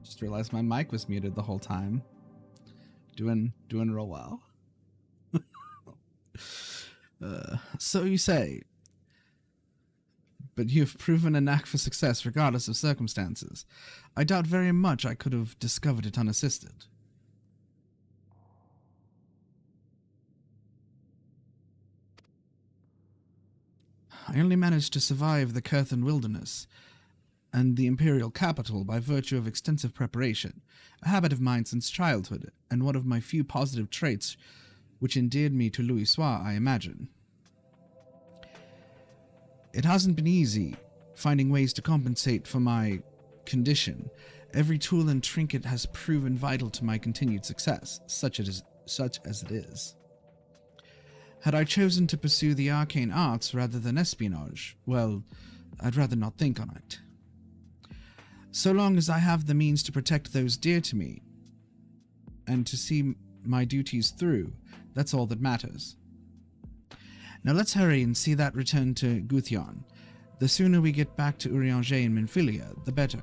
Just realized my mic was muted the whole time. Doing real well. So you say, but you've proven a knack for success regardless of circumstances. I doubt very much I could have discovered it unassisted. I only managed to survive the Kurthan wilderness and the imperial capital by virtue of extensive preparation, a habit of mine since childhood, and one of my few positive traits which endeared me to Louisoix, I imagine. It hasn't been easy finding ways to compensate for my condition. Every tool and trinket has proven vital to my continued success, such as it is. Had I chosen to pursue the arcane arts rather than espionage, well, I'd rather not think on it. So long as I have the means to protect those dear to me, and to see my duties through, that's all that matters. Now let's hurry and see that return to Guthion. The sooner we get back to Urianger and Minfilia, the better.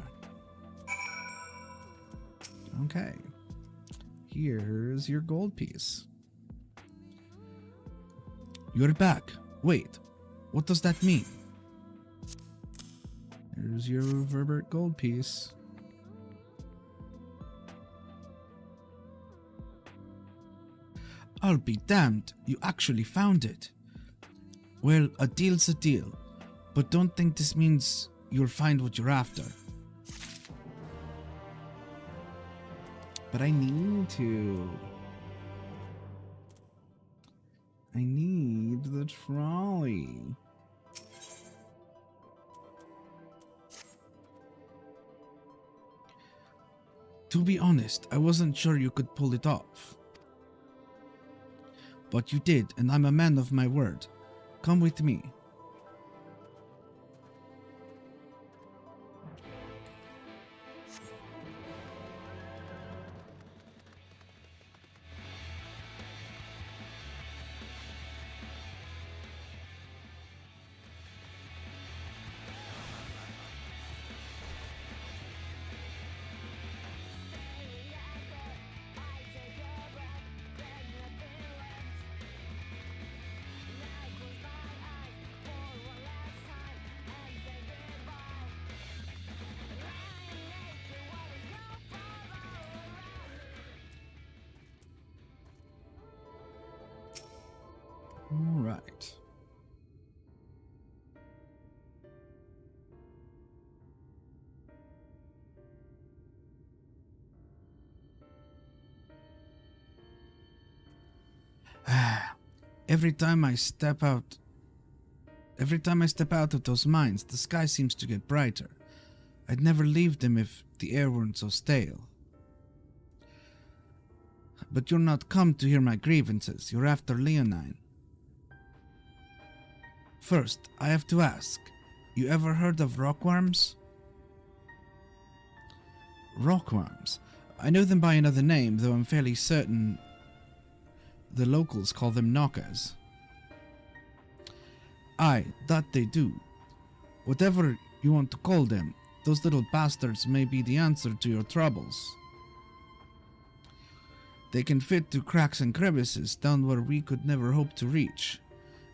Okay. Here's your gold piece. You're back. Wait, what does that mean? Here's your Verbert gold piece. I'll be damned, you actually found it. Well, a deal's a deal, but don't think this means you'll find what you're after. But I need to. I need the trolley. To be honest, I wasn't sure you could pull it off. But you did, and I'm a man of my word. Come with me. All right. Every time I step out of those mines, the sky seems to get brighter. I'd never leave them if the air weren't so stale. But you're not come to hear my grievances. You're after Leonine. First, I have to ask, you ever heard of rockworms? Rockworms? I know them by another name, though I'm fairly certain the locals call them knockers. Aye, that they do. Whatever you want to call them, those little bastards may be the answer to your troubles. They can fit through cracks and crevices down where we could never hope to reach.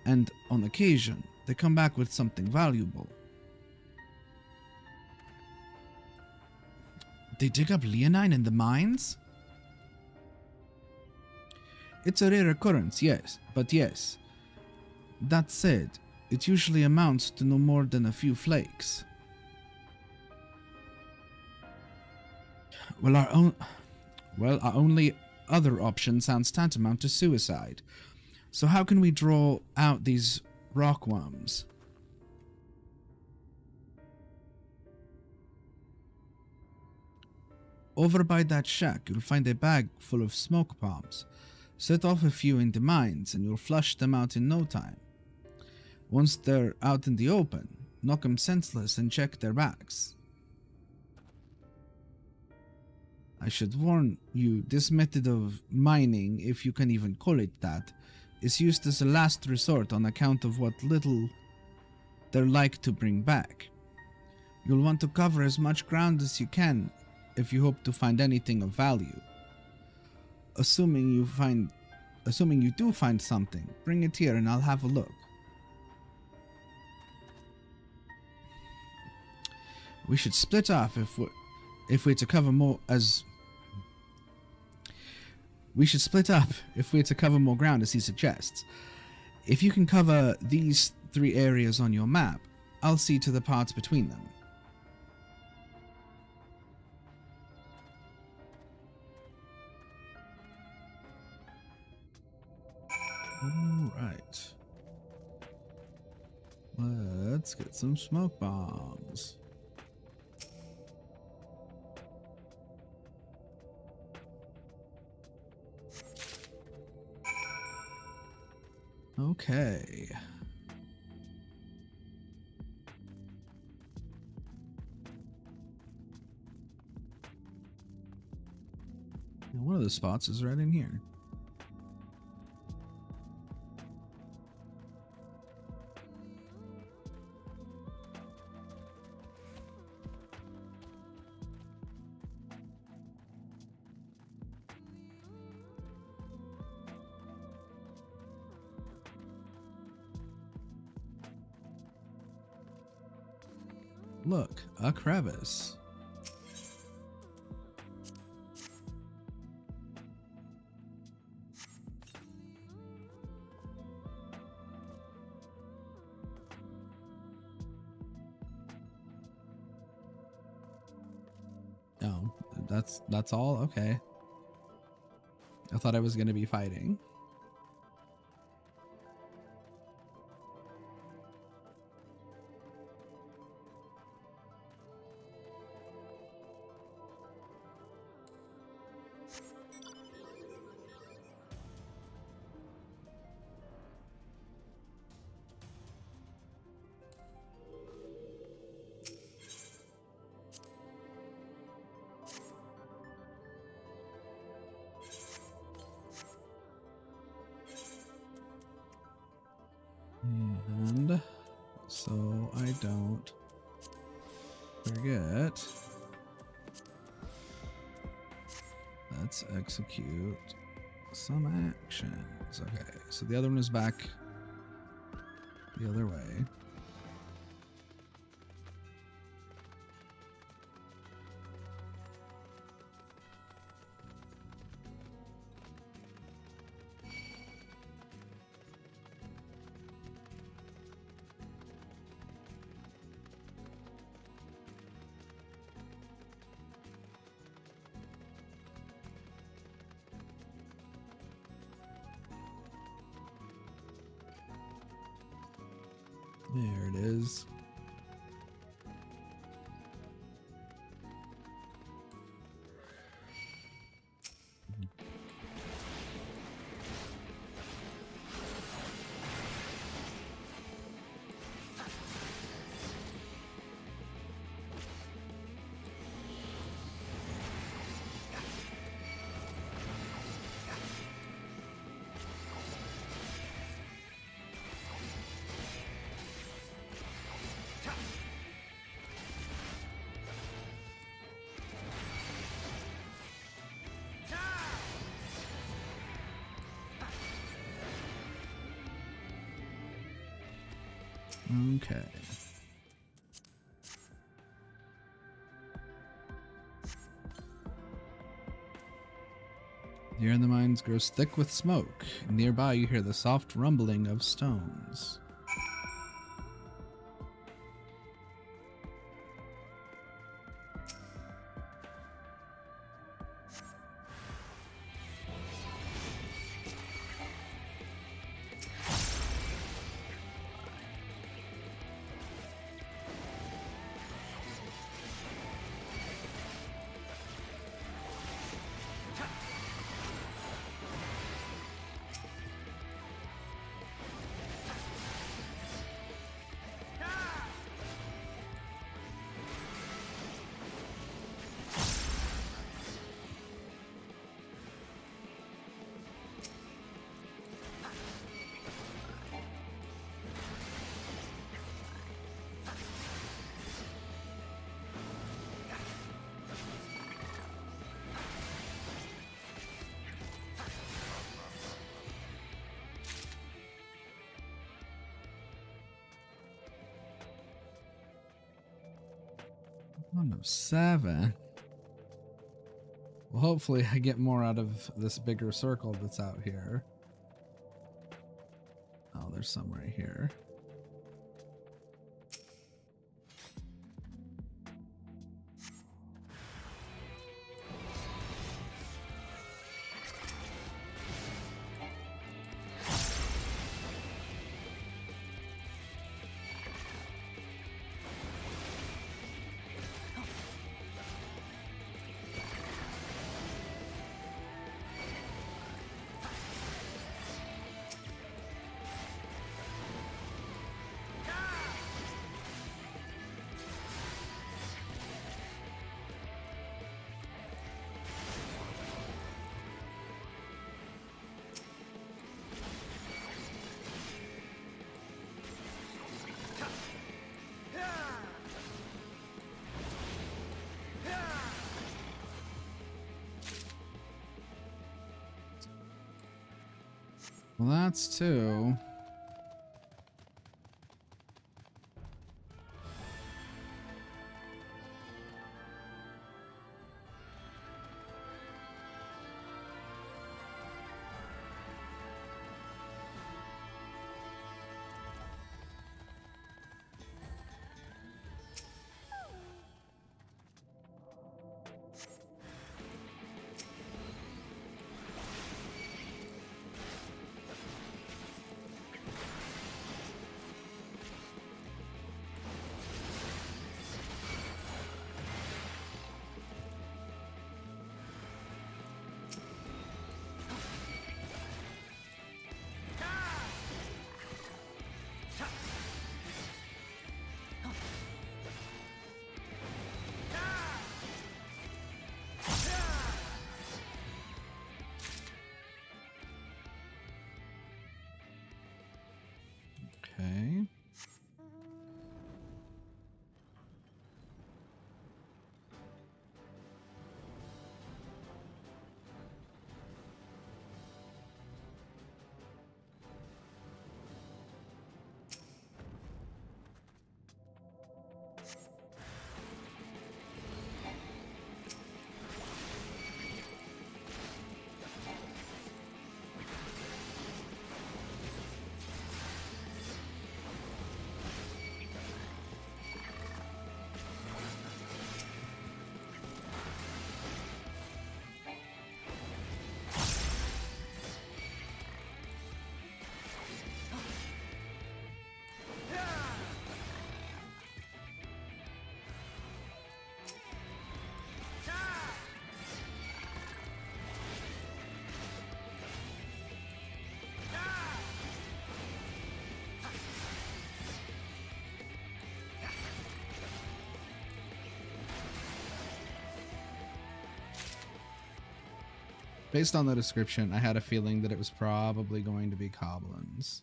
And, on occasion, they come back with something valuable. They dig up Leonine in the mines? It's a rare occurrence, yes, but yes. That said, it usually amounts to no more than a few flakes. Well, our only other option sounds tantamount to suicide. So how can we draw out these rockworms? Over by that shack, you'll find a bag full of smoke bombs. Set off a few in the mines and you'll flush them out in no time. Once they're out in the open, knock them senseless and check their backs. I should warn you, this method of mining, if you can even call it that, is used as a last resort on account of what little they're like to bring back. You'll want to cover as much ground as you can if you hope to find anything of value. Assuming you do find something, bring it here and I'll have a look. We should split off if we're to cover more ground as he suggests. If you can cover these 3 areas on your map, I'll see to the parts between them. Alright. Let's get some smoke bombs. Okay. And one of the spots is right in here. Look, a crevice. Oh, that's all? Okay. I thought I was going to be fighting. And so I don't forget, let's execute some actions. Okay, so the other one is back the other way. There it is. Okay. The air in the mines grows thick with smoke. Nearby, you hear the soft rumbling of stones. 1 of 7. Well, hopefully I get more out of this bigger circle that's out here. Oh, there's some right here. Well, that's 2. Okay. Based on the description, I had a feeling that it was probably going to be goblins.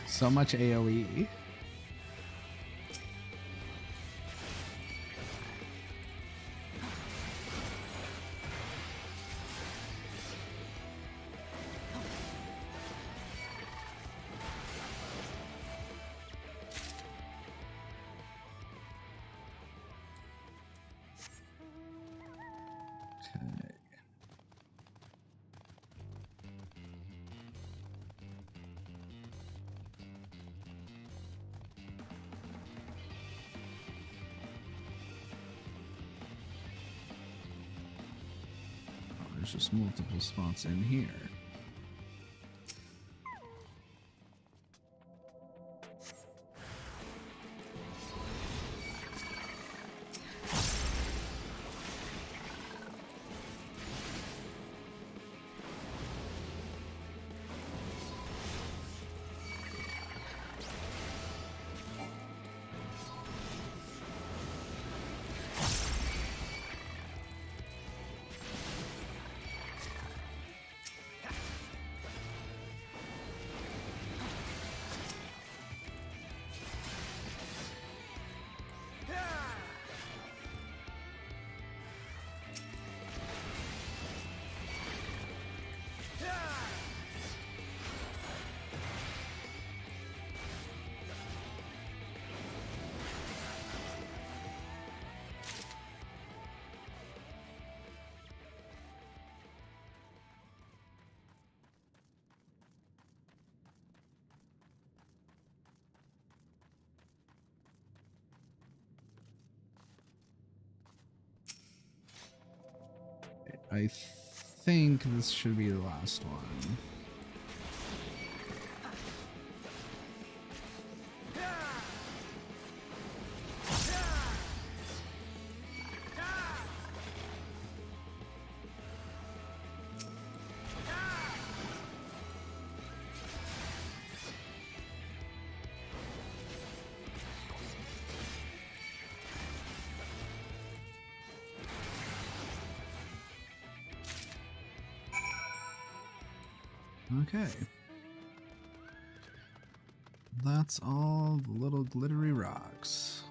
So much AoE. There's just multiple spots in here. I think this should be the last one. Okay. That's all the little glittery rocks.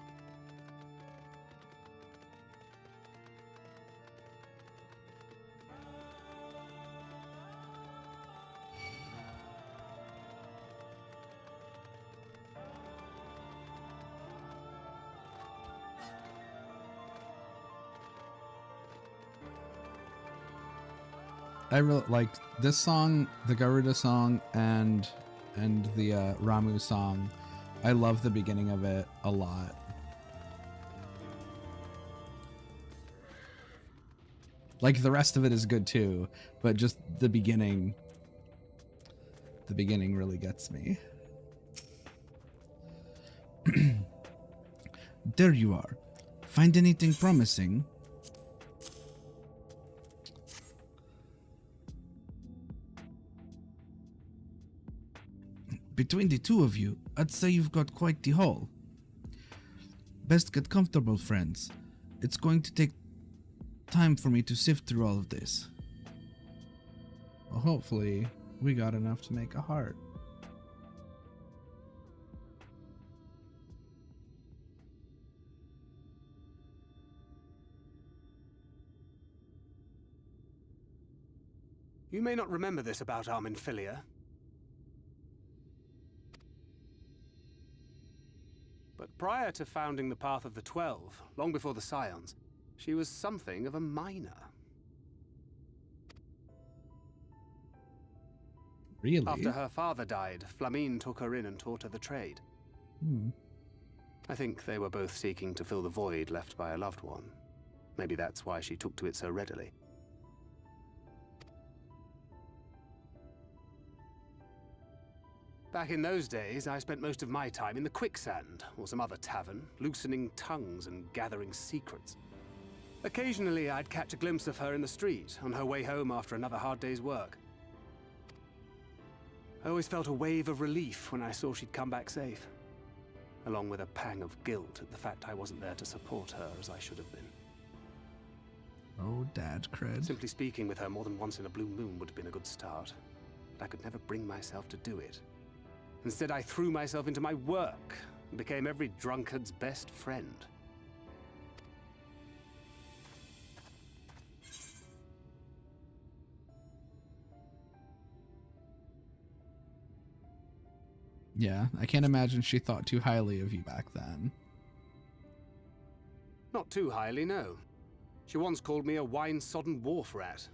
I really like this song, the Garuda song, and the Ramu song. I love the beginning of it a lot. Like the rest of it is good too, but just the beginning really gets me. There you are. Find anything promising? Between the two of you, I'd say you've got quite the haul. Best get comfortable, friends. It's going to take time for me to sift through all of this. Well, hopefully, we got enough to make a heart. You may not remember this about Arminfilia, but prior to founding the Path of the 12, long before the Scions, she was something of a miner. Really? After her father died, Flamine took her in and taught her the trade. I think they were both seeking to fill the void left by a loved one. Maybe that's why she took to it so readily. Back in those days, I spent most of my time in the Quicksand, or some other tavern, loosening tongues and gathering secrets. Occasionally, I'd catch a glimpse of her in the street, on her way home after another hard day's work. I always felt a wave of relief when I saw she'd come back safe, along with a pang of guilt at the fact I wasn't there to support her as I should have been. Oh, dad cred. Simply speaking with her more than once in a blue moon would have been a good start, but I could never bring myself to do it. Instead, I threw myself into my work and became every drunkard's best friend. Yeah, I can't imagine she thought too highly of you back then. Not too highly, no. She once called me a wine-sodden wharf rat,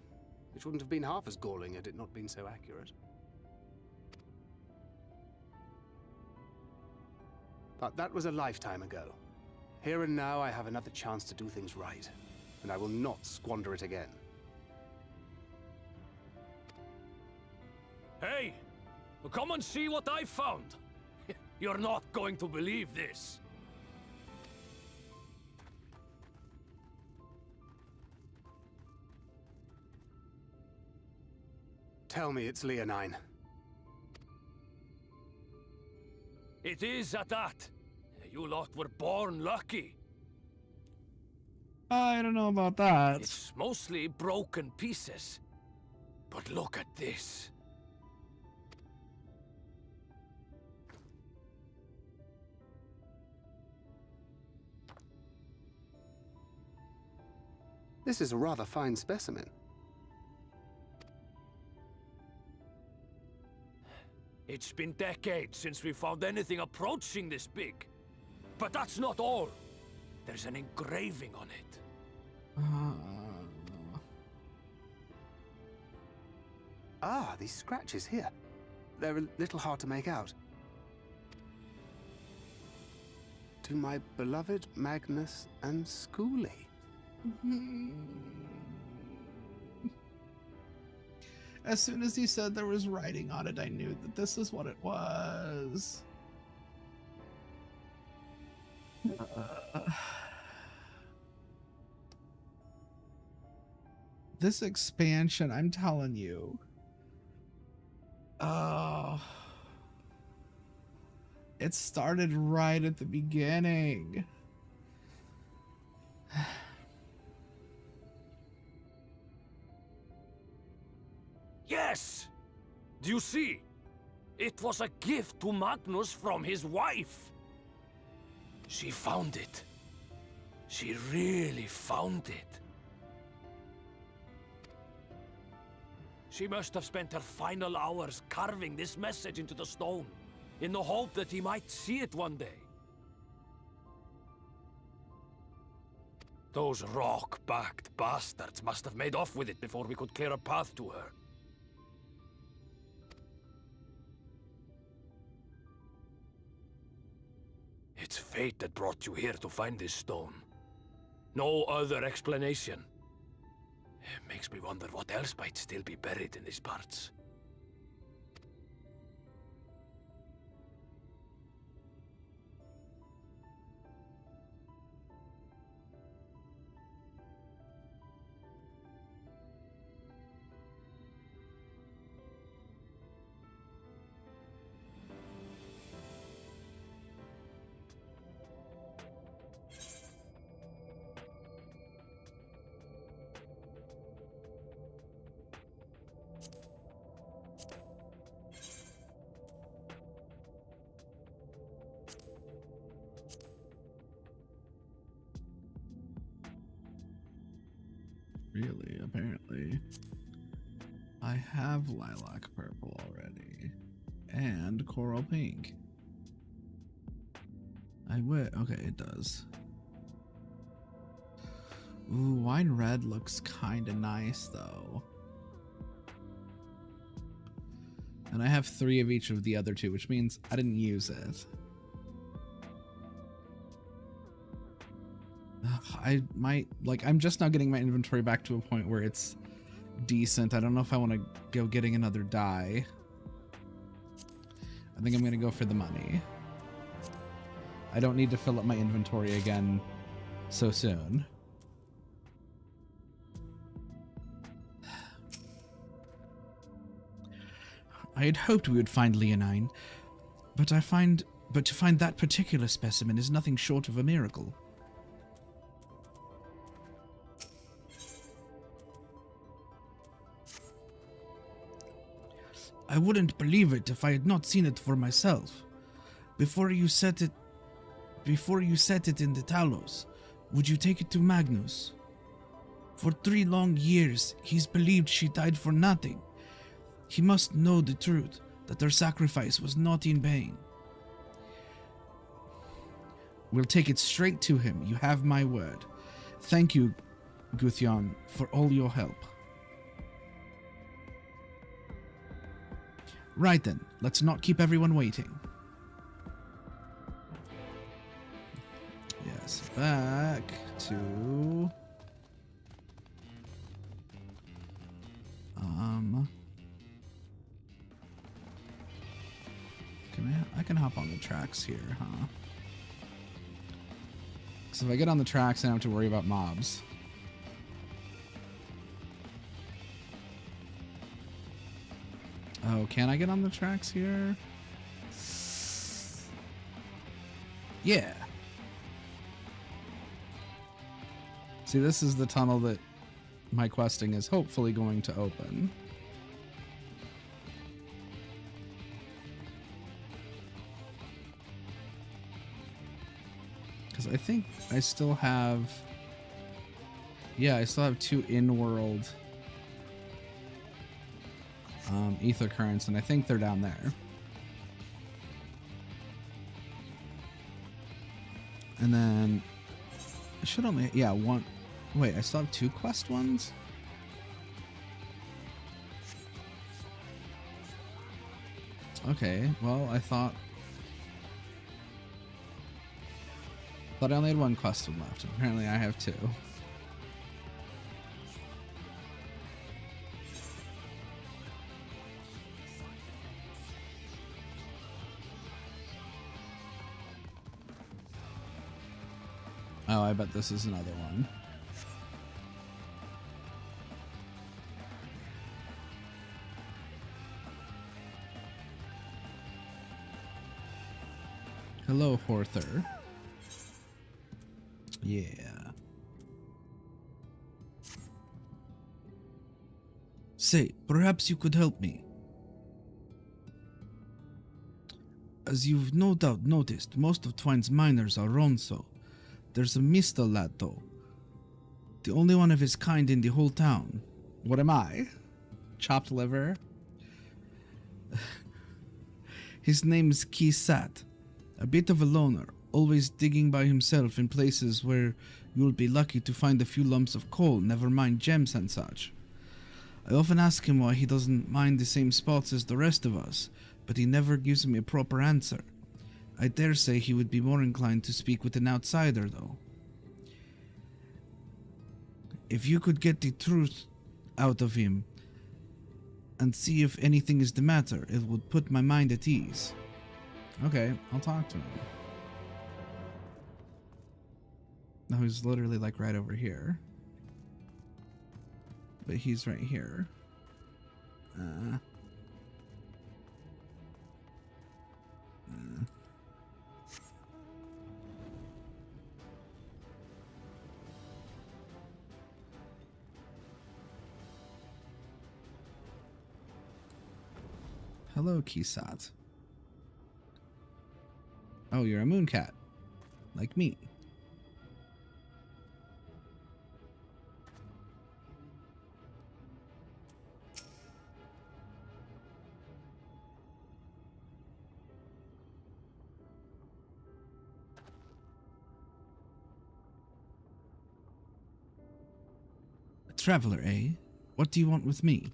which wouldn't have been half as galling had it not been so accurate. But that was a lifetime ago. Here and now, I have another chance to do things right, and I will not squander it again. Hey! Well, come and see what I found! You're not going to believe this! Tell me it's Leonine. It is at that. You lot were born lucky. I don't know about that. It's mostly broken pieces. But look at this. This is a rather fine specimen. It's been decades since we found anything approaching this big. But that's not all. There's an engraving on it. Ah, these scratches here. They're a little hard to make out. To my beloved Magnus and Schoolie. As soon as he said there was writing on it, I knew that this is what it was. This expansion, I'm telling you. It started right at the beginning. Yes! Do you see? It was a gift to Magnus from his wife. She found it. She really found it. She must have spent her final hours carving this message into the stone, in the hope that he might see it one day. Those rock-backed bastards must have made off with it before we could clear a path to her. It's fate that brought you here to find this stone. No other explanation. It makes me wonder what else might still be buried in these parts. Really, apparently. I have lilac purple already. And coral pink. I would. Okay, it does. Ooh, wine red looks kind of nice, though. And I have 3 of each of the other 2, which means I didn't use it. I might, like, I'm just now getting my inventory back to a point where it's decent. I don't know if I want to go getting another dye. I think I'm going to go for the money. I don't need to fill up my inventory again so soon. I had hoped we would find Leonine, but to find that particular specimen is nothing short of a miracle. I wouldn't believe it if I had not seen it for myself. Before you set it in the Talos, would you take it to Magnus? For 3 long years, he's believed she died for nothing. He must know the truth, that her sacrifice was not in vain. We'll take it straight to him, you have my word. Thank you, Gudjon, for all your help. Right then, let's not keep everyone waiting. Yes, back to... I can hop on the tracks here, huh? So if I get on the tracks, I don't have to worry about mobs. Oh, can I get on the tracks here? Yeah. See, this is the tunnel that my questing is hopefully going to open. Because I think I still have... Yeah, I still have 2 in-world... ether currents, and I think they're down there. And then I should only, yeah, 1. Wait, I still have 2 quest ones? Okay, well, I thought I only had 1 quest one left. Apparently I have 2. Oh, I bet this is another one. Hello, Horther. Yeah. Say, perhaps you could help me. As you've no doubt noticed, most of Twine's miners are Ronso. There's a Mr. lad, though. The only one of his kind in the whole town. What am I? Chopped liver? His name's Kisat. A bit of a loner, always digging by himself in places where you'll be lucky to find a few lumps of coal, never mind gems and such. I often ask him why he doesn't mind the same spots as the rest of us, but he never gives me a proper answer. I dare say he would be more inclined to speak with an outsider, though. If you could get the truth out of him and see if anything is the matter, it would put my mind at ease. Okay, I'll talk to him. No, he's literally like right over here. But he's right here. Hello, Kisat. Oh, you're a moon cat. Like me. A traveler, eh? What do you want with me?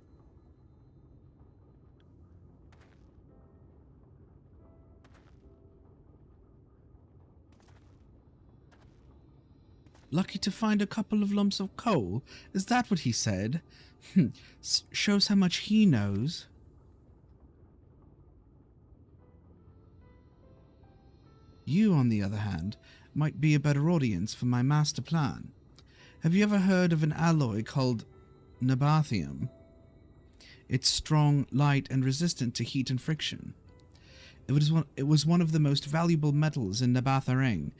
Lucky to find a couple of lumps of coal? Is that what he said? Shows how much he knows. You, on the other hand, might be a better audience for my master plan. Have you ever heard of an alloy called Nabathium? It's strong, light, and resistant to heat and friction. It was one of the most valuable metals in Nabathareng,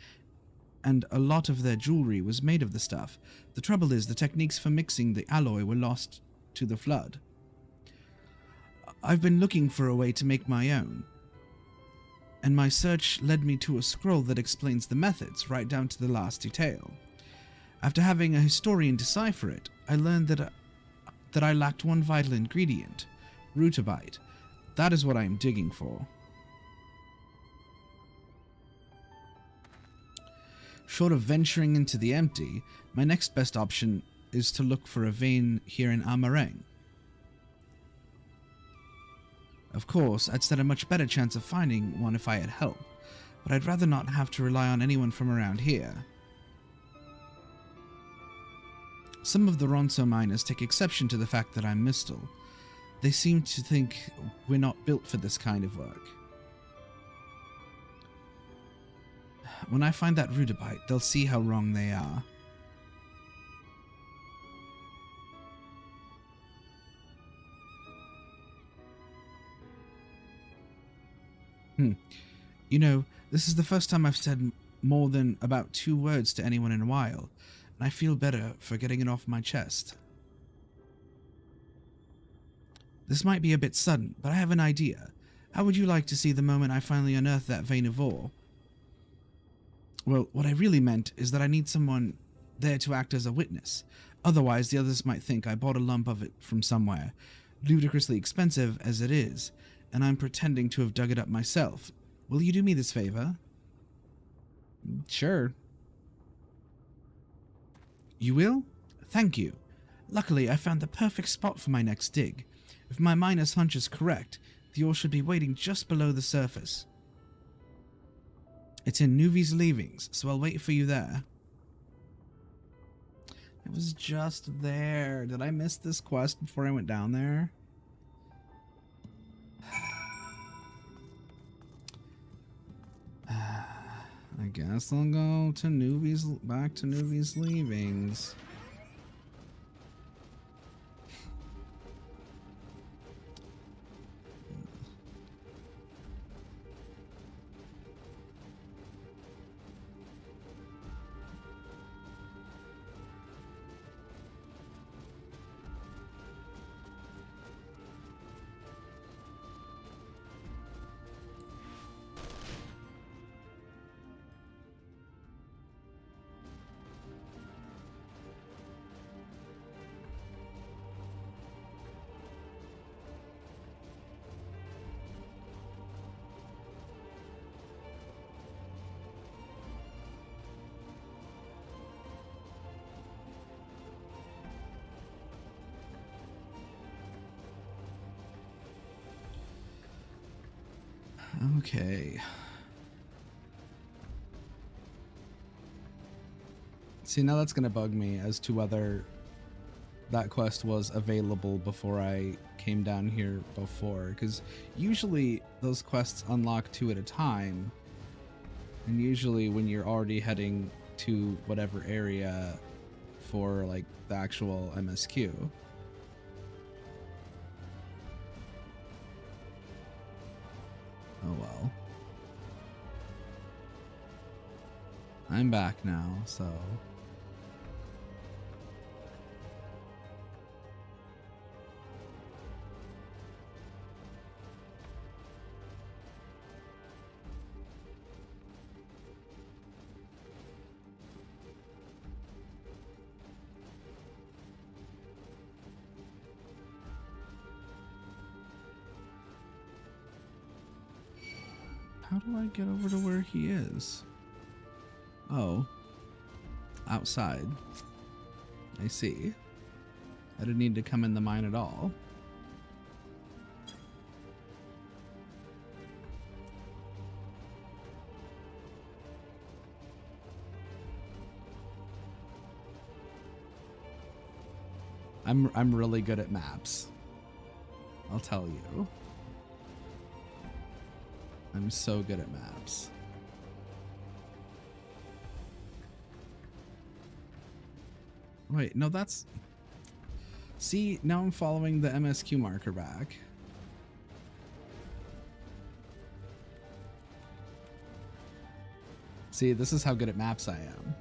and a lot of their jewelry was made of the stuff. The trouble is, the techniques for mixing the alloy were lost to the flood. I've been looking for a way to make my own, and my search led me to a scroll that explains the methods right down to the last detail. After having a historian decipher it, I learned that I lacked one vital ingredient, rutabyte. That is what I am digging for. Short of venturing into the empty, my next best option is to look for a vein here in Amareng. Of course, I'd stand a much better chance of finding one if I had help, but I'd rather not have to rely on anyone from around here. Some of the Ronso miners take exception to the fact that I'm Mistel. They seem to think we're not built for this kind of work. When I find that rutabyte, they'll see how wrong they are. You know, this is the first time I've said more than about 2 words to anyone in a while, and I feel better for getting it off my chest. This might be a bit sudden, but I have an idea. How would you like to see the moment I finally unearth that vein of ore? Well, what I really meant is that I need someone there to act as a witness. Otherwise, the others might think I bought a lump of it from somewhere, ludicrously expensive as it is, and I'm pretending to have dug it up myself. Will you do me this favor? Sure. You will? Thank you. Luckily, I found the perfect spot for my next dig. If my miner's hunch is correct, the ore should be waiting just below the surface. It's in Nuvi's leavings, so I'll wait for you there. It was just there. Did I miss this quest before I went down there? I guess I'll go to back to Nuvi's leavings. Okay. See, now that's going to bug me as to whether that quest was available before I came down here before, because usually those quests unlock 2 at a time, and usually when you're already heading to whatever area for like the actual MSQ. Oh well. I'm back now, so... How do I get over to where he is? Oh. Outside. I see. I didn't need to come in the mine at all. I'm really good at maps. I'll tell you. I'm so good at maps. Wait, no, that's... See, now I'm following the MSQ marker back. See, this is how good at maps I am.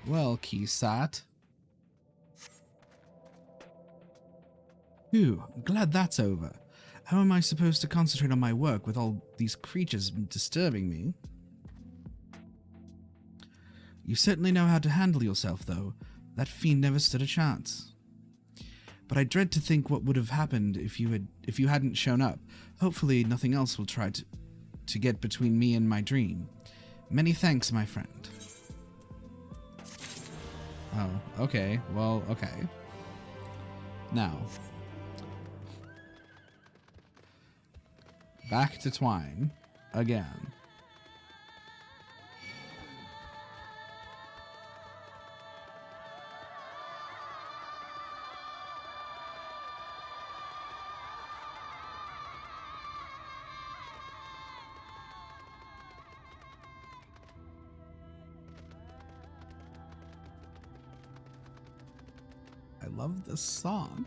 Well, Keysat. Phew, I'm glad that's over. How am I supposed to concentrate on my work with all these creatures disturbing me? You certainly know how to handle yourself, though. That fiend never stood a chance. But I dread to think what would have happened if you hadn't shown up. Hopefully nothing else will try to get between me and my dream. Many thanks, my friend. Oh, okay. Well, okay. Now. Back to Twine. Again. love this song.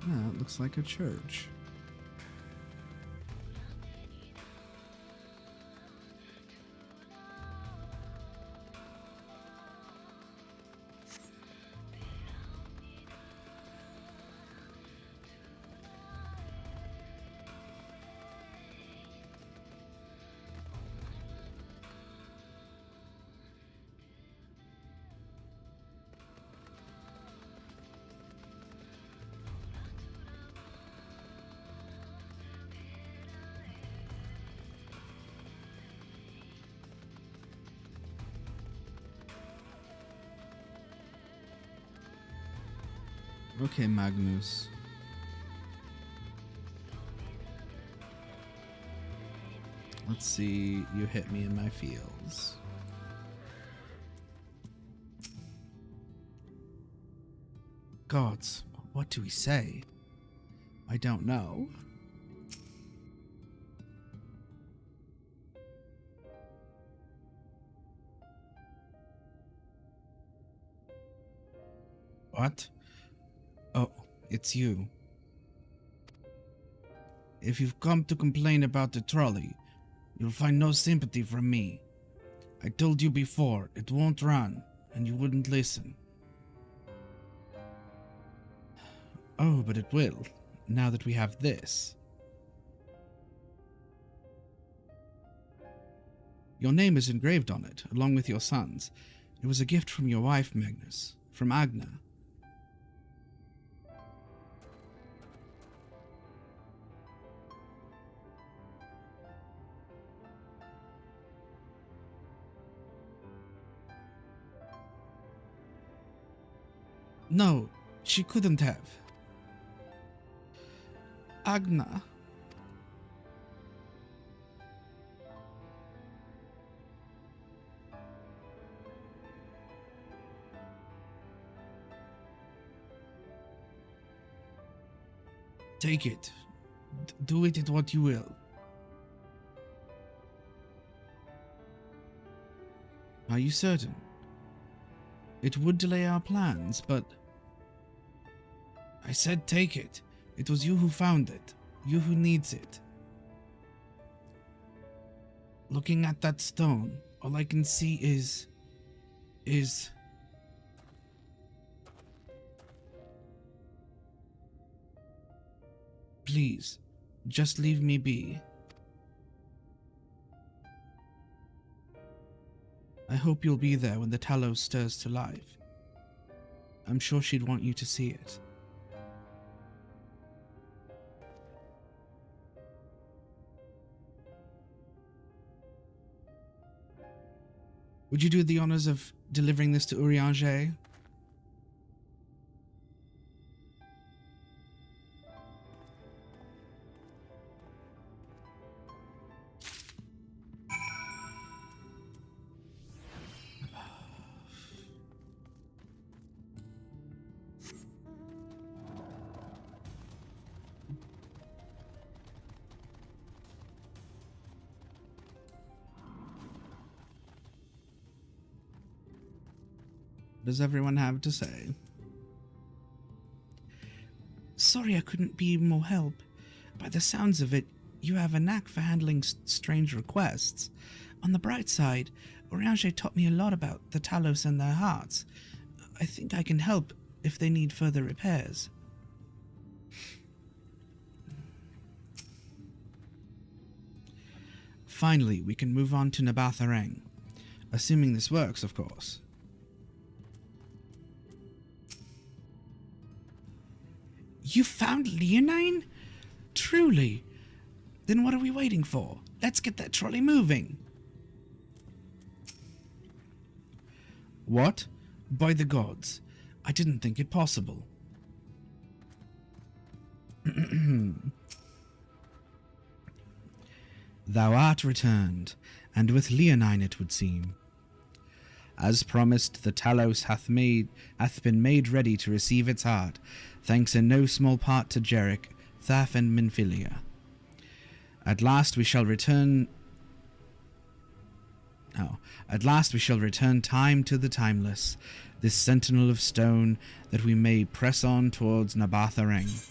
It looks like a church. Okay, Magnus. Let's see, you hit me in my feels. Gods, what do we say? I don't know. What? Oh, it's you. If you've come to complain about the trolley, you'll find no sympathy from me. I told you before, it won't run, and you wouldn't listen. Oh, but it will, now that we have this. Your name is engraved on it, along with your son's. It was a gift from your wife, Magnus, from Agna. No, she couldn't have. Agna. Take it. Do with it what you will. Are you certain? It would delay our plans, but... I said take it. It was you who found it. You who needs it. Looking at that stone, all I can see is... Please, just leave me be. I hope you'll be there when the Talos stirs to life. I'm sure she'd want you to see it. Would you do the honors of delivering this to Urianger? What does everyone have to say? Sorry I couldn't be more help. By the sounds of it, you have a knack for handling strange requests. On the bright side, Urianger taught me a lot about the Talos and their hearts. I think I can help if they need further repairs. Finally, we can move on to Nabathareng. Assuming this works, of course. You found Leonine? Truly? Then what are we waiting for? Let's get that trolley moving. What? By the gods. I didn't think it possible. Thou art returned, and with Leonine it would seem. As promised, the Talos hath been made ready to receive its heart, thanks in no small part to Jarek, Thaf, and Minfilia. At last we shall return time to the timeless, this sentinel of stone, that we may press on towards Nabathareng.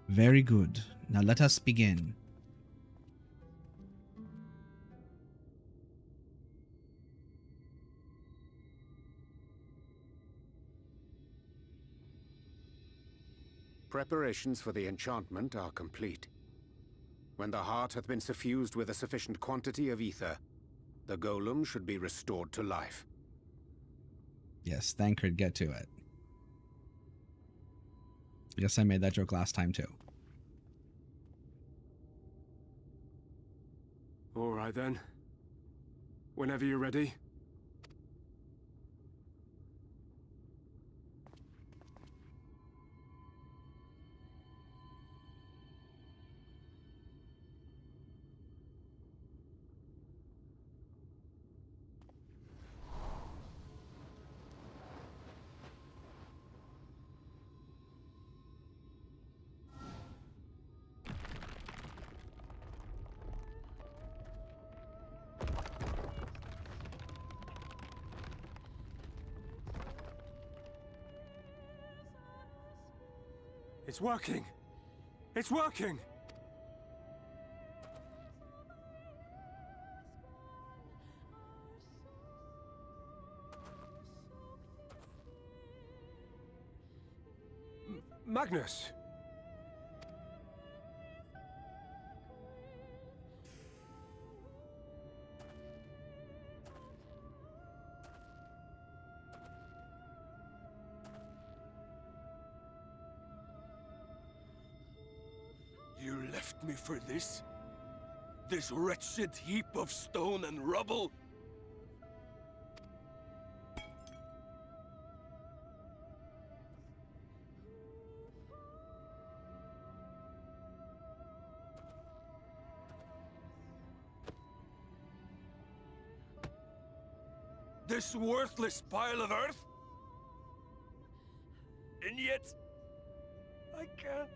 Very good. Now let us begin. Preparations for the enchantment are complete. When the heart hath been suffused with a sufficient quantity of ether, the golem should be restored to life. Yes, Thancred, get to it. I guess I made that joke last time too. All right then. Whenever you're ready. It's working! It's working! Magnus! You left me for this? This wretched heap of stone and rubble? This worthless pile of earth? And yet, I can't.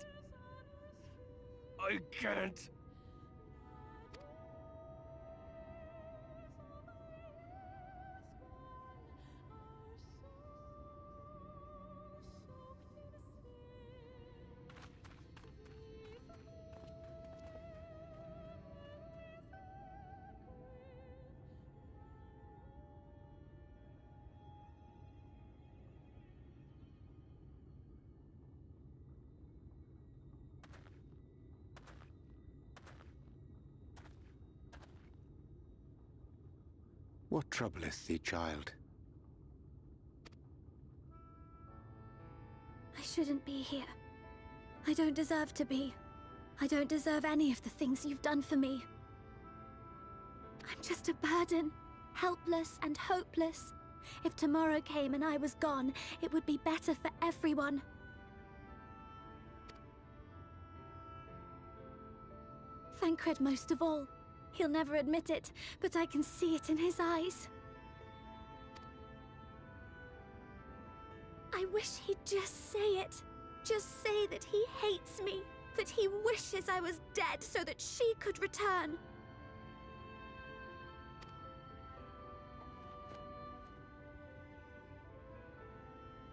I can't. What troubleth thee, child? I shouldn't be here. I don't deserve to be. I don't deserve any of the things you've done for me. I'm just a burden, helpless and hopeless. If tomorrow came and I was gone, it would be better for everyone. Thancred most of all. He'll never admit it, but I can see it in his eyes. I wish he'd just say it. Just say that he hates me, that he wishes I was dead so that she could return.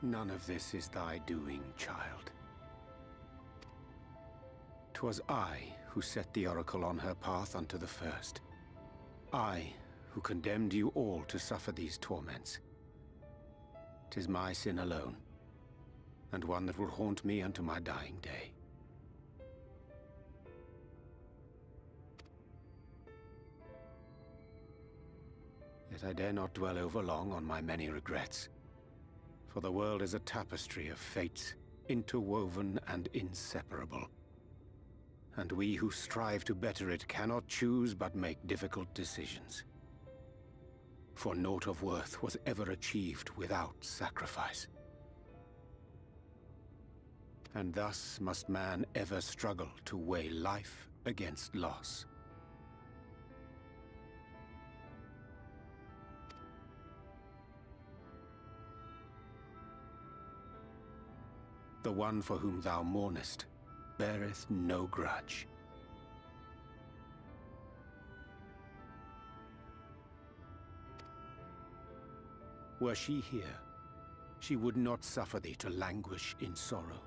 None of this is thy doing, child. 'Twas I who set the Oracle on her path unto the first. I who condemned you all to suffer these torments. 'Tis my sin alone, and one that will haunt me unto my dying day. Yet I dare not dwell over long on my many regrets, for the world is a tapestry of fates, interwoven and inseparable. And we who strive to better it cannot choose but make difficult decisions. for naught of worth was ever achieved without sacrifice. And thus must man ever struggle to weigh life against loss. The one for whom thou mournest beareth no grudge. Were she here, she would not suffer thee to languish in sorrow.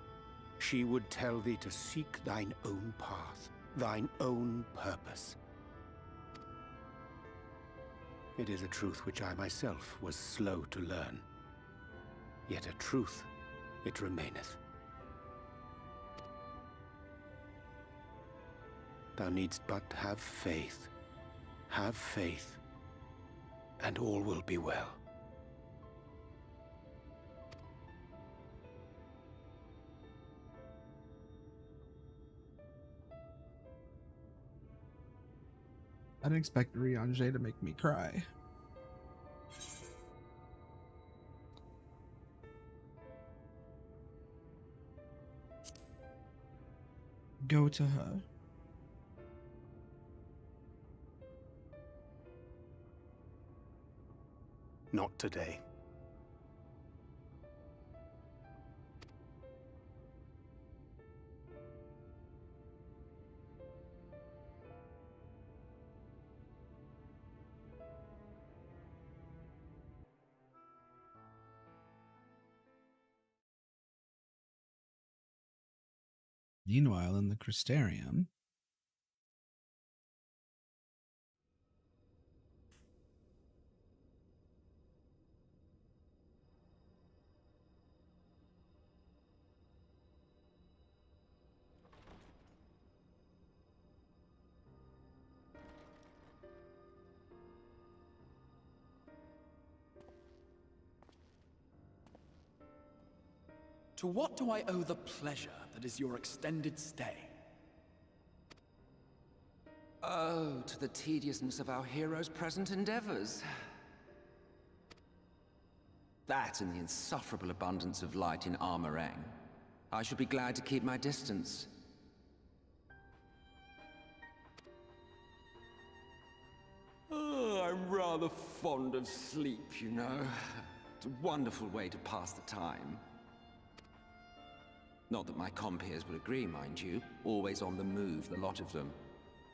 She would tell thee to seek thine own path, thine own purpose. It is a truth which I myself was slow to learn. Yet a truth it remaineth. Thou needst but have faith, and all will be well. I didn't expect Riange to make me cry. Go to her. Not today. Meanwhile, in the Crystarium, To what do I owe the pleasure that is your extended stay? Oh, to the tediousness of our hero's present endeavors. That and the insufferable abundance of light in Armorang. I should be glad to keep my distance. Oh, I'm rather fond of sleep, you know. It's a wonderful way to pass the time. Not that my compeers would agree, mind you. Always on the move, the lot of them.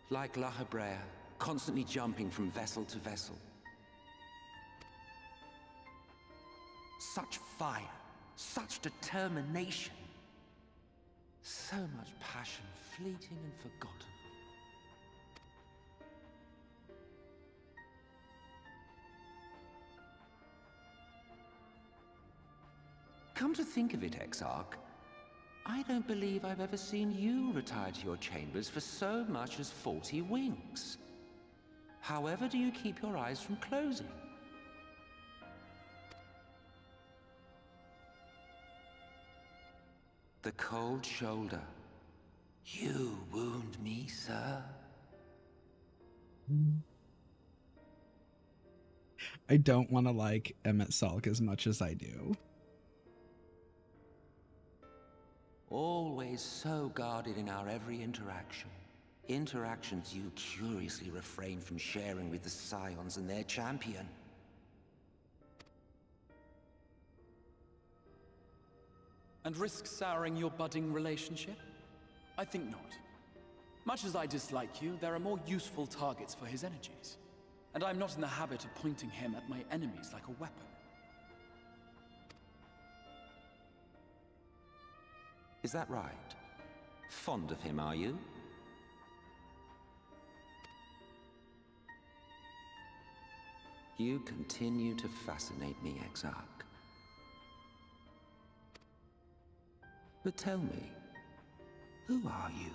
Like La Hebrea, constantly jumping from vessel to vessel. Such fire, such determination. So much passion, fleeting and forgotten. Come to think of it, Exarch, I don't believe I've ever seen you retire to your chambers for so much as 40 winks. However do you keep your eyes from closing? The cold shoulder. You wound me, sir. I don't want to like Emmett Salk as much as I do. Always so guarded in our every interaction. Interactions you curiously refrain from sharing with the Scions and their champion. And risk souring your budding relationship? I think not. Much as I dislike you, there are more useful targets for his energies. And I'm not in the habit of pointing him at my enemies like a weapon. Is that right? Fond of him, are you? You continue to fascinate me, Exarch. But tell me, who are you?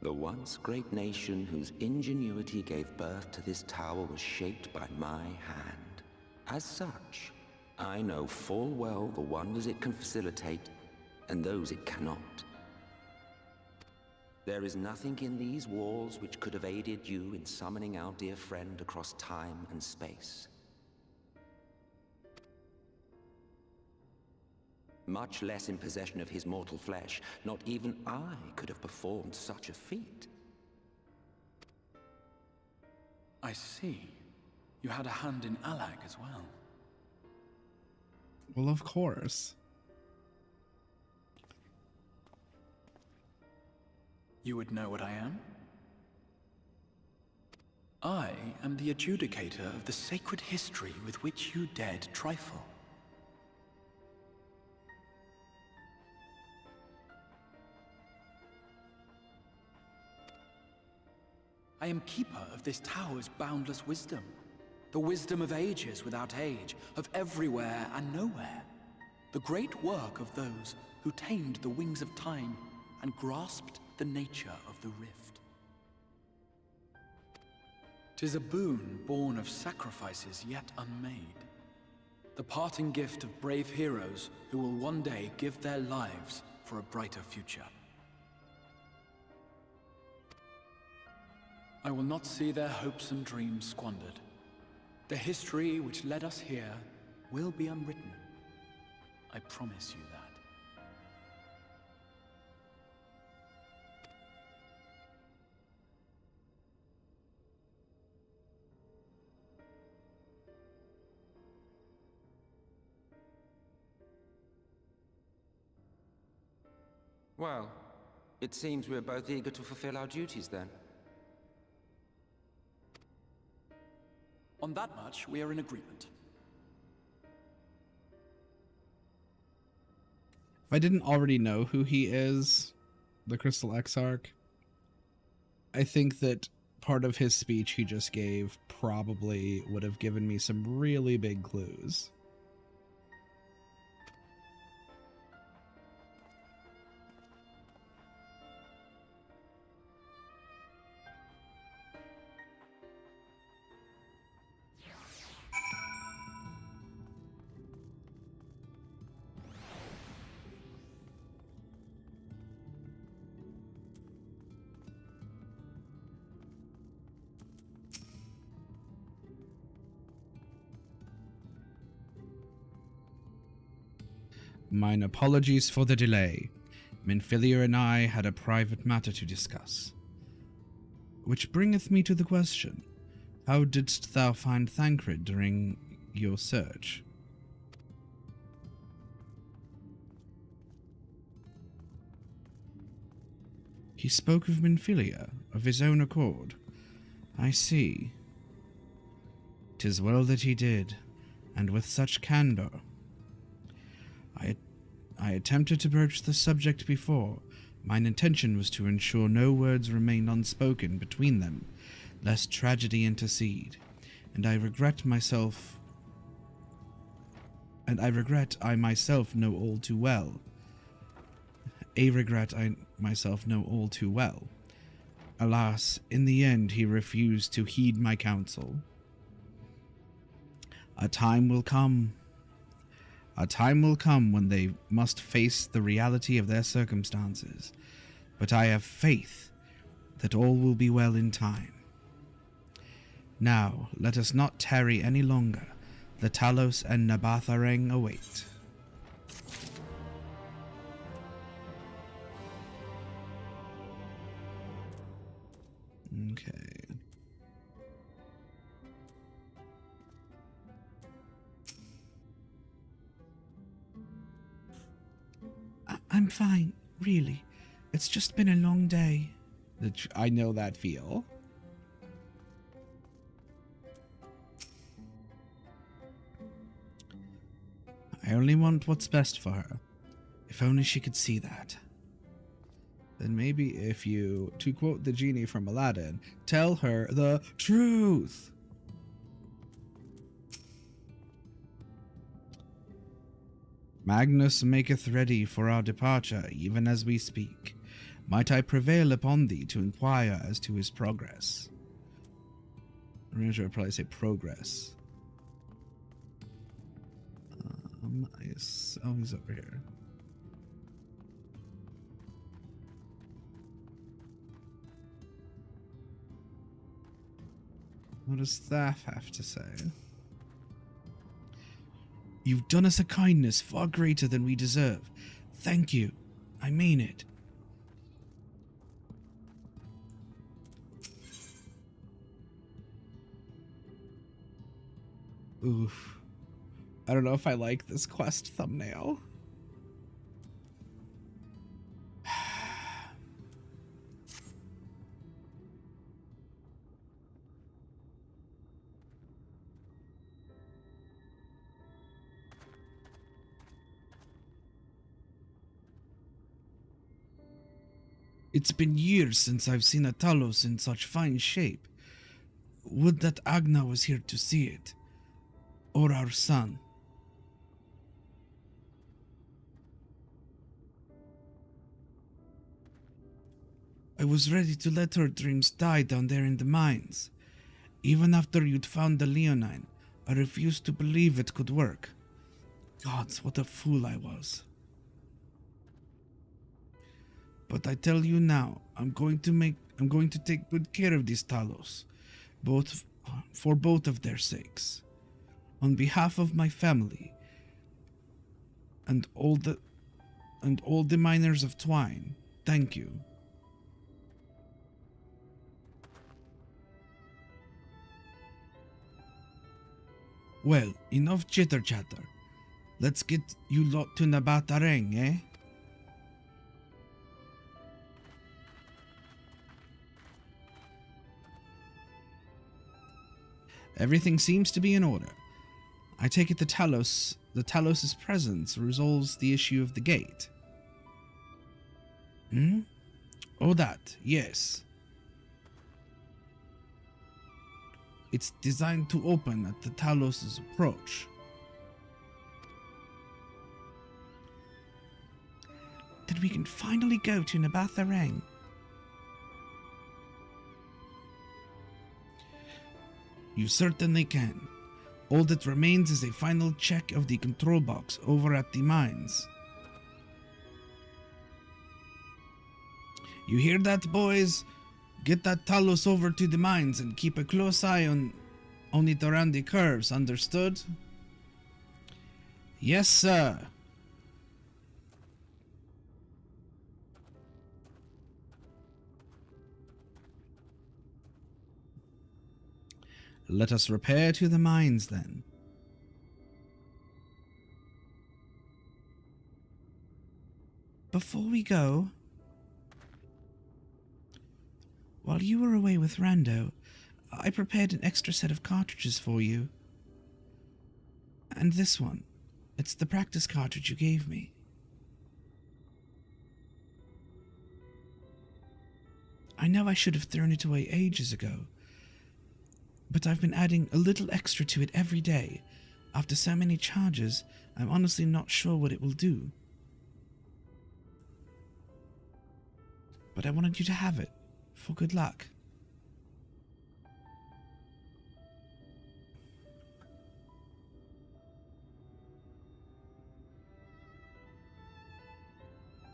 The once great nation whose ingenuity gave birth to this tower was shaped by my hand. As such, I know full well the wonders it can facilitate and those it cannot. There is nothing in these walls which could have aided you in summoning our dear friend across time and space. Much less in possession of his mortal flesh, not even I could have performed such a feat. I see. You had a hand in Alag as well. Well, of course. You would know what I am? I am the adjudicator of the sacred history with which you dared trifle. I am keeper of this tower's boundless wisdom. The wisdom of ages without age, of everywhere and nowhere. The great work of those who tamed the wings of time and grasped the nature of the rift. 'Tis a boon born of sacrifices yet unmade. The parting gift of brave heroes who will one day give their lives for a brighter future. I will not see their hopes and dreams squandered. The history which led us here will be unwritten. I promise you that. Well, it seems we're both eager to fulfill our duties then. On that much, we are in agreement. If I didn't already know who he is, the Crystal Exarch, I think that part of his speech he just gave probably would have given me some really big clues. Mine apologies for the delay. Minfilia and I had a private matter to discuss. Which bringeth me to the question, how didst thou find Thancred during your search? He spoke of Minfilia, of his own accord. I see. 'Tis well that he did, and with such candor. I attempted to broach the subject before. Mine intention was to ensure no words remained unspoken between them, lest tragedy intercede, and I regret I myself know all too well. Alas, in the end he refused to heed my counsel. A time will come when they must face the reality of their circumstances, but I have faith that all will be well in time. Now, let us not tarry any longer. The Talos and Nabathareng await. Okay. I'm fine, really. It's just been a long day. I know that feel. I only want what's best for her. If only she could see that. Then maybe if you, to quote the genie from Aladdin, tell her the truth. Magnus maketh ready for our departure, even as we speak. Might I prevail upon thee to inquire as to his progress? I'm not sure I'd probably say progress. Yes. Oh, he's over here. What does Staff have to say? You've done us a kindness far greater than we deserve. Thank you. I mean it. Oof. I don't know if I like this quest thumbnail. It's been years since I've seen a Talos in such fine shape. Would that Agna was here to see it. Or our son. I was ready to let her dreams die down there in the mines. Even after you'd found the Leonine, I refused to believe it could work. Gods, what a fool I was. But I tell you now, I'm going to take good care of these Talos, for both of their sakes. On behalf of my family and all the miners of Twine, thank you. Well, enough chitter chatter. Let's get you lot to Nabatareng, eh? Everything seems to be in order. I take it the Talos' presence resolves the issue of the gate. Hmm? Oh, that, yes. It's designed to open at the Talos' approach. Then we can finally go to Nabathareng. You certainly can. All that remains is a final check of the control box over at the mines. You hear that, boys? Get that Talos over to the mines and keep a close eye on it around the curves, understood? Yes, sir. Let us repair to the mines, then. Before we go, while you were away with Rando, I prepared an extra set of cartridges for you. And this one. It's the practice cartridge you gave me. I know I should have thrown it away ages ago, but I've been adding a little extra to it every day. After so many charges, I'm honestly not sure what it will do. But I wanted you to have it, for good luck.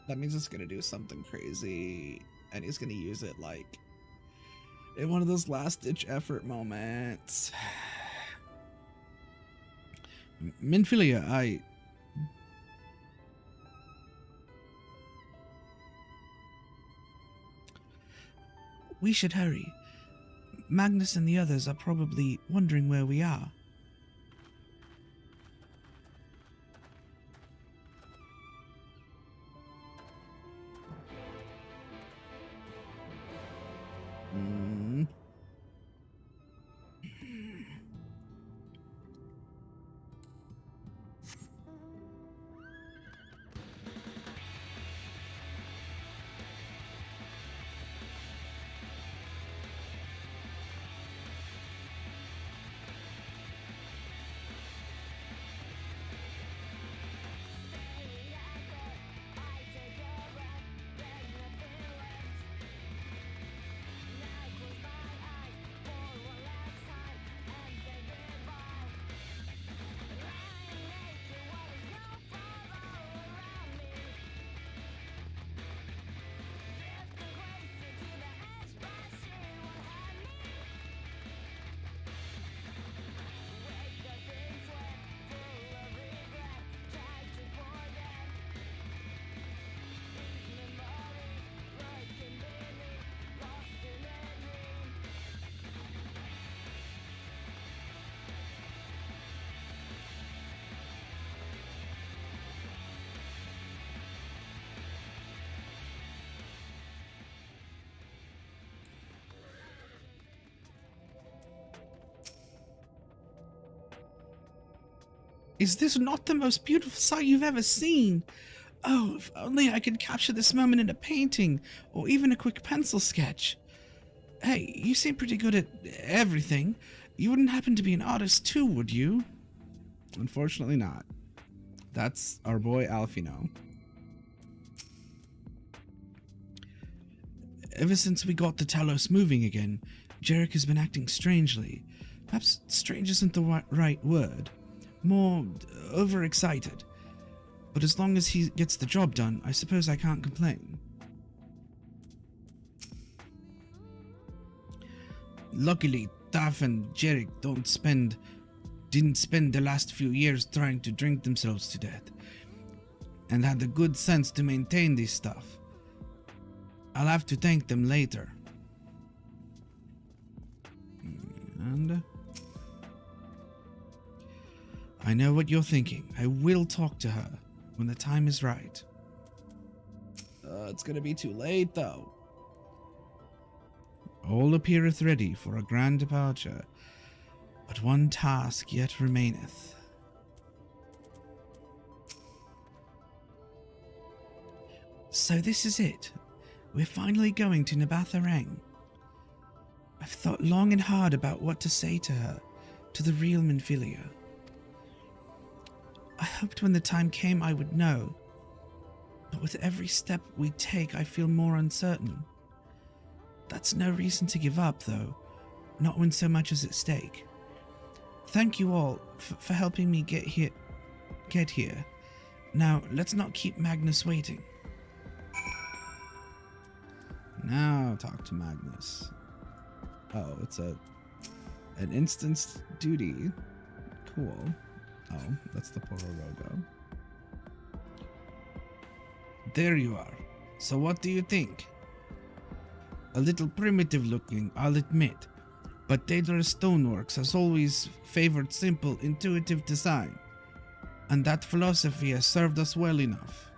That means it's gonna do something crazy, and he's gonna use it like in one of those last-ditch effort moments. Minfilia, we should hurry. Magnus and the others are probably wondering where we are. Is this not the most beautiful sight you've ever seen? Oh, if only I could capture this moment in a painting, or even a quick pencil sketch. Hey, you seem pretty good at everything. You wouldn't happen to be an artist too, would you? Unfortunately not. That's our boy Alfino. Ever since we got the Talos moving again, Jarek has been acting strangely. Perhaps strange isn't the right word. More overexcited. But as long as he gets the job done, I suppose I can't complain. Luckily, Taff and Jarek didn't spend the last few years trying to drink themselves to death, and had the good sense to maintain this stuff. I'll have to thank them later. And I know what you're thinking. I will talk to her when the time is right. It's gonna be too late, though. All appeareth ready for a grand departure, but one task yet remaineth. So this is it. We're finally going to Nabatha-Reng. I've thought long and hard about what to say to her, to the real Minfilia. I hoped when the time came I would know, but with every step we take I feel more uncertain. That's no reason to give up, though, not when so much is at stake. Thank you all for helping me get here. Now, let's not keep Magnus waiting. Now talk to Magnus. Oh, it's an instance duty. Cool. Oh, that's the Poro Rogo. There you are. So what do you think? A little primitive looking, I'll admit, but Daedalus Stoneworks has always favored simple, intuitive design, and that philosophy has served us well enough.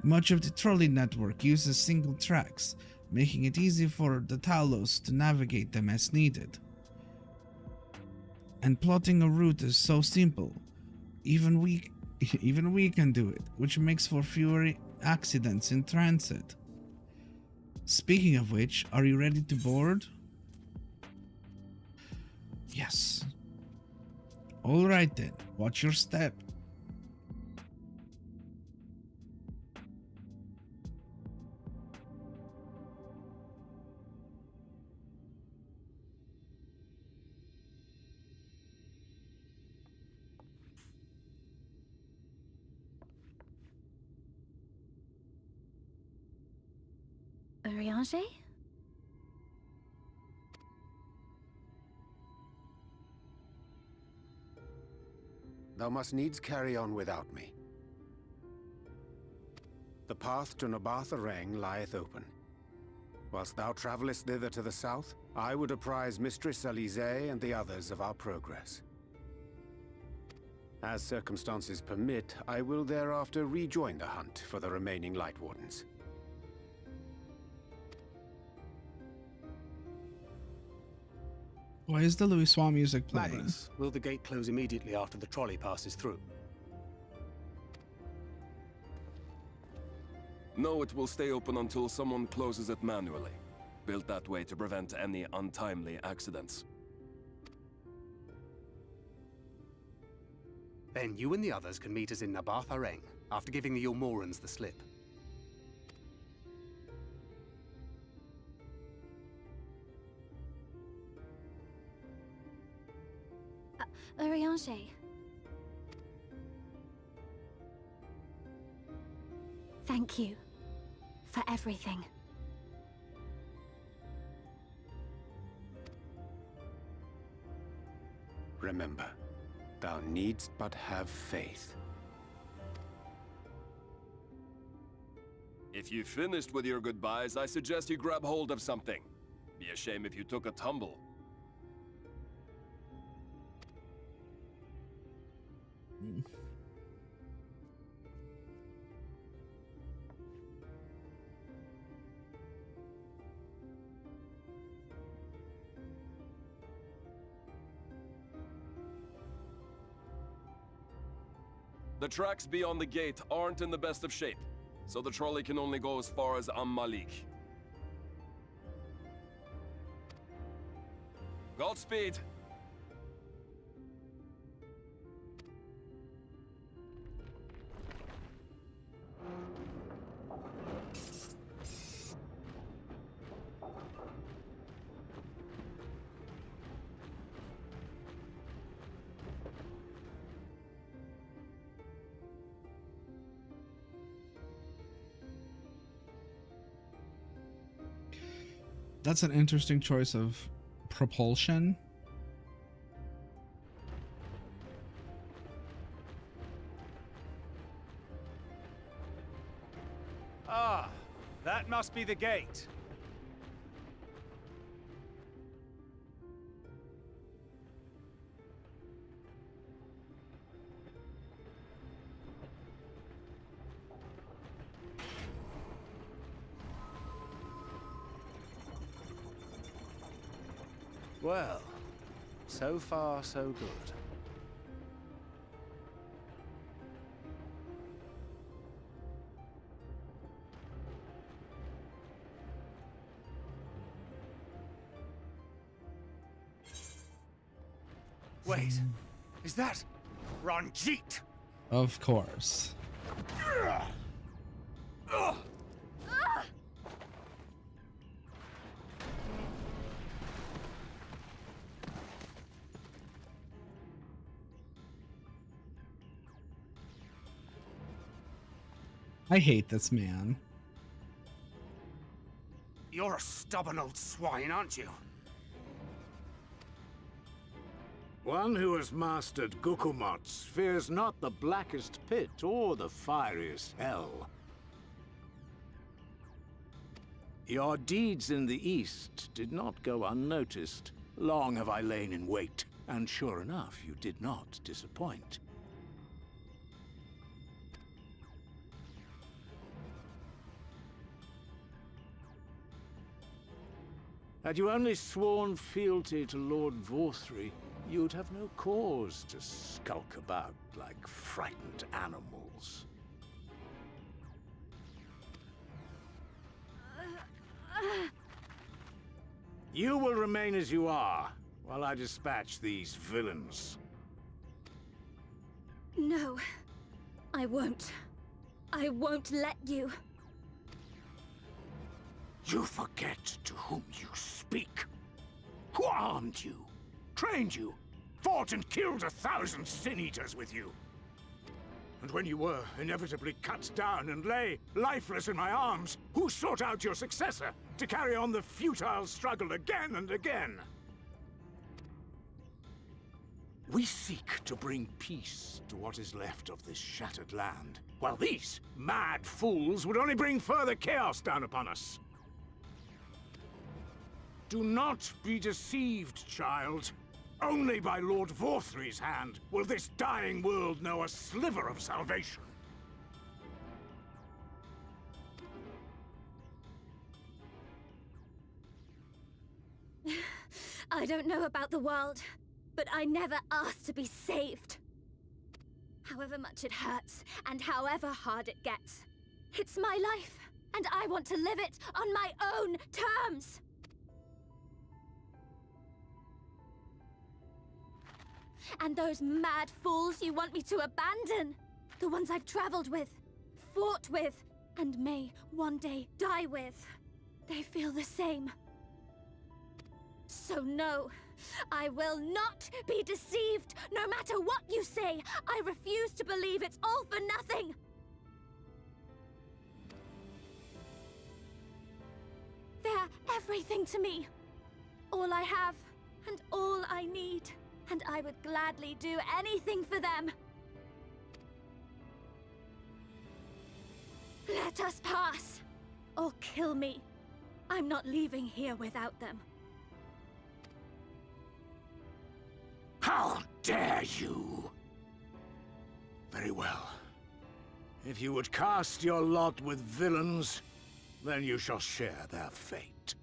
Much of the trolley network uses single tracks, making it easy for the Talos to navigate them as needed. And plotting a route is so simple, even we can do it, which makes for fewer accidents in transit. Speaking of which, are you ready to board? Yes. Alright then, watch your step. Urianger? Thou must needs carry on without me. The path to Nabatha-Reng lieth open. Whilst thou travellest thither to the south, I would apprise Mistress Alize and the others of our progress. As circumstances permit, I will thereafter rejoin the hunt for the remaining Light Wardens. Why is the Louis Swan music playing? Magnus, will the gate close immediately after the trolley passes through? No, it will stay open until someone closes it manually. Built that way to prevent any untimely accidents. Then you and the others can meet us in Nabatha-Reng, after giving the Ilmorans the slip. Urianger. Thank you for everything. Remember, thou needst but have faith. If you finished with your goodbyes, I suggest you grab hold of something. Be a shame if you took a tumble. The tracks beyond the gate aren't in the best of shape, so the trolley can only go as far as Malik. Godspeed! That's an interesting choice of propulsion. Ah, that must be the gate. Well, so far so good. Wait, is that Ranjit? Of course. I hate this man. You're a stubborn old swine, aren't you? One who has mastered Gukumots fears not the blackest pit or the fieriest hell. Your deeds in the east did not go unnoticed. Long have I lain in wait, and sure enough, you did not disappoint. Had you only sworn fealty to Lord Vorthry, you'd have no cause to skulk about like frightened animals. You will remain as you are, while I dispatch these villains. No, I won't. I won't let you. You forget to whom you speak. Who armed you, trained you, fought and killed 1,000 sin-eaters with you? And when you were inevitably cut down and lay lifeless in my arms, who sought out your successor to carry on the futile struggle again and again? We seek to bring peace to what is left of this shattered land, while these mad fools would only bring further chaos down upon us. Do not be deceived, child. Only by Lord Vorthry's hand will this dying world know a sliver of salvation. I don't know about the world, but I never asked to be saved. However much it hurts, and however hard it gets. It's my life, and I want to live it on my own terms! And those mad fools you want me to abandon, the ones I've traveled with, fought with, and may one day die with, they feel the same. So no, I will not be deceived, no matter what you say. I refuse to believe it's all for nothing. They're everything to me. All I have, and all I need. And I would gladly do anything for them. Let us pass, or kill me. I'm not leaving here without them. How dare you! Very well. If you would cast your lot with villains, then you shall share their fate.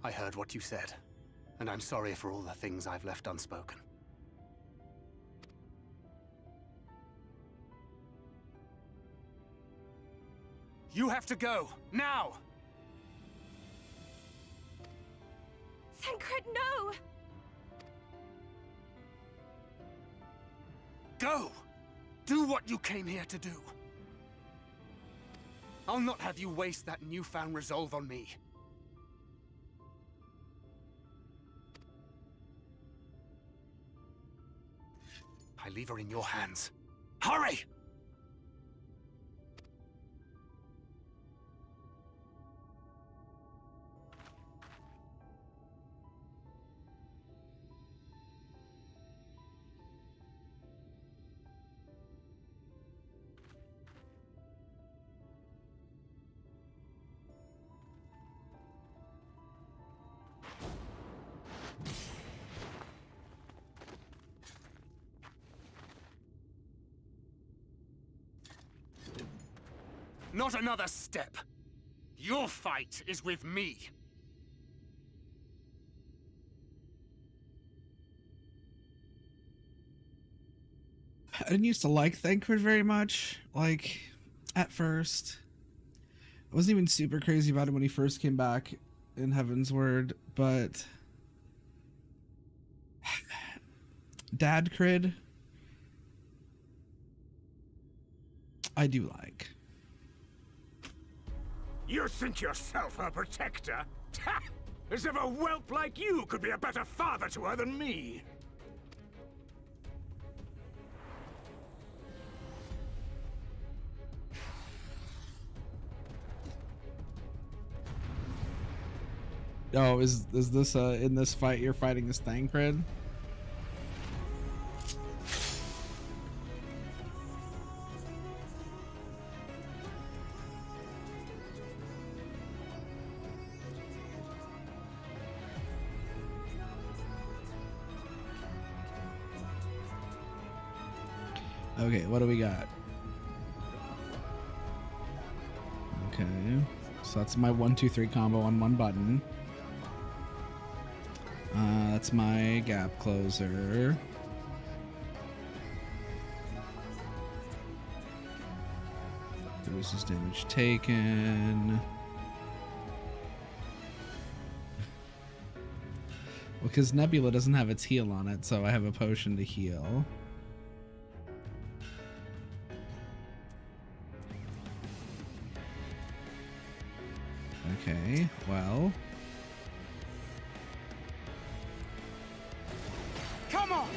I heard what you said, and I'm sorry for all the things I've left unspoken. You have to go, now! Thancred, no! Go! Do what you came here to do. I'll not have you waste that newfound resolve on me. I leave her in your hands. Hurry! Not another step. Your fight is with me. I didn't used to like Thancred very much, like, at first. I wasn't even super crazy about him when he first came back in Heaven's Word, but... Dadcrid, I do like. You think yourself her protector? As if a whelp like you could be a better father to her than me! Oh, is this in this fight you're fighting as Thancred? Okay, what do we got? Okay, so that's my 1-2-3 combo on one button. That's my gap closer. Reduces damage taken. Well, because Nebula doesn't have its heal on it, so I have a potion to heal. Okay, well. Come on!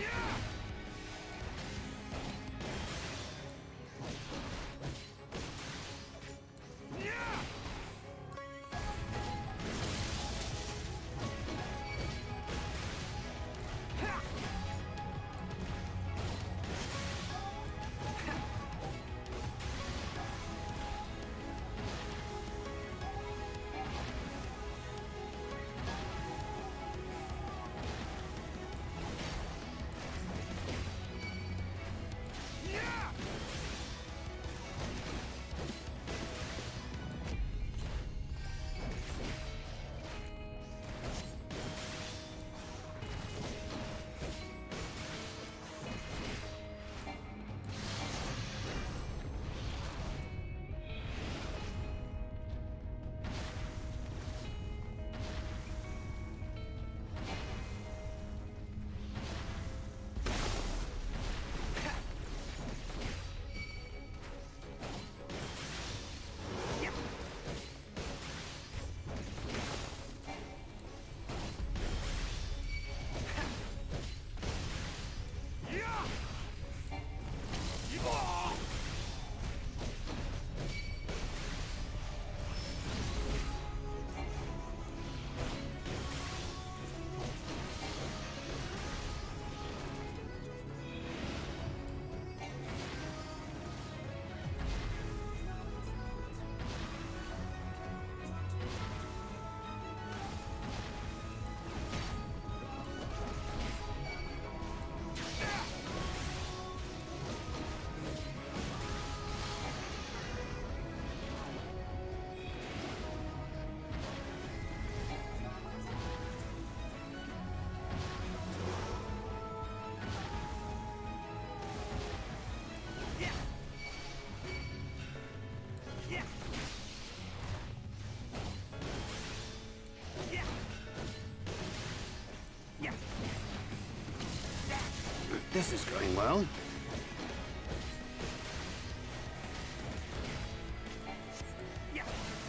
This is going well.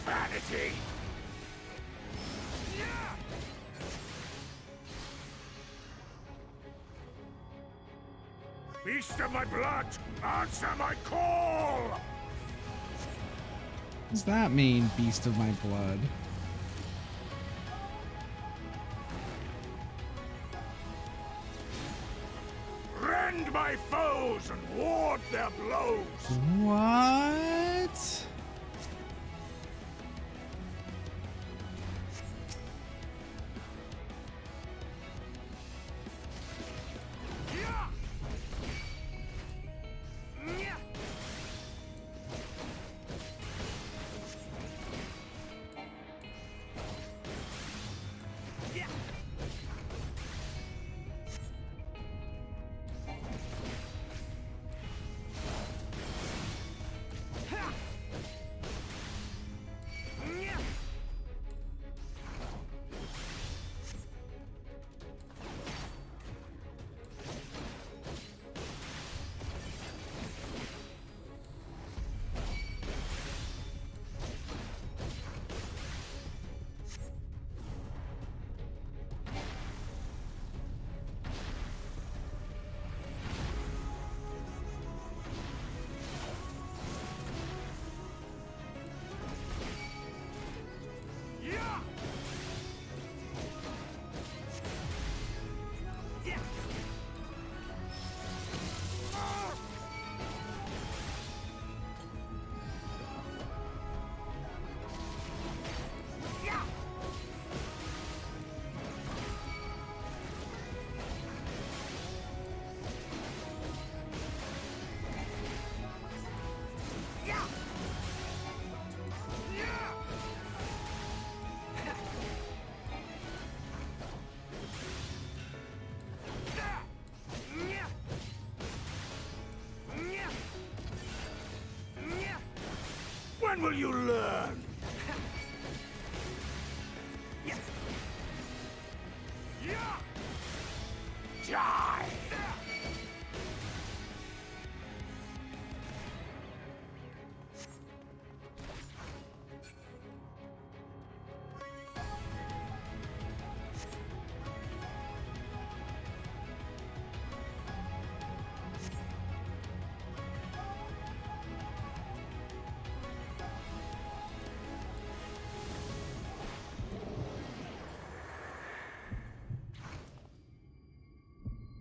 Vanity! Beast of my blood, answer my call! What does that mean, beast of my blood? Rend my foes and ward their blows! What? When will you learn? Die!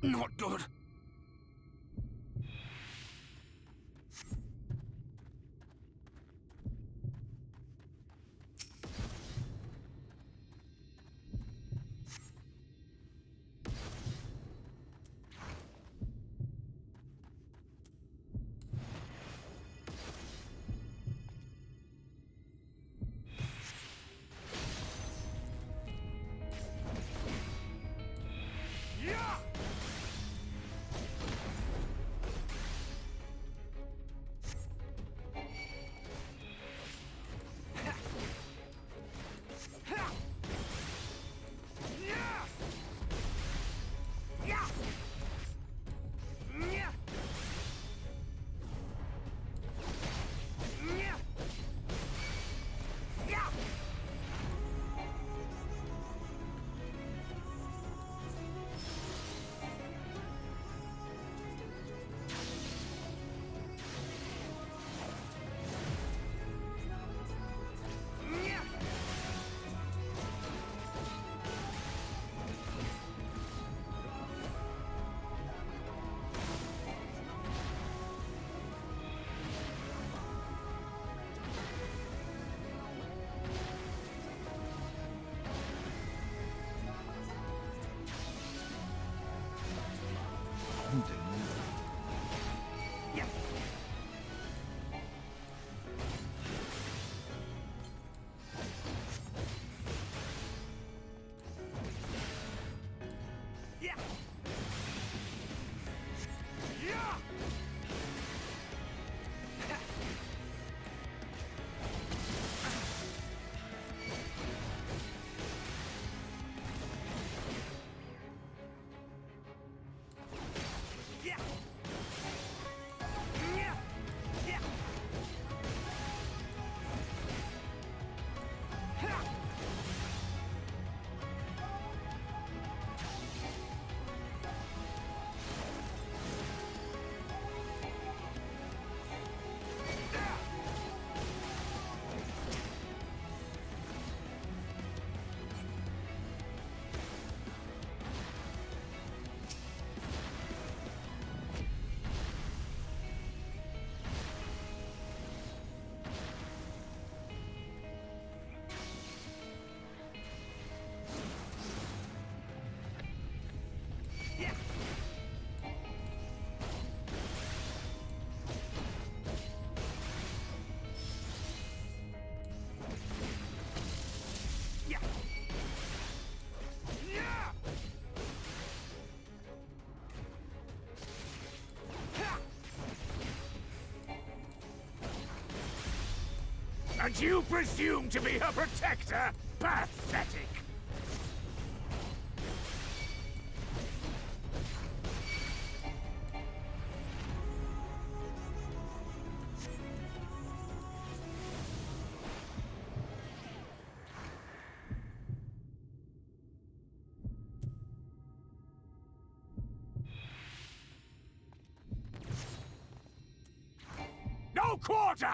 Not good. And you presume to be her protector? Pathetic! No quarter!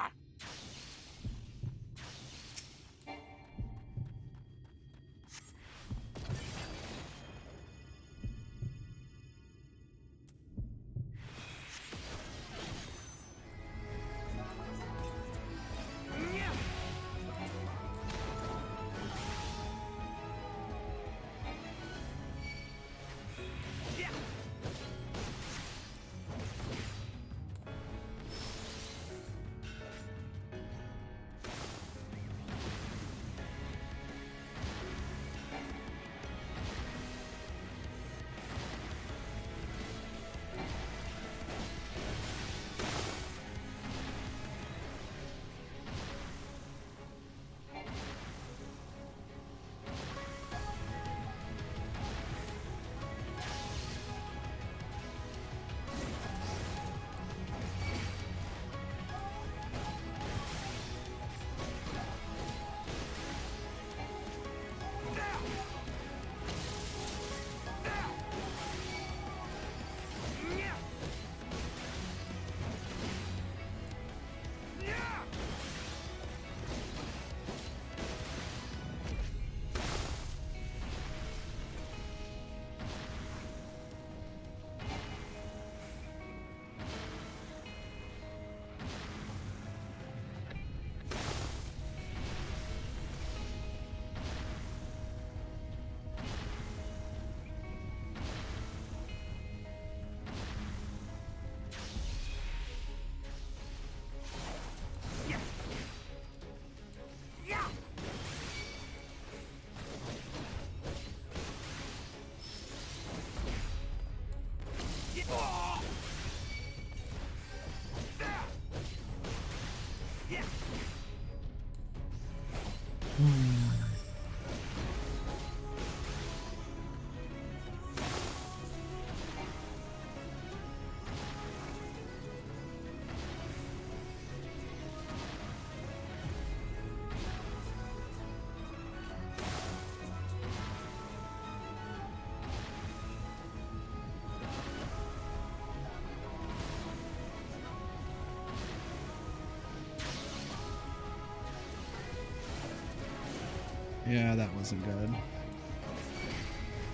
Yeah, that wasn't good.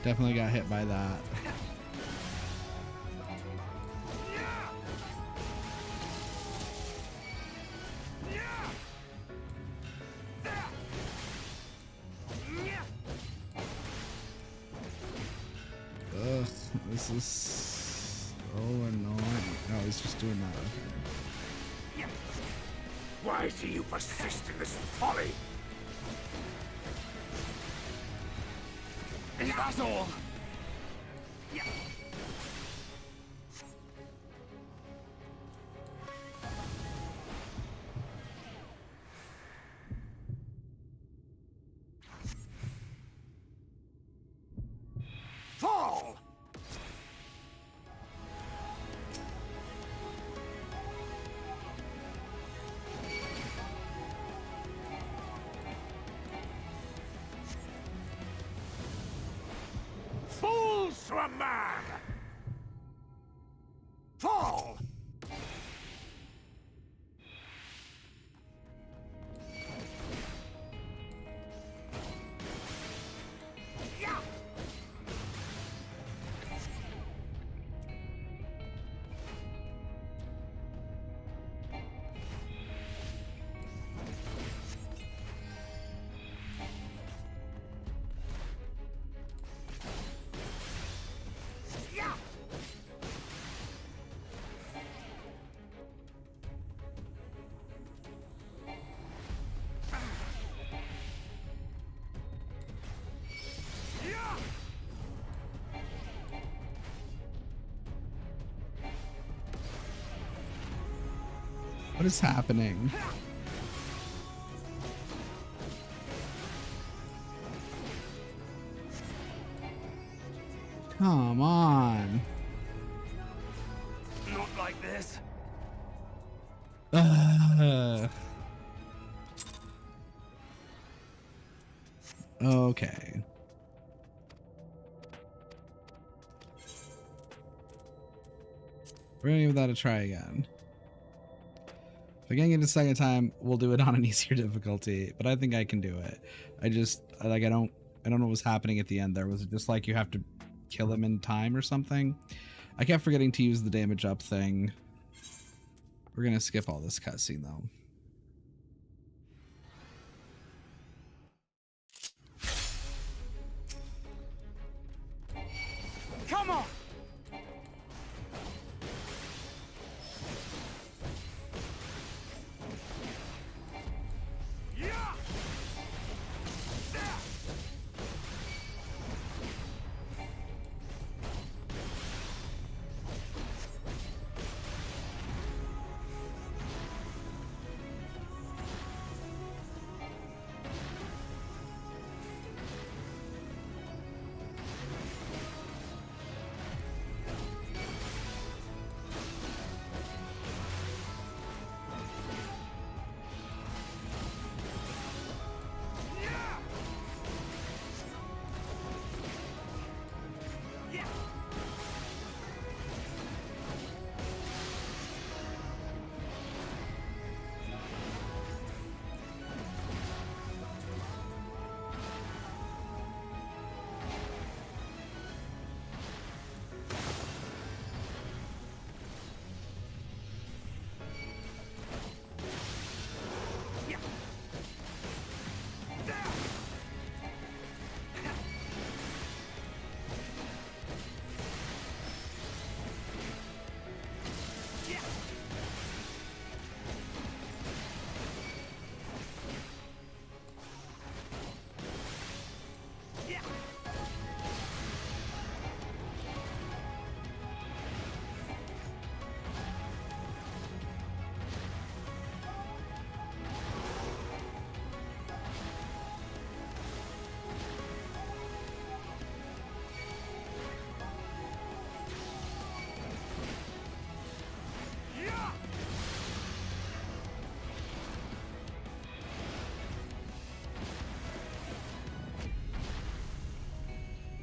Definitely got hit by that. Ugh, this is so annoying. Oh, he's just doing that. Okay. Why do you persist in this folly? Is that all? Fall! Fools to a man! Fall! Yeah! What is happening? Come on. Not like this. Okay. We're gonna give that a try again. If I can get it a second time, we'll do it on an easier difficulty, but I think I can do it. I don't know what's happening at the end there. Was it just like you have to kill him in time or something? I kept forgetting to use the damage up thing. We're gonna skip all this cutscene though. Come on!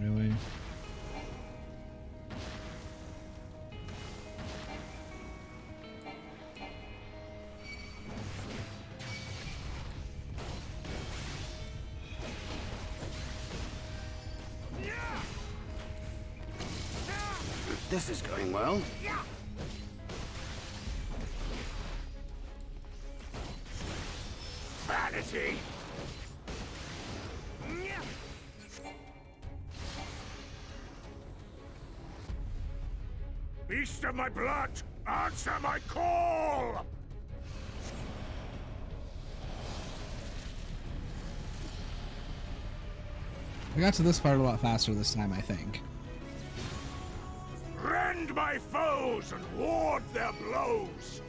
Really? This is going well. Vanity! Beast of my blood, answer my call! I got to this part a lot faster this time, I think. Rend my foes and ward their blows!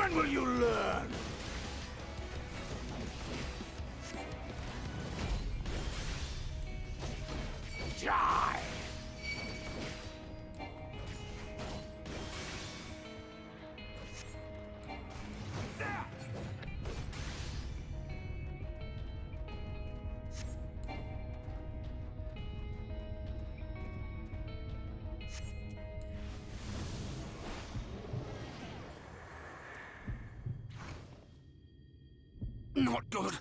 When will you learn? Die! Not good.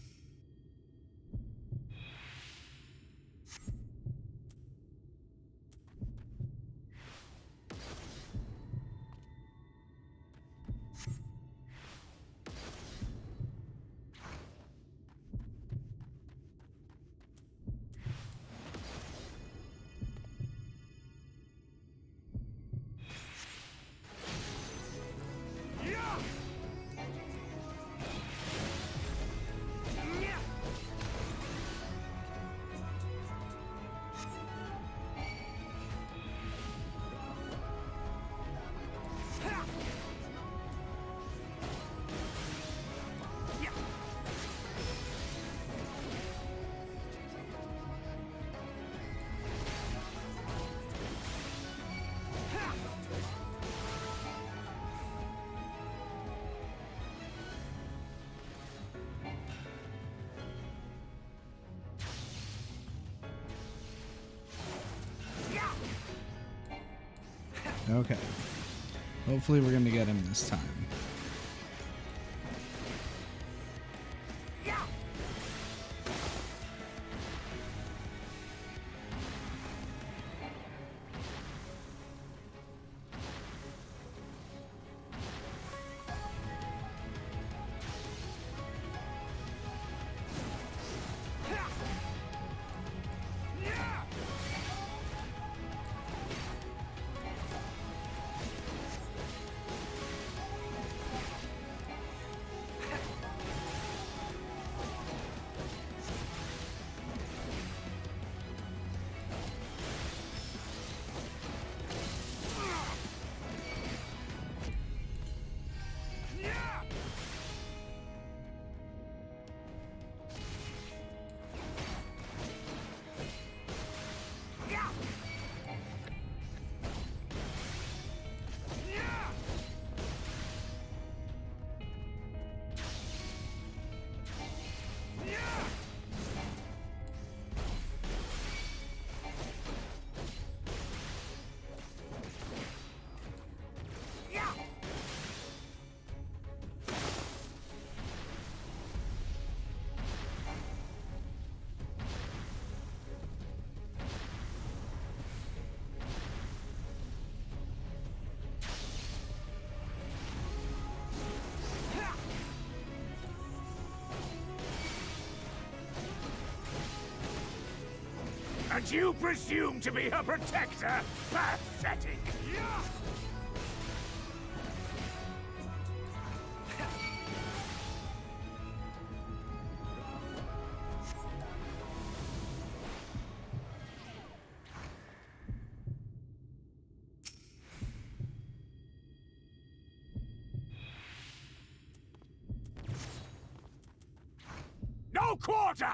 Okay. Hopefully we're gonna get him this time. And you presume to be her protector? Pathetic! No quarter!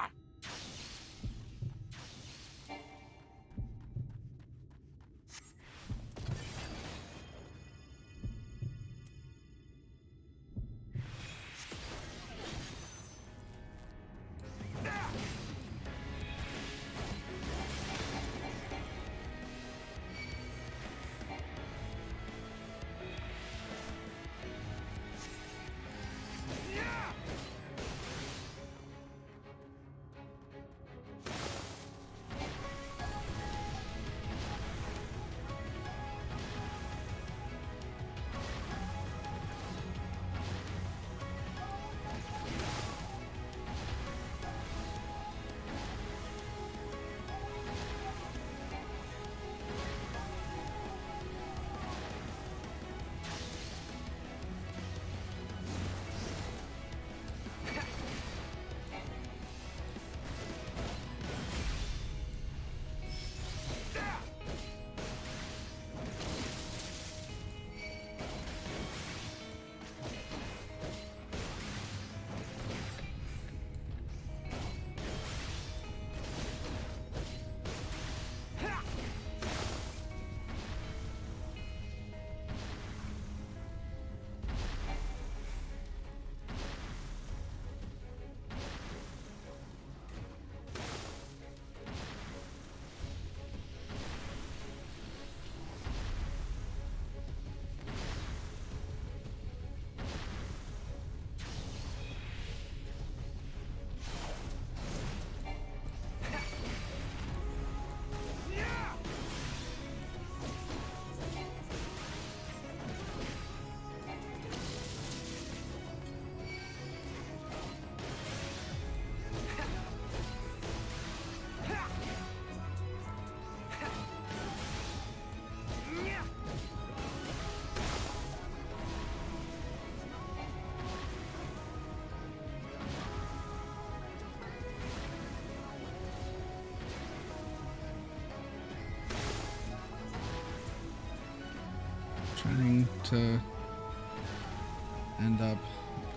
trying to end up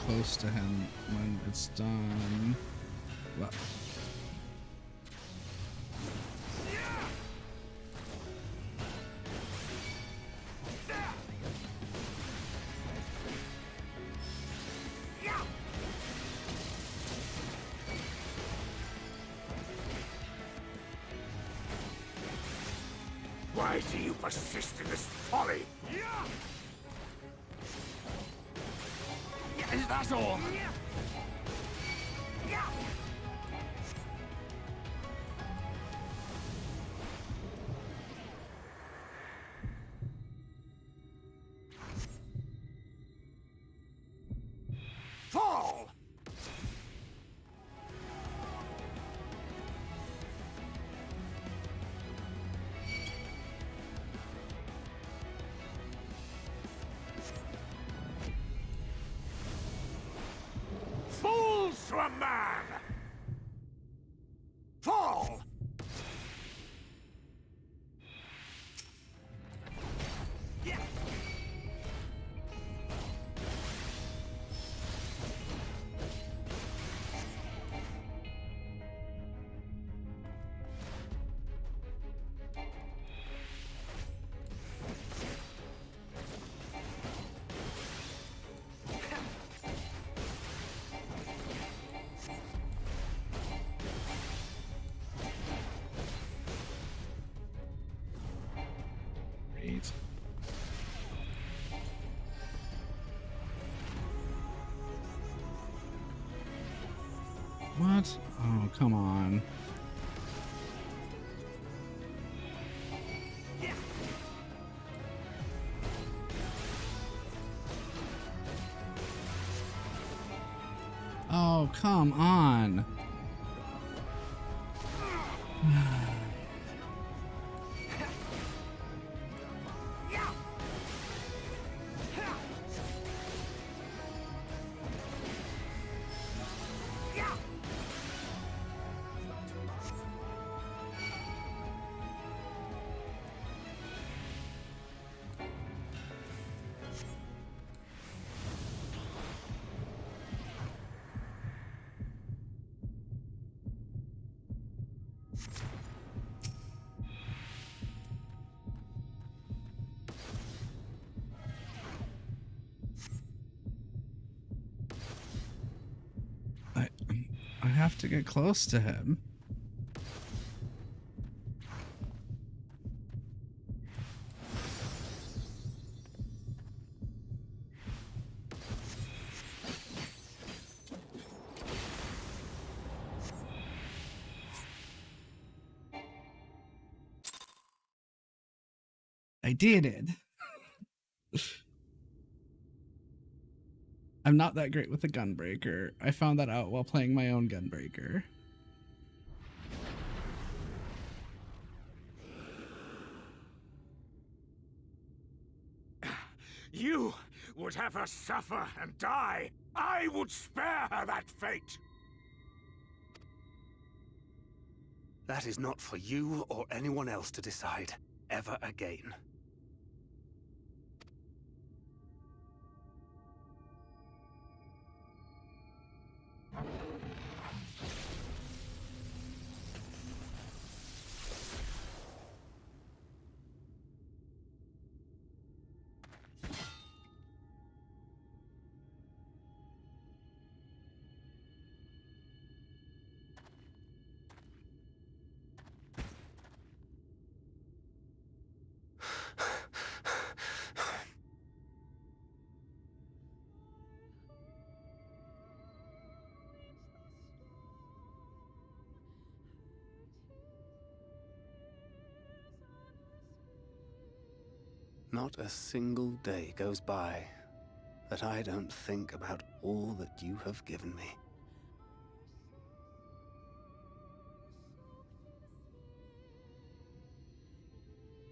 close to him when it's done. Well. Why do you persist in this folly? Is that all? Fall! Fools to a man! Fall! Great. What? Oh, come on. Oh, come on. I have to get close to him. I did it. I'm not that great with a gunbreaker. I found that out while playing my own gunbreaker. You would have her suffer and die. I would spare her that fate. That is not for you or anyone else to decide ever again. Not a single day goes by that I don't think about all that you have given me.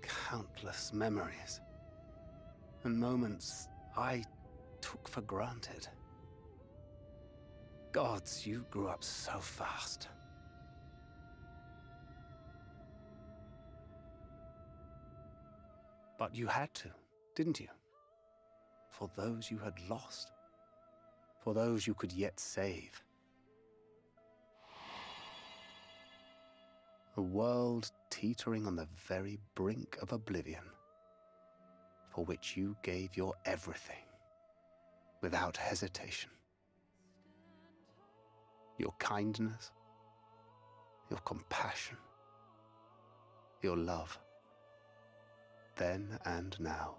Countless memories and moments I took for granted. Gods, you grew up so fast. But you had to, didn't you? for those you had lost, for those you could yet save. A world teetering on the very brink of oblivion, for which you gave your everything, without hesitation. Your kindness, your compassion, your love, then and now.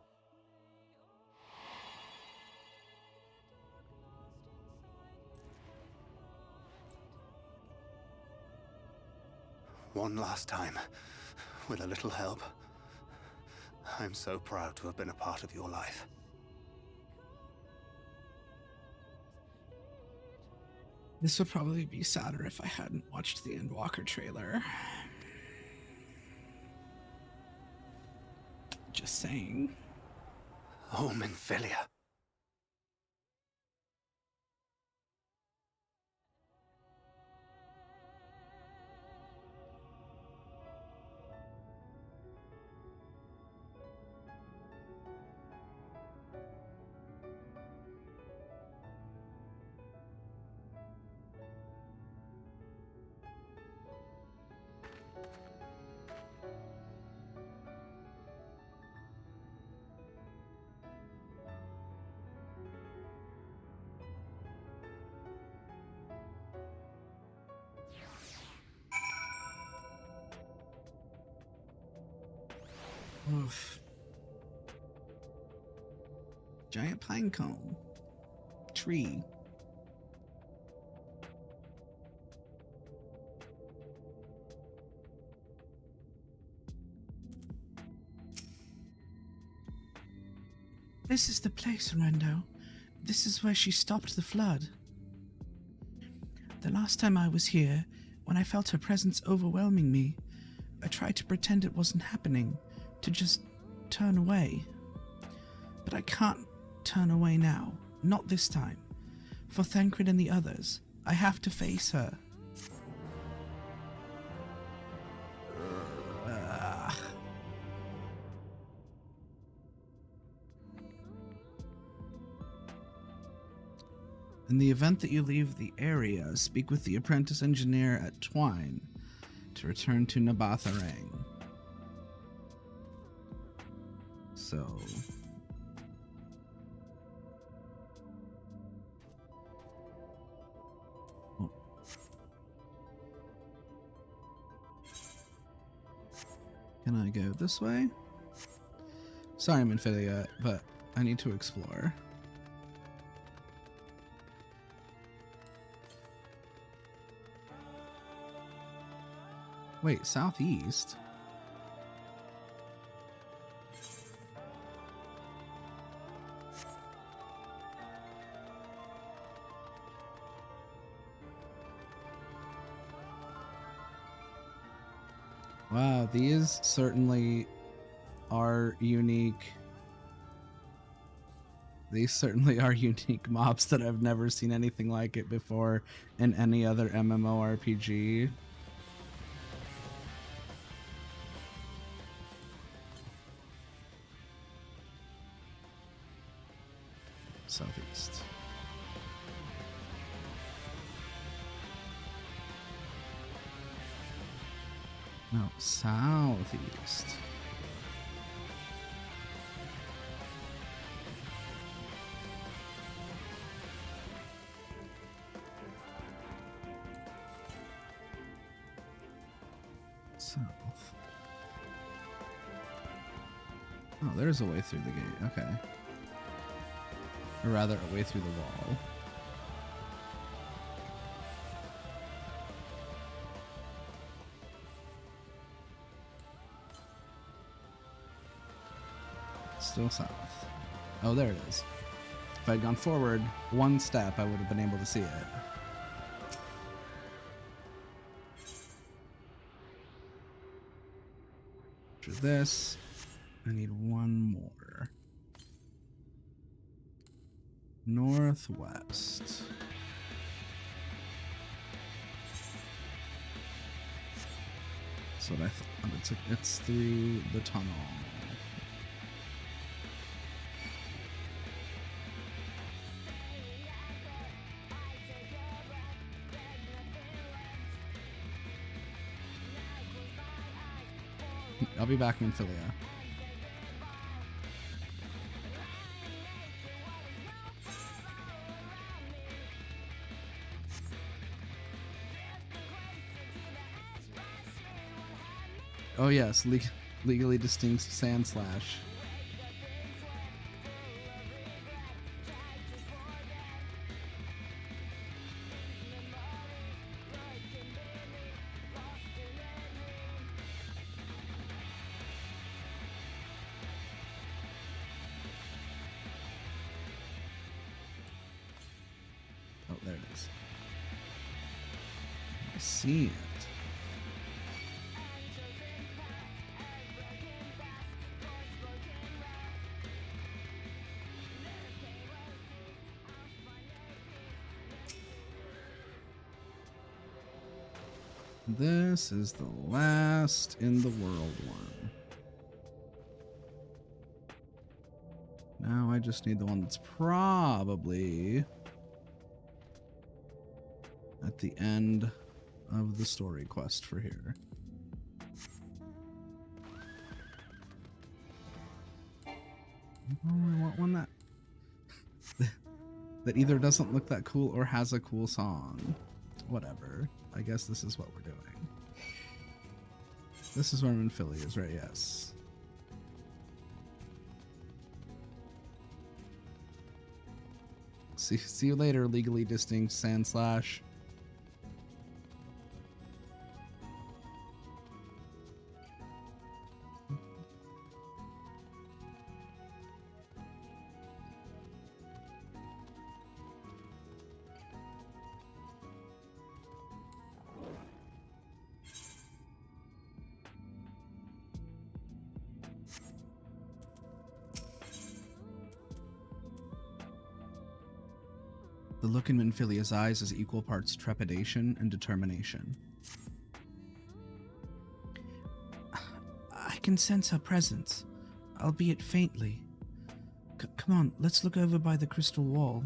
One last time, with a little help. I'm so proud to have been a part of your life. This would probably be sadder if I hadn't watched the Endwalker trailer. Just saying. Oh, Minfilia. Oof. Giant pine cone. Tree. This is the place, Rendo. This is where she stopped the flood. The last time I was here, when I felt her presence overwhelming me, I tried to pretend it wasn't happening, to just turn away. But I can't turn away now, not this time. For Thancred and the others, I have to face her. In the event that you leave the area, speak with the apprentice engineer at Twine to return to Nabatharang. So... oh. Can I go this way? Sorry, Minfilia, but I need to explore. Wait, southeast? Wow, these certainly are unique. These certainly are unique mobs that I've never seen anything like it before in any other MMORPG. Southeast. No, southeast. South. Oh, there's a way through the gate. Okay. Or rather, a way through the wall. Still south. Oh, there it is. If I'd gone forward one step, I would have been able to see it. After this, I need one more. Northwest. That's what I thought. It's through the tunnel. I'll be back in Philia. Oh yes, legally distinct sand slash. Oh, there it is. I see it. This is the last in the world one. Now I just need the one that's probably at the end of the story quest for here. Oh, I want one that that either doesn't look that cool or has a cool song. Whatever. I guess this is what we're doing. This is where I'm in Phileas, right? Yes. See you later, legally distinct sand slash. The look in Minfilia's eyes is equal parts trepidation and determination. I can sense her presence, albeit faintly. Come on, let's look over by the crystal wall.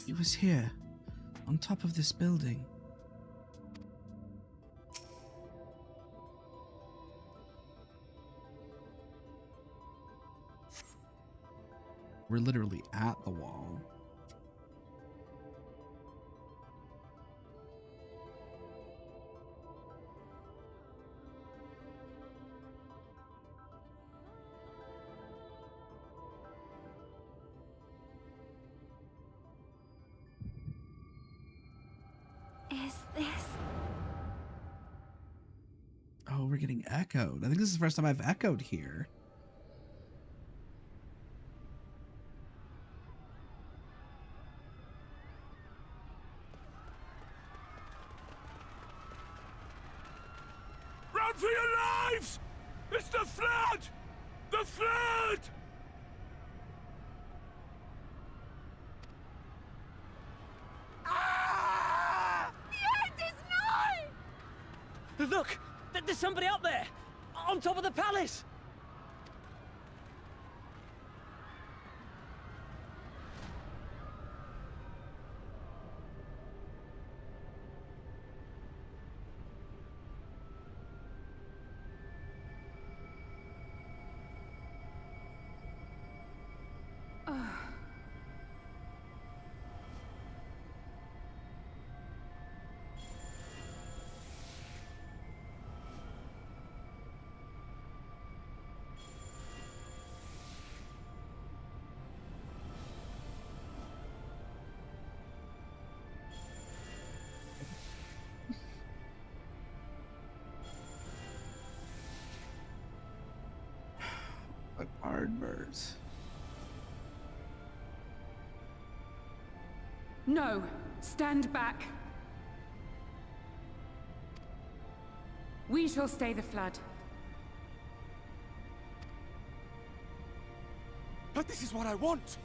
It was here, on top of this building. We're literally at the wall. Oh, we're getting echoed. I think this is the first time I've echoed here. Run for your lives! It's the flood! The flood! Ah! The end is nigh! Look! There's somebody up there! On top of the palace! Like hard birds. No, stand back. We shall stay the flood. But this is what I want!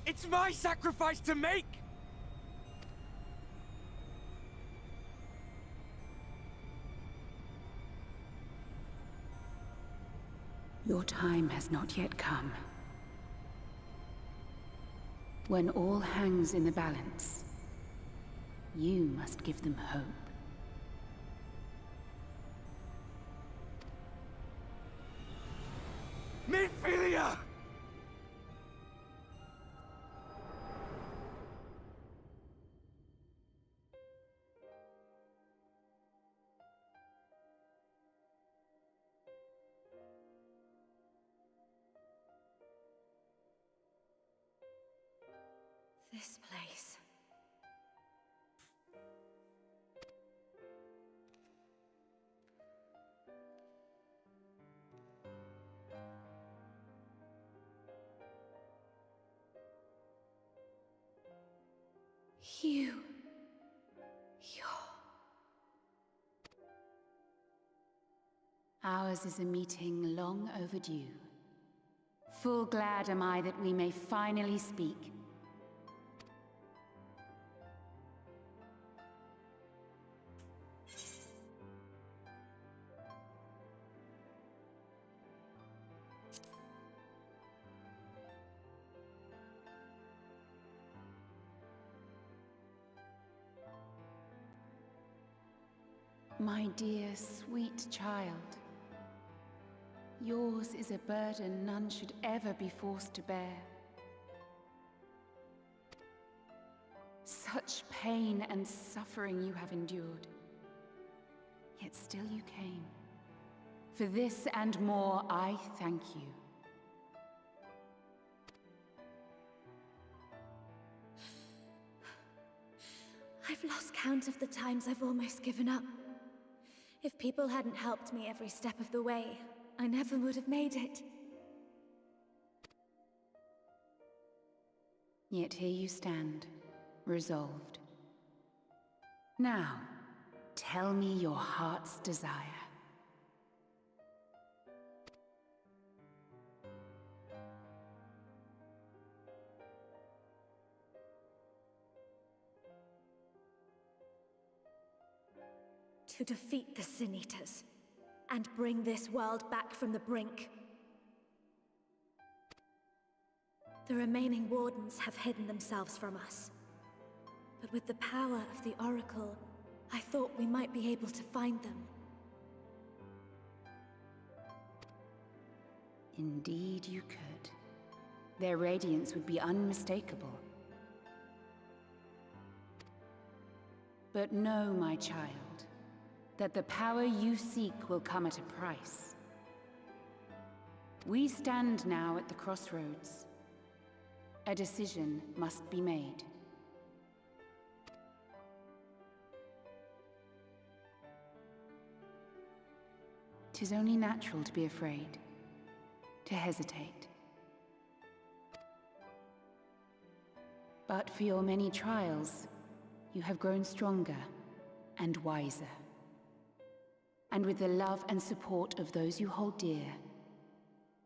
It's my sacrifice to make! Your time has not yet come. When all hangs in the balance, you must give them hope. Midfilia! This place. Ours is a meeting long overdue. Full glad am I that we may finally speak. My dear, sweet child, yours is a burden none should ever be forced to bear. Such pain and suffering you have endured, yet still you came. For this and more, I thank you. I've lost count of the times I've almost given up. If people hadn't helped me every step of the way, I never would have made it. Yet here you stand, resolved. Now, tell me your heart's desire. To defeat the Sin Eaters, and bring this world back from the brink. The remaining Wardens have hidden themselves from us. But with the power of the Oracle, I thought we might be able to find them. Indeed you could. Their radiance would be unmistakable. But know, my child, that the power you seek will come at a price. We stand now at the crossroads. A decision must be made. 'Tis only natural to be afraid, to hesitate. But for your many trials, you have grown stronger and wiser. And with the love and support of those you hold dear,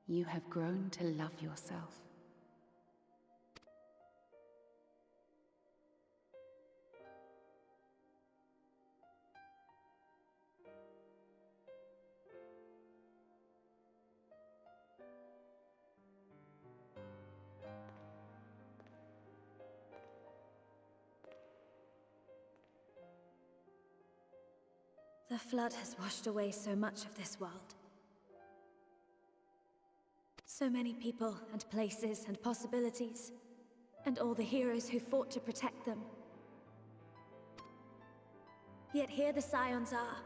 you have grown to love yourself. The flood has washed away so much of this world. So many people and places and possibilities, and all the heroes who fought to protect them. Yet here the Scions are,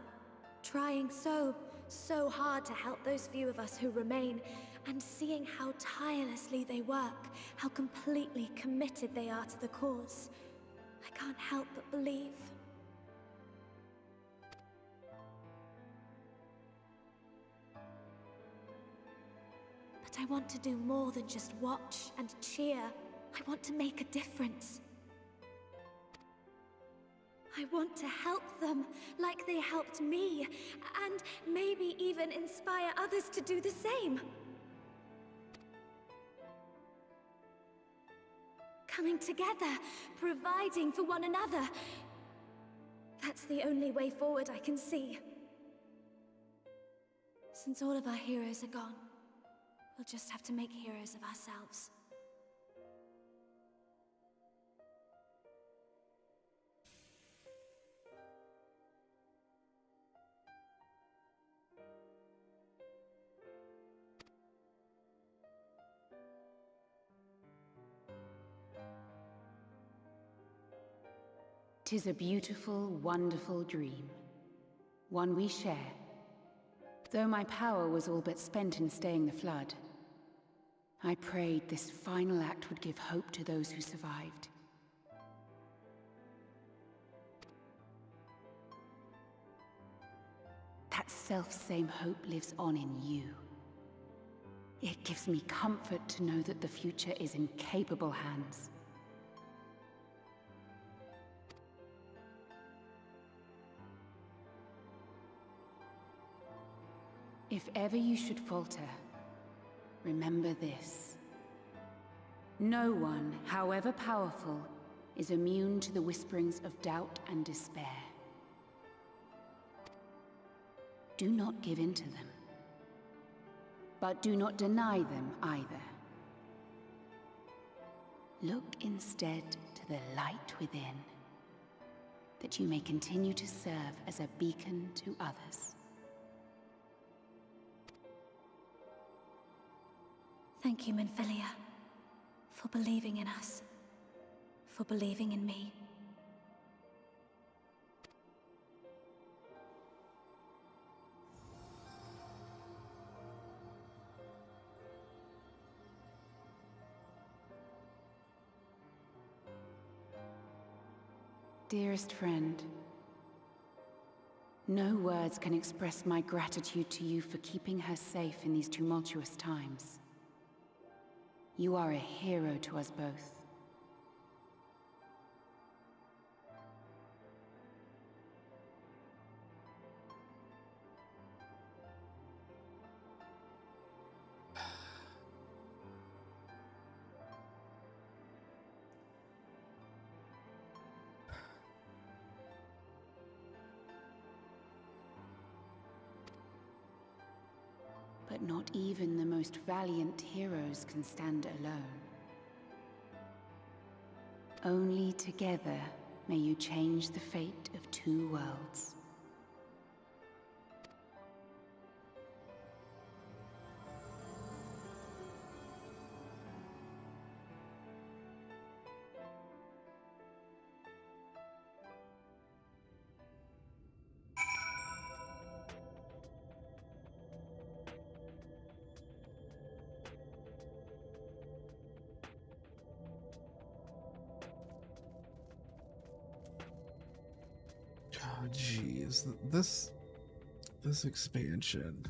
trying so hard to help those few of us who remain, and seeing how tirelessly they work, how completely committed they are to the cause. I can't help but believe. But I want to do more than just watch and cheer. I want to make a difference. I want to help them like they helped me, and maybe even inspire others to do the same. coming together, providing for one another. That's the only way forward I can see. Since all of our heroes are gone, we'll just have to make heroes of ourselves. "'Tis a beautiful, wonderful dream, one we share. Though my power was all but spent in staying the flood, I prayed this final act would give hope to those who survived. That self-same hope lives on in you. It gives me comfort to know that the future is in capable hands. If ever you should falter, remember this. No one, however powerful, is immune to the whisperings of doubt and despair. Do not give in to them. But do not deny them either. Look instead to the light within, that you may continue to serve as a beacon to others. Thank you, Minfilia, for believing in us, for believing in me. Dearest friend, no words can express my gratitude to you for keeping her safe in these tumultuous times. You are a hero to us both. But not even the most valiant heroes can stand alone. Only together may you change the fate of two worlds. Oh, jeez. This expansion.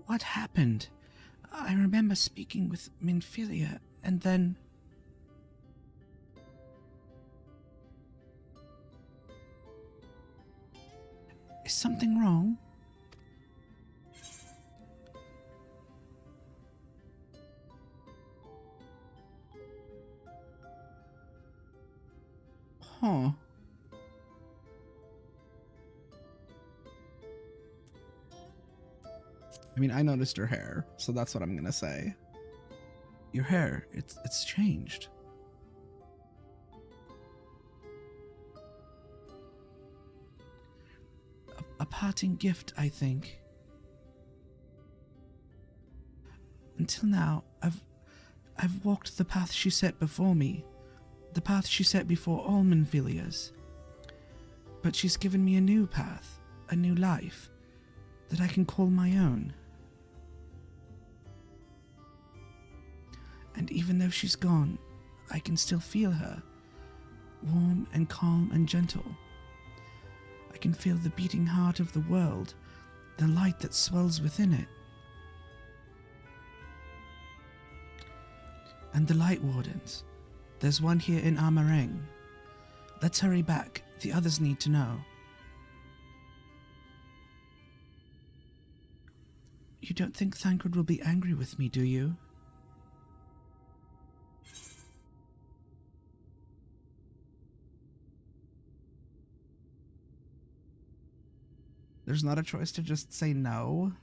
What happened? I remember speaking with Minfilia, and then... Is something wrong? Huh. I mean, I noticed her hair, so that's what I'm gonna say. Your hair, it's changed. A parting gift, I think. Until now, I've walked the path she set before me, the path she set before all Minfilias. But she's given me a new path, a new life, that I can call my own. And even though she's gone, I can still feel her, warm and calm and gentle. I can feel the beating heart of the world, the light that swells within it. And the Light Wardens. There's one here in Amareng. Let's hurry back. The others need to know. You don't think Thancred will be angry with me, do you? There's not a choice to just say no.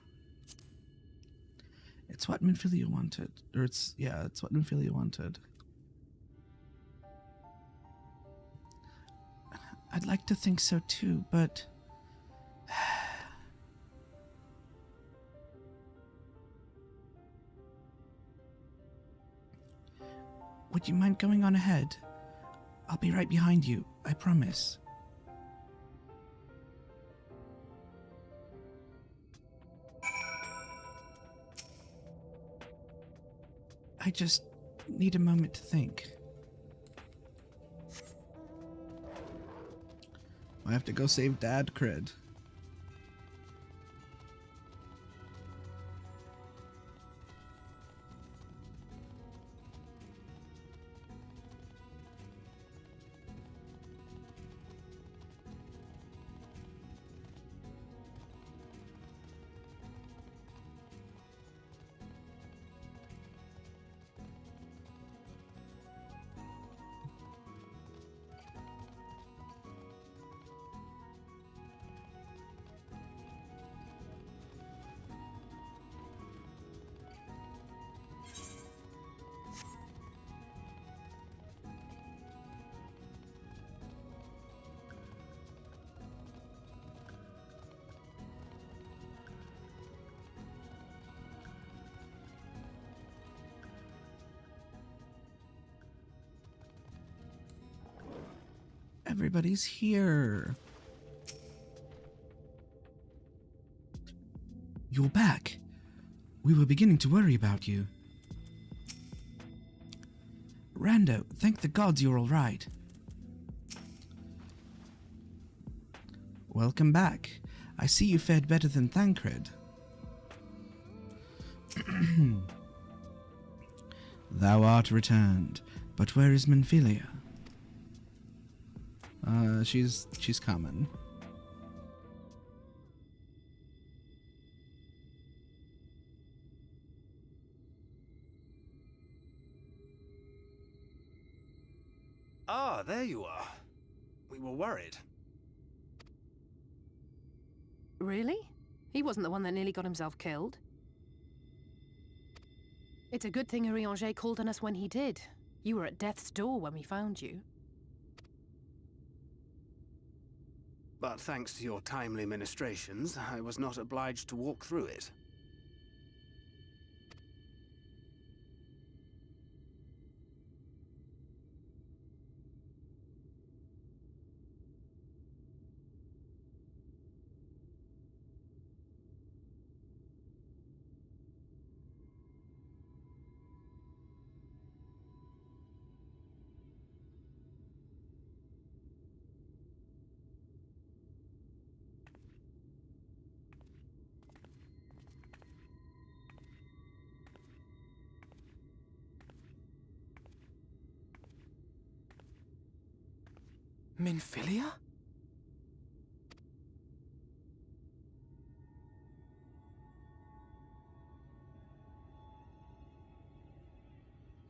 It's what Minfilia wanted. Or it's what Minfilia wanted. I'd like to think so too, but... Would you mind going on ahead? I'll be right behind you, I promise. I just need a moment to think. I have to go save Dad Cred. Everybody's here. You're back. We were beginning to worry about you. Rando, thank the gods you're all right. Welcome back. I see you fared better than Thancred. Thou art returned, but where is Minfilia? She's coming. Ah, there you are. We were worried. Really? He wasn't the one that nearly got himself killed. It's a good thing Urianger called on us when he did. You were at death's door when we found you. But thanks to your timely ministrations, I was not obliged to walk through it. Minfilia?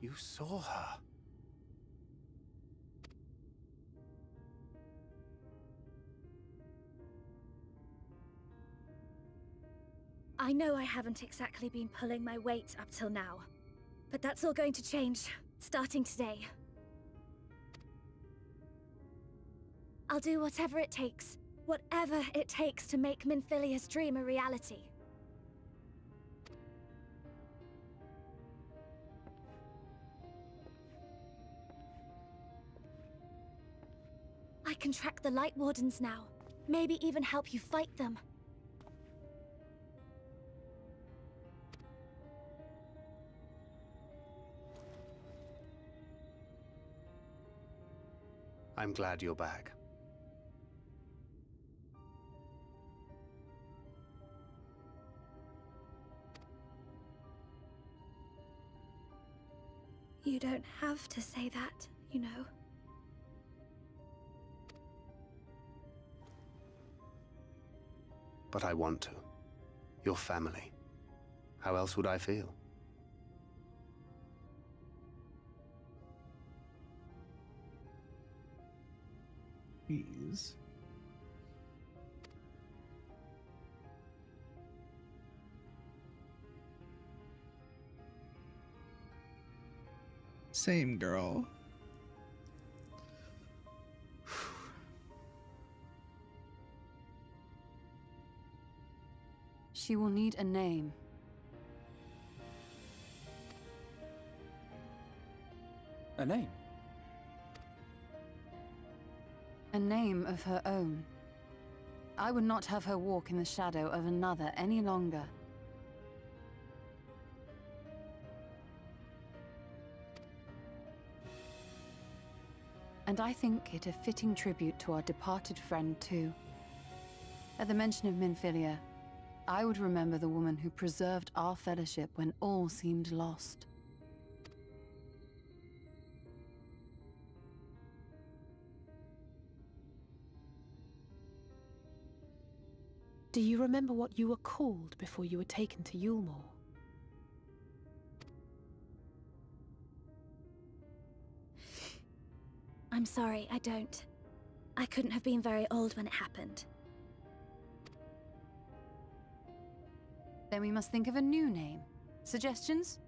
You saw her. I know I haven't exactly been pulling my weight up till now, but that's all going to change, starting today. I'll do whatever it takes to make Minfilia's dream a reality. I can track the Light Wardens now, maybe even help you fight them. I'm glad you're back. You don't have to say that, you know. But I want to. Your family. How else would I feel? Please. Same, girl. She will need a name. A name? A name of her own. I would not have her walk in the shadow of another any longer. And I think it a fitting tribute to our departed friend, too. At the mention of Minfilia, I would remember the woman who preserved our fellowship when all seemed lost. Do you remember what you were called before you were taken to Yulmore? I'm sorry, I don't. I couldn't have been very old when it happened. Then we must think of a new name. Suggestions?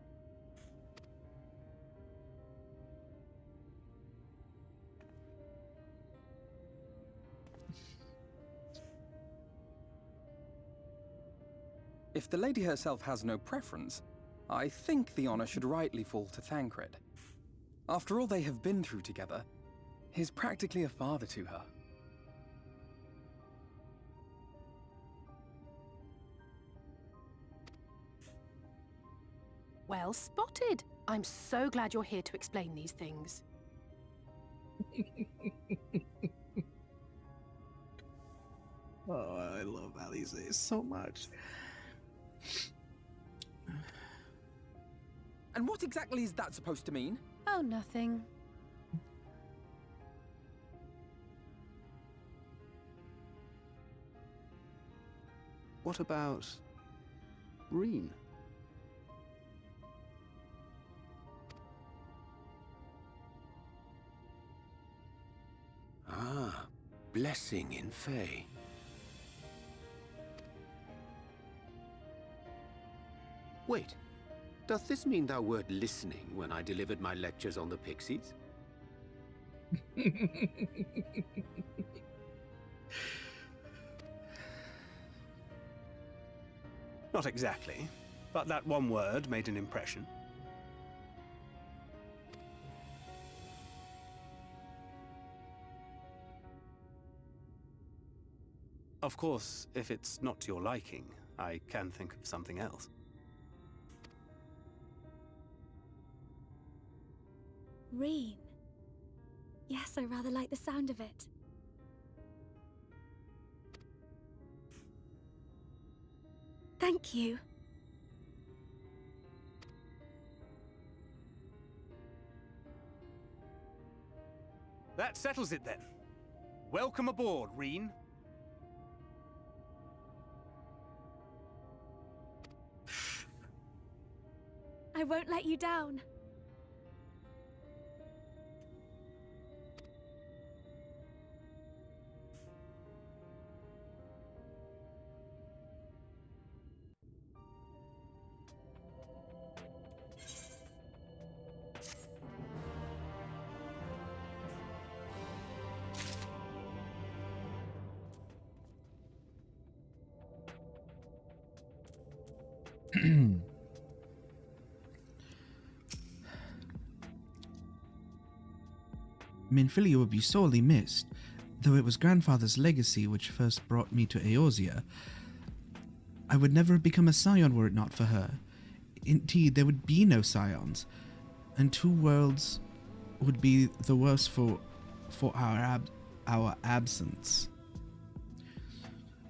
If the lady herself has no preference, I think the honor should rightly fall to Thancred. After all they have been through together, he's practically a father to her. Well spotted. I'm so glad you're here to explain these things. Oh, I love Alize so much. And what exactly is that supposed to mean? Oh, nothing. What about Reen? Ah, blessing in Fae. Wait, doth this mean thou wert listening when I delivered my lectures on the Pixies? Not exactly, but that one word made an impression. Of course, if it's not to your liking, I can think of something else. Reen. Yes, I rather like the sound of it. Thank you. That settles it then. Welcome aboard, Reen. I won't let you down. Minfilia would be sorely missed, though it was grandfather's legacy which first brought me to Eorzea. I would never have become a scion were it not for her. Indeed, there would be no scions, and two worlds would be the worse for our absence.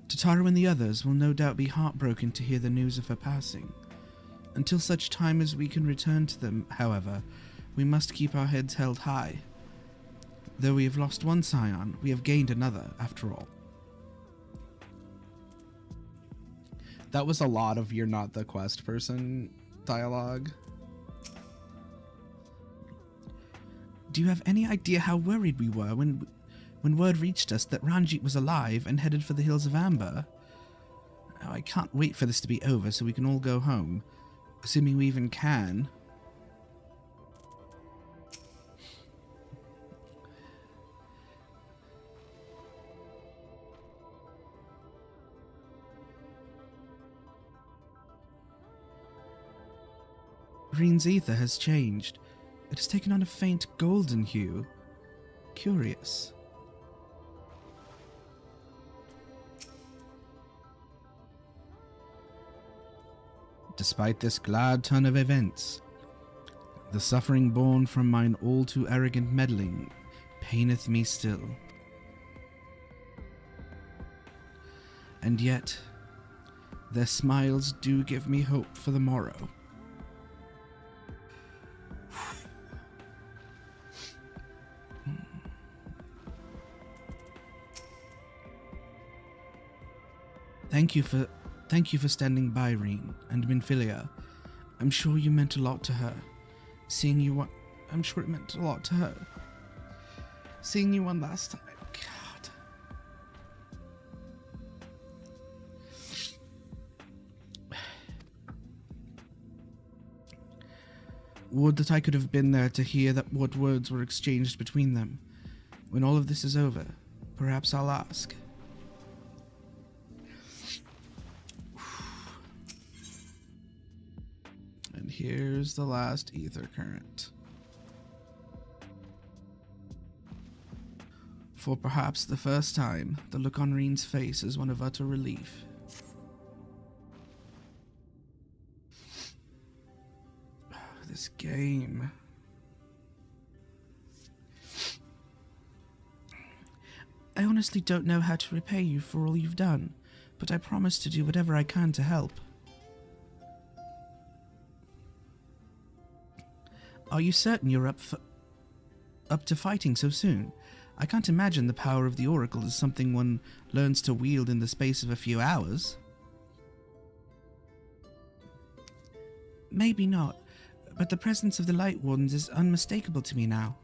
Tataru and the others will no doubt be heartbroken to hear the news of her passing. Until such time as we can return to them, however, We must keep our heads held high. Though we have lost one scion, we have gained another, after all. That was a lot of "you're not the quest person" dialogue. Do you have any idea how worried we were when word reached us that Ranjit was alive and headed for the Hills of Amber? Oh, I can't wait for this to be over so we can all go home, assuming we even can. Green's ether has changed. It has taken on a faint golden hue. Curious. Despite this glad turn of events, the suffering born from mine all too arrogant meddling paineth me still. And yet, their smiles do give me hope for the morrow. Thank you for standing by, Reen and Minfilia. I'm sure you meant a lot to her. I'm sure it meant a lot to her. Seeing you one last time. God. Would that I could have been there to hear what words were exchanged between them. When all of this is over, perhaps I'll ask. And here's the last ether current. For perhaps the first time, the look on Reen's face is one of utter relief. This game. I honestly don't know how to repay you for all you've done, but I promise to do whatever I can to help. Are you certain you're up to fighting so soon? I can't imagine the power of the Oracle is something one learns to wield in the space of a few hours. Maybe not, but the presence of the Light Wardens is unmistakable to me now.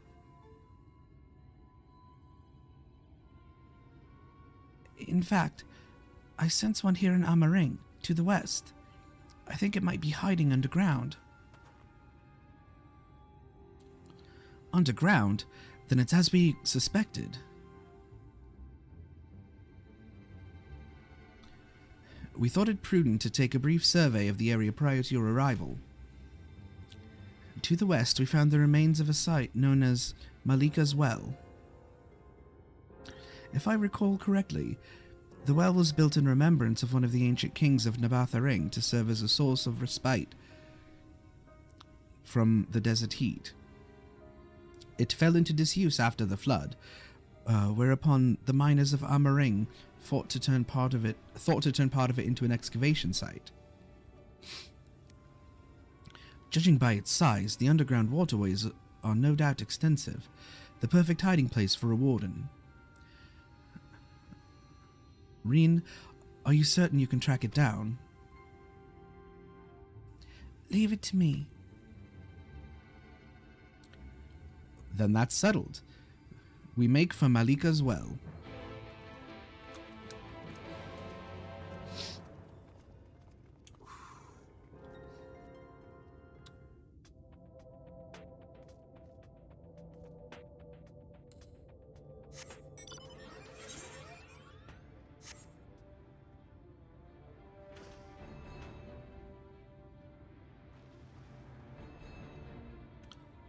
In fact, I sense one here in Amaring, to the west. I think it might be hiding underground. Underground? Then it's as we suspected. We thought it prudent to take a brief survey of the area prior to your arrival. To the west, we found the remains of a site known as Malika's Well. If I recall correctly, the well was built in remembrance of one of the ancient kings of Nabatharing to serve as a source of respite from the desert heat. It fell into disuse after the flood, whereupon the miners of Amaring thought to turn part of it into an excavation site. Judging by its size, the underground waterways are no doubt extensive, the perfect hiding place for a warden. Reen, are you certain you can track it down? Leave it to me. Then that's settled. We make for Malika's Well.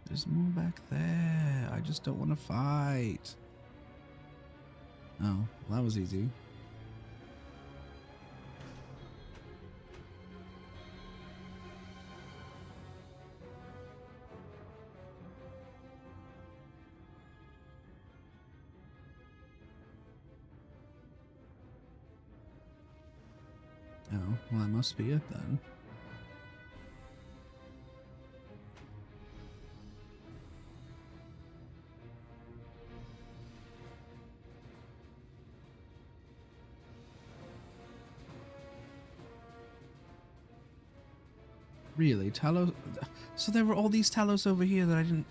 There's more back there. I just don't want to fight. Oh, well, that was easy. Oh, well, that must be it then. Really? Talos? So there were all these Talos over here that I didn't...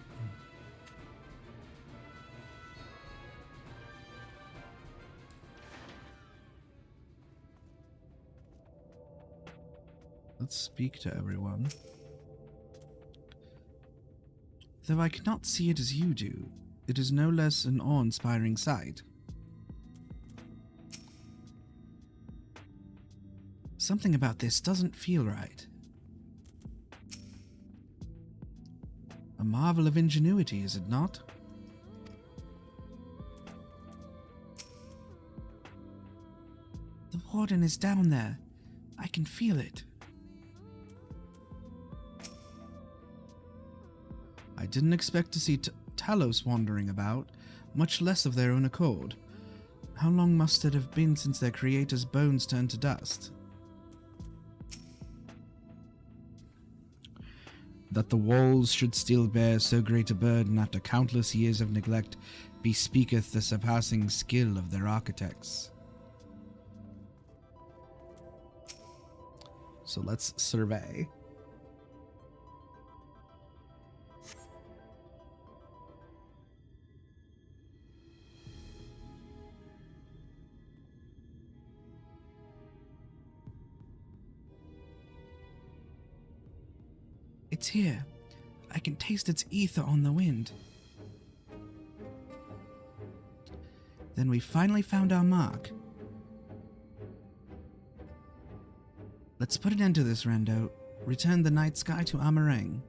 Let's speak to everyone. Though I cannot see it as you do, it is no less an awe-inspiring sight. Something about this doesn't feel right. A marvel of ingenuity, is it not? The warden is down there. I can feel it. I didn't expect to see Talos wandering about, much less of their own accord. How long must it have been since their creator's bones turned to dust? That the walls should still bear so great a burden after countless years of neglect bespeaketh the surpassing skill of their architects. So let's survey. It's here. I can taste its ether on the wind. Then we finally found our mark. Let's put an end to this, Rando. Return the night sky to Amarang.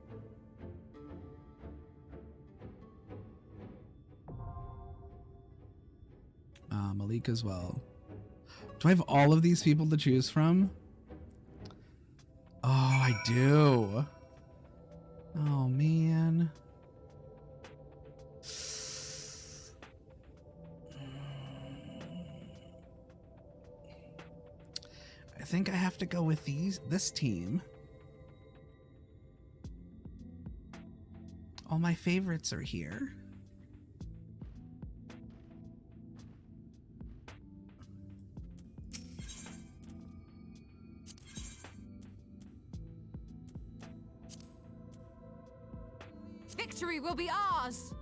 Malik as well. Do I have all of these people to choose from? Oh, I do. Oh, man. I think I have to go with this team. All my favorites are here. Victory will be ours.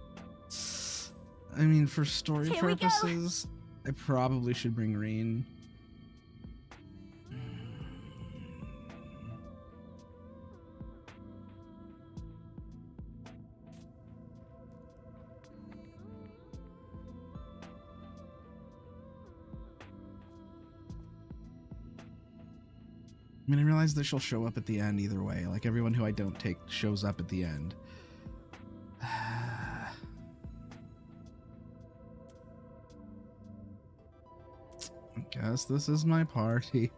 I mean, for story purposes, I probably should bring Rain. I mean, I realize that she'll show up at the end either way. Like, everyone who I don't take shows up at the end. I guess this is my party.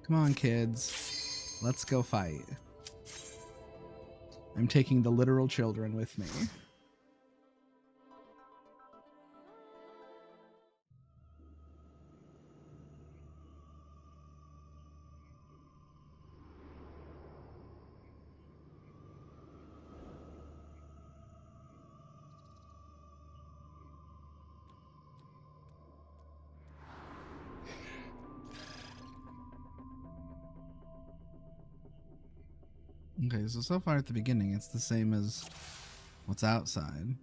Come on, kids. Let's go fight. I'm taking the literal children with me. Okay, so far at the beginning, it's the same as what's outside.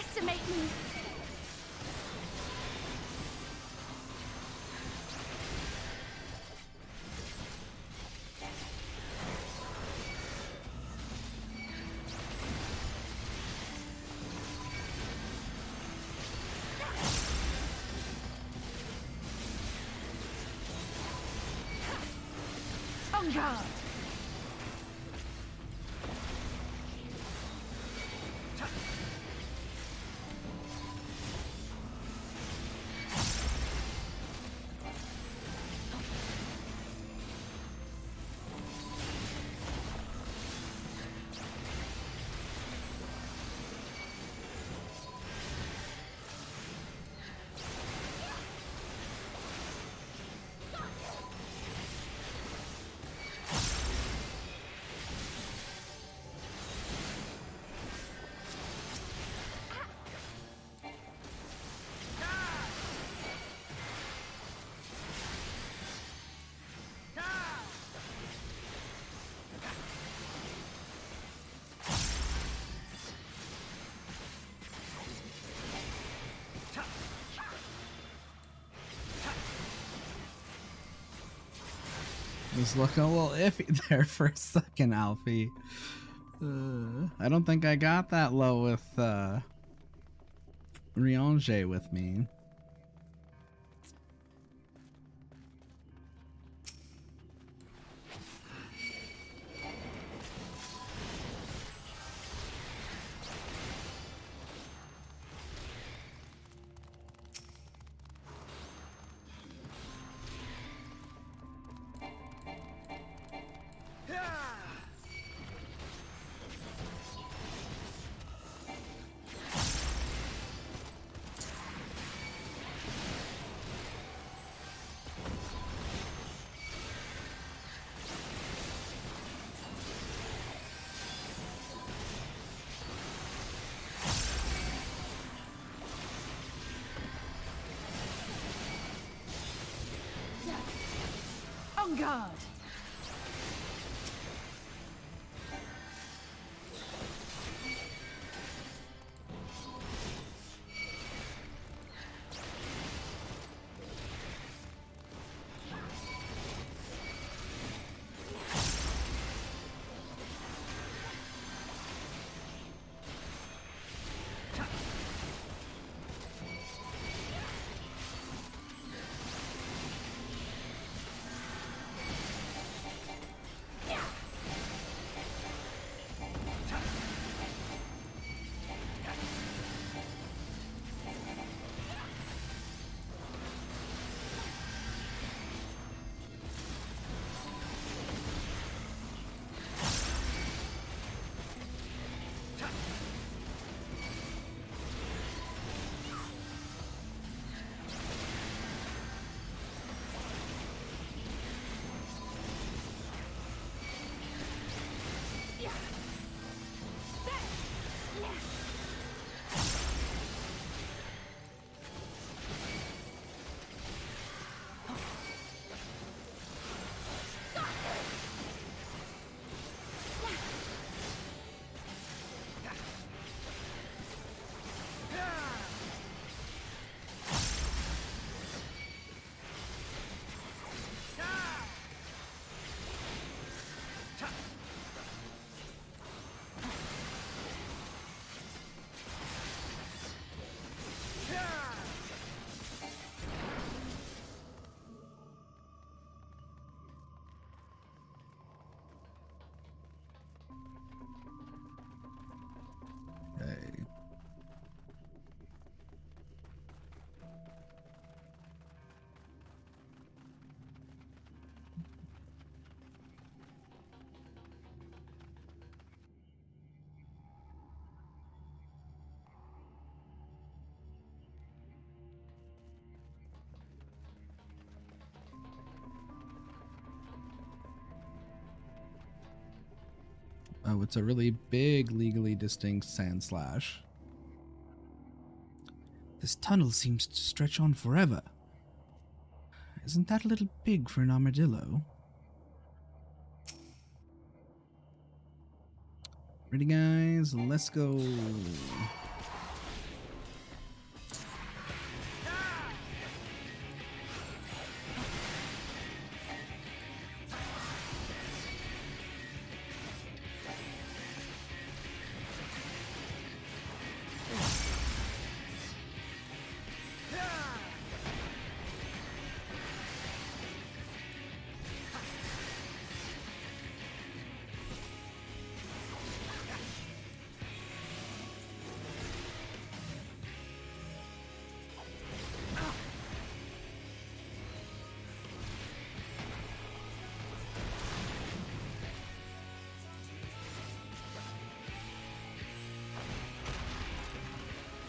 underestimate me. On guard! Was looking a little iffy there for a second, Alfie. I don't think I got that low with Riange with me. On guard! Oh, it's a really big, legally distinct sand slash. This tunnel seems to stretch on forever. Isn't that a little big for an armadillo? Ready, guys? Let's go.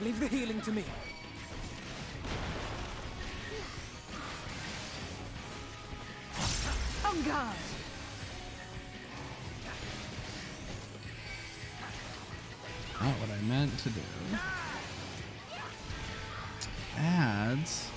Leave the healing to me. On guard! Not what I meant to do. Ads.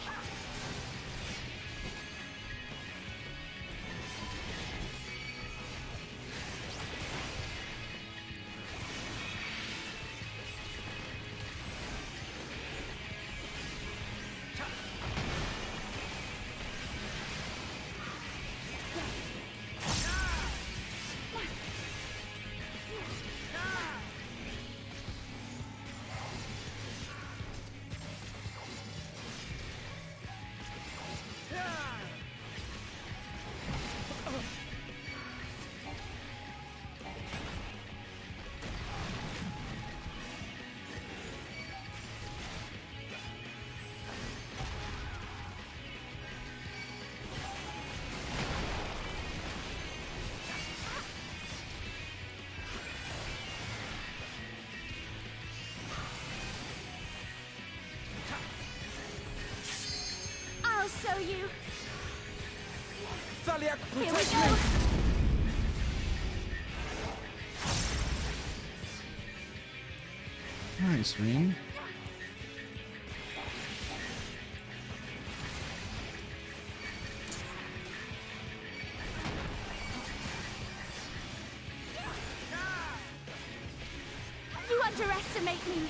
I'll show you. Thaliak, Here we protect go. me! Nice, Ring. You underestimate me.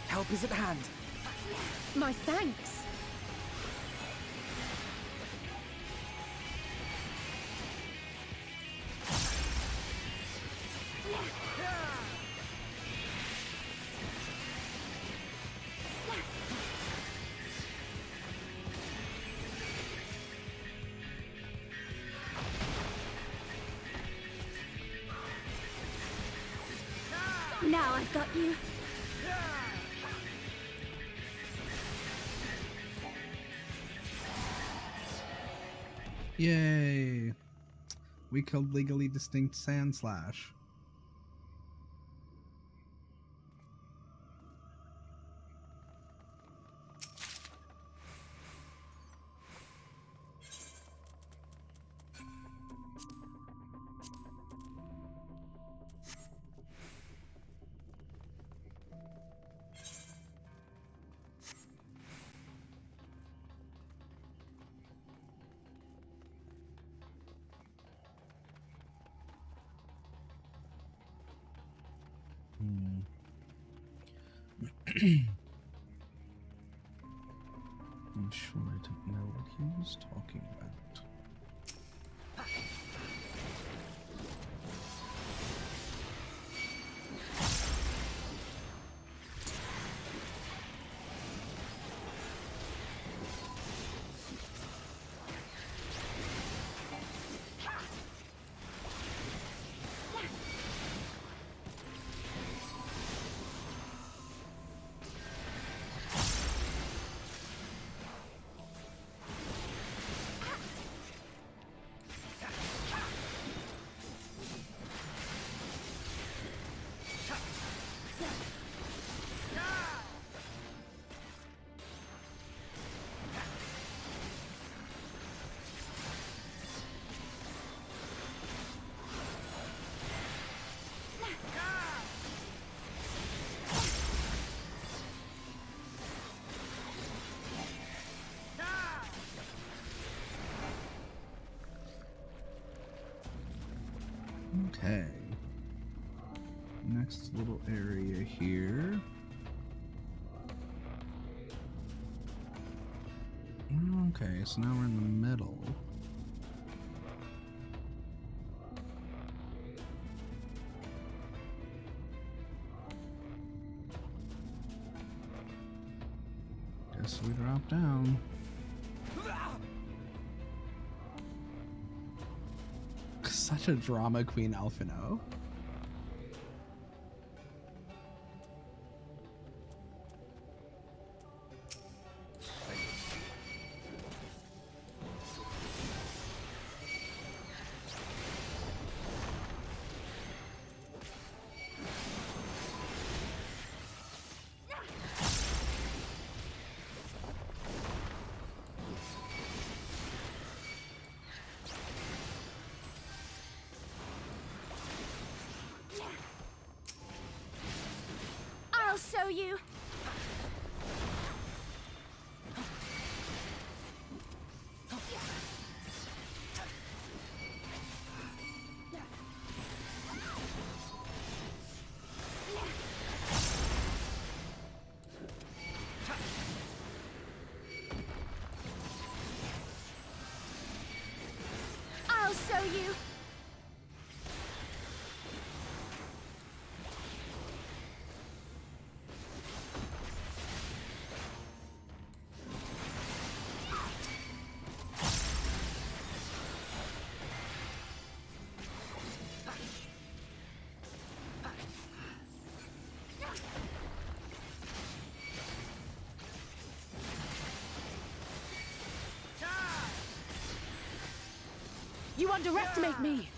Help is at hand. My thanks. Now I've got you. Yay! We killed legally distinct Sand Slash. I'm sure I didn't know what he was talking about. Okay. Next little area here. Okay, so now we're in the middle. Guess we drop down. Such a drama queen, Alphino. I'll show you. I'll show you. You underestimate me!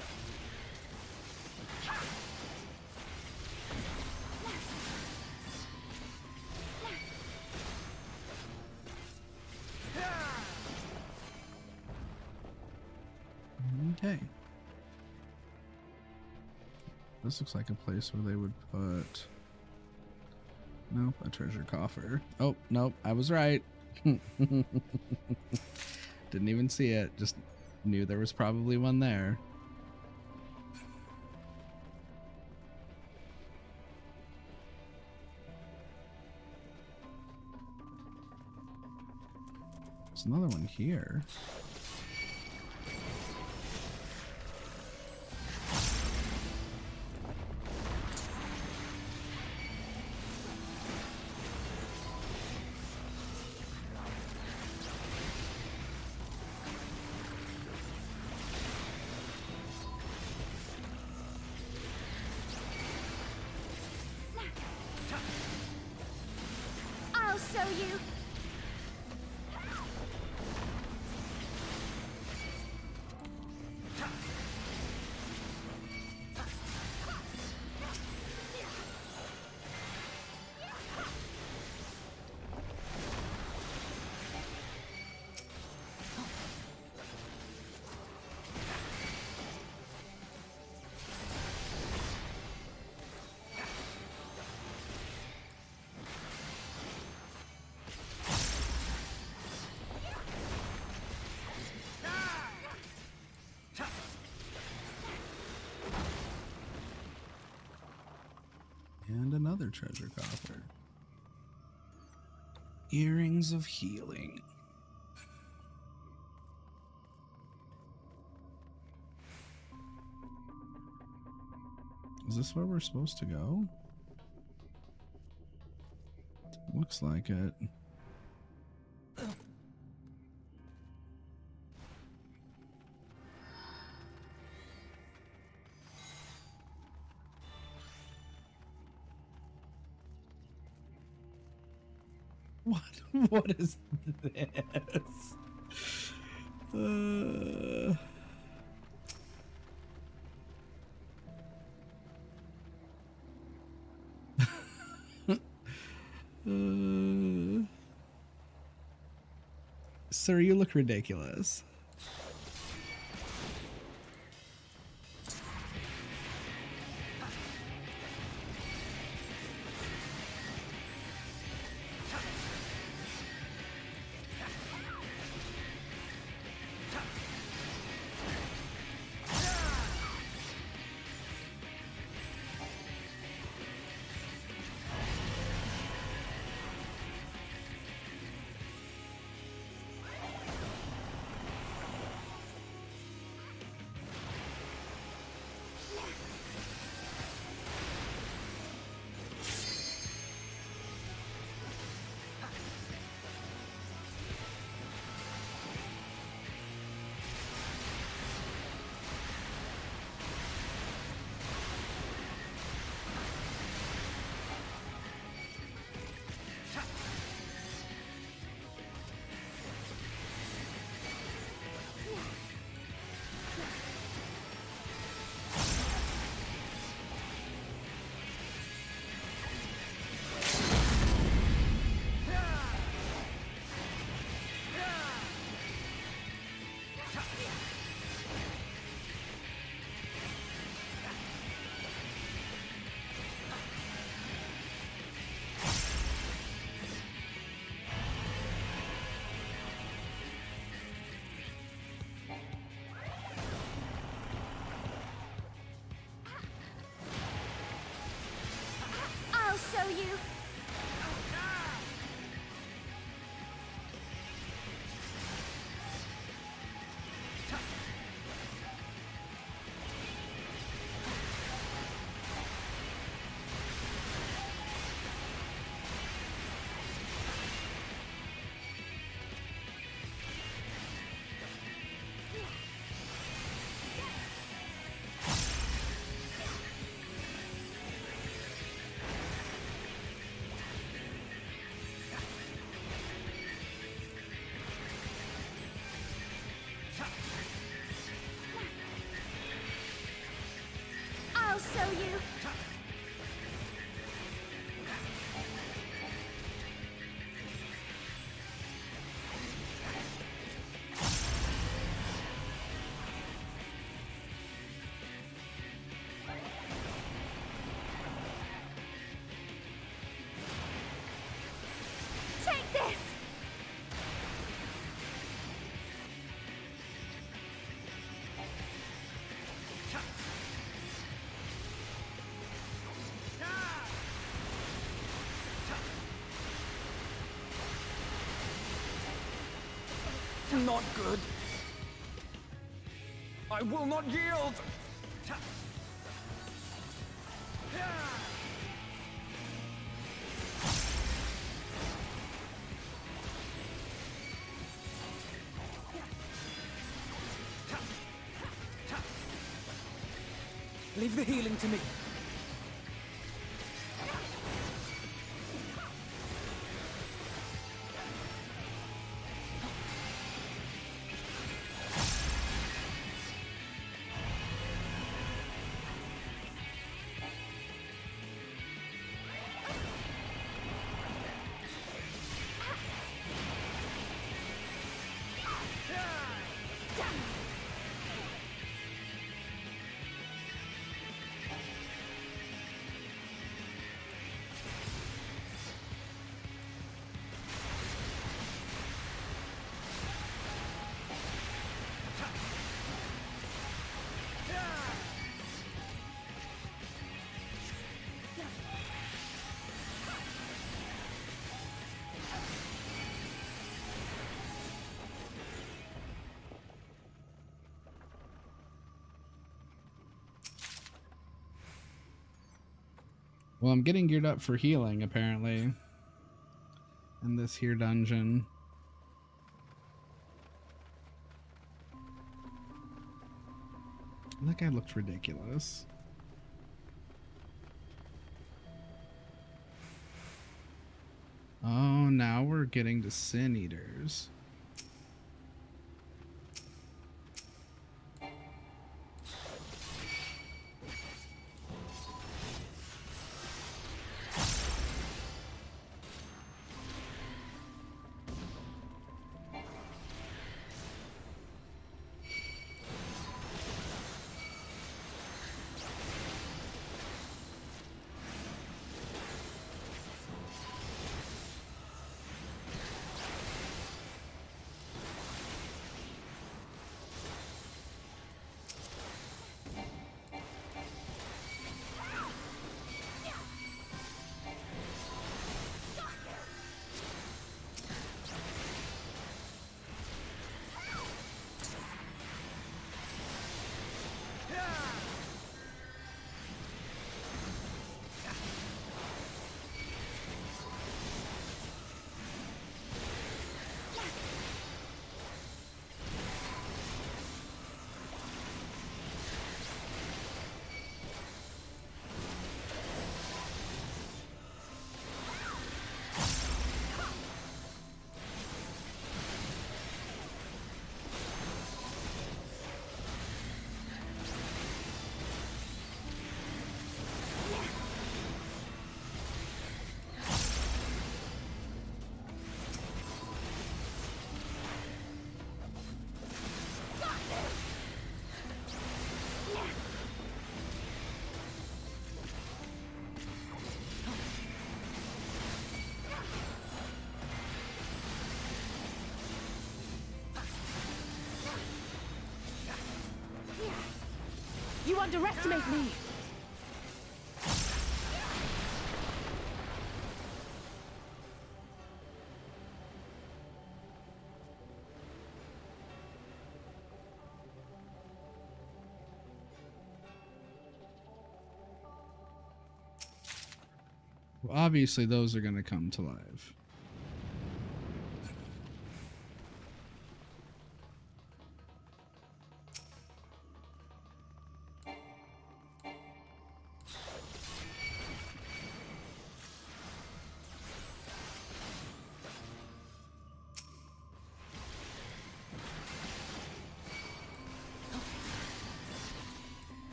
Okay. This looks like a place where they would put... Nope, a treasure coffer. Oh, nope, I was right. Didn't even see it, just knew there was probably one there. There's another one here. I'll show you. And another treasure coffer. Earrings of healing. Is this where we're supposed to go? Looks like it. What is this? Sir, you look ridiculous. I'll show you. Take this! Not good. I will not yield. Leave the healing to me. Well, I'm getting geared up for healing, apparently, in this here dungeon. That guy looked ridiculous. Oh, now we're getting to Sin Eaters. You underestimate me! Well, obviously those are going to come to life.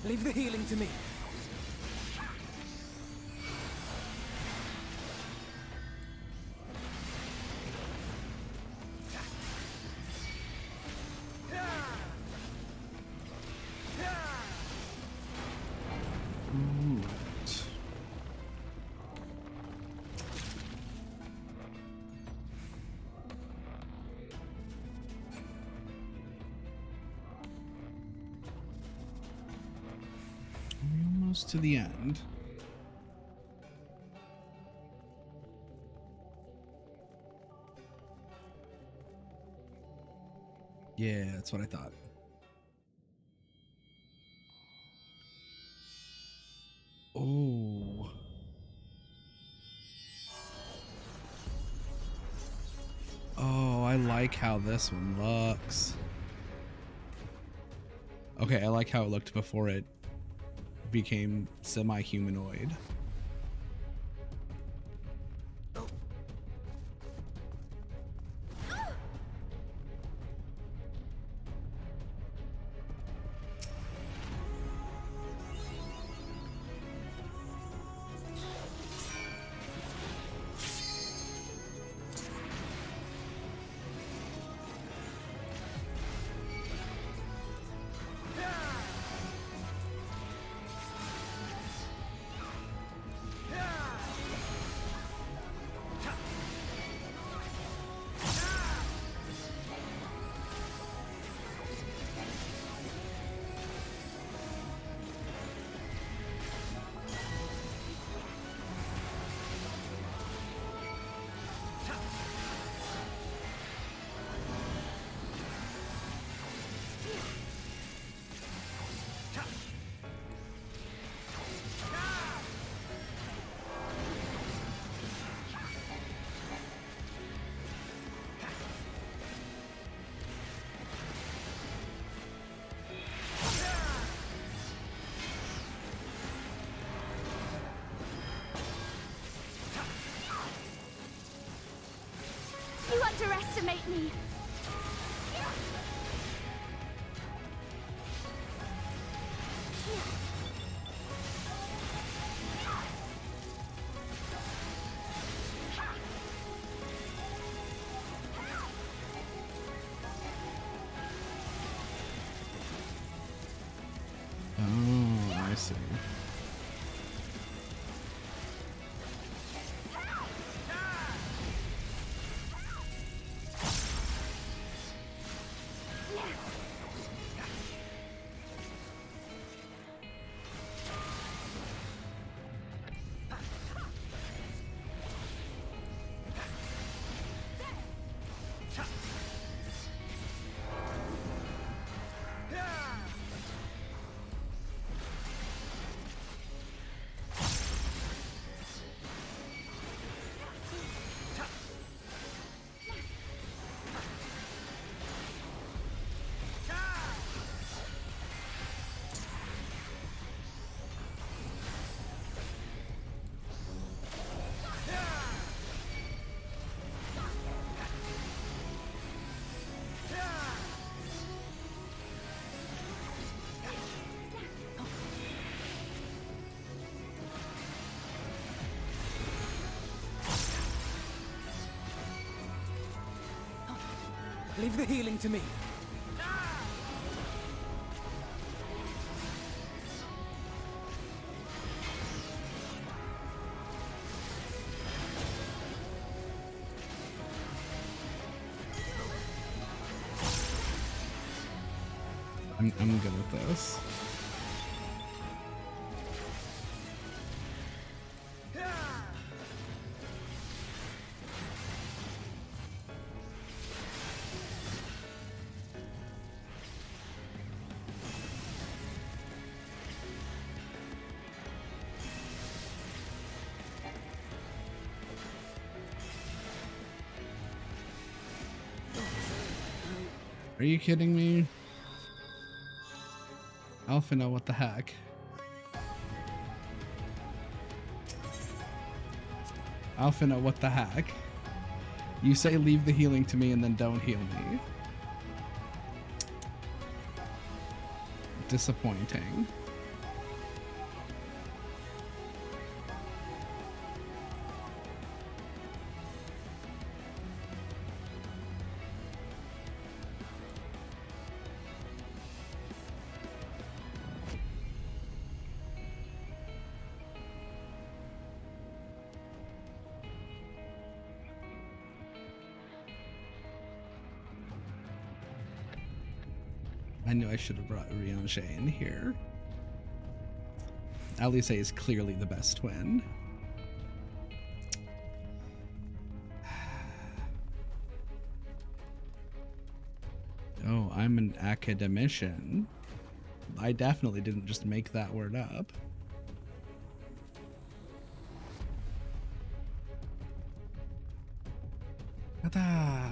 Leave the healing to me. To the end. Yeah, that's what I thought. Oh. Oh, I like how this one looks. Okay, I like how it looked before it became semi-humanoid. You underestimate me. Oh, I see. Leave the healing to me. I'm good at this. Are you kidding me? Alphina, what the heck? Alphina, what the heck? You say leave the healing to me and then don't heal me. Disappointing. I knew I should have brought Riange in here. Alice is clearly the best twin. Oh, I'm an academician. I definitely didn't just make that word up. Ta-da!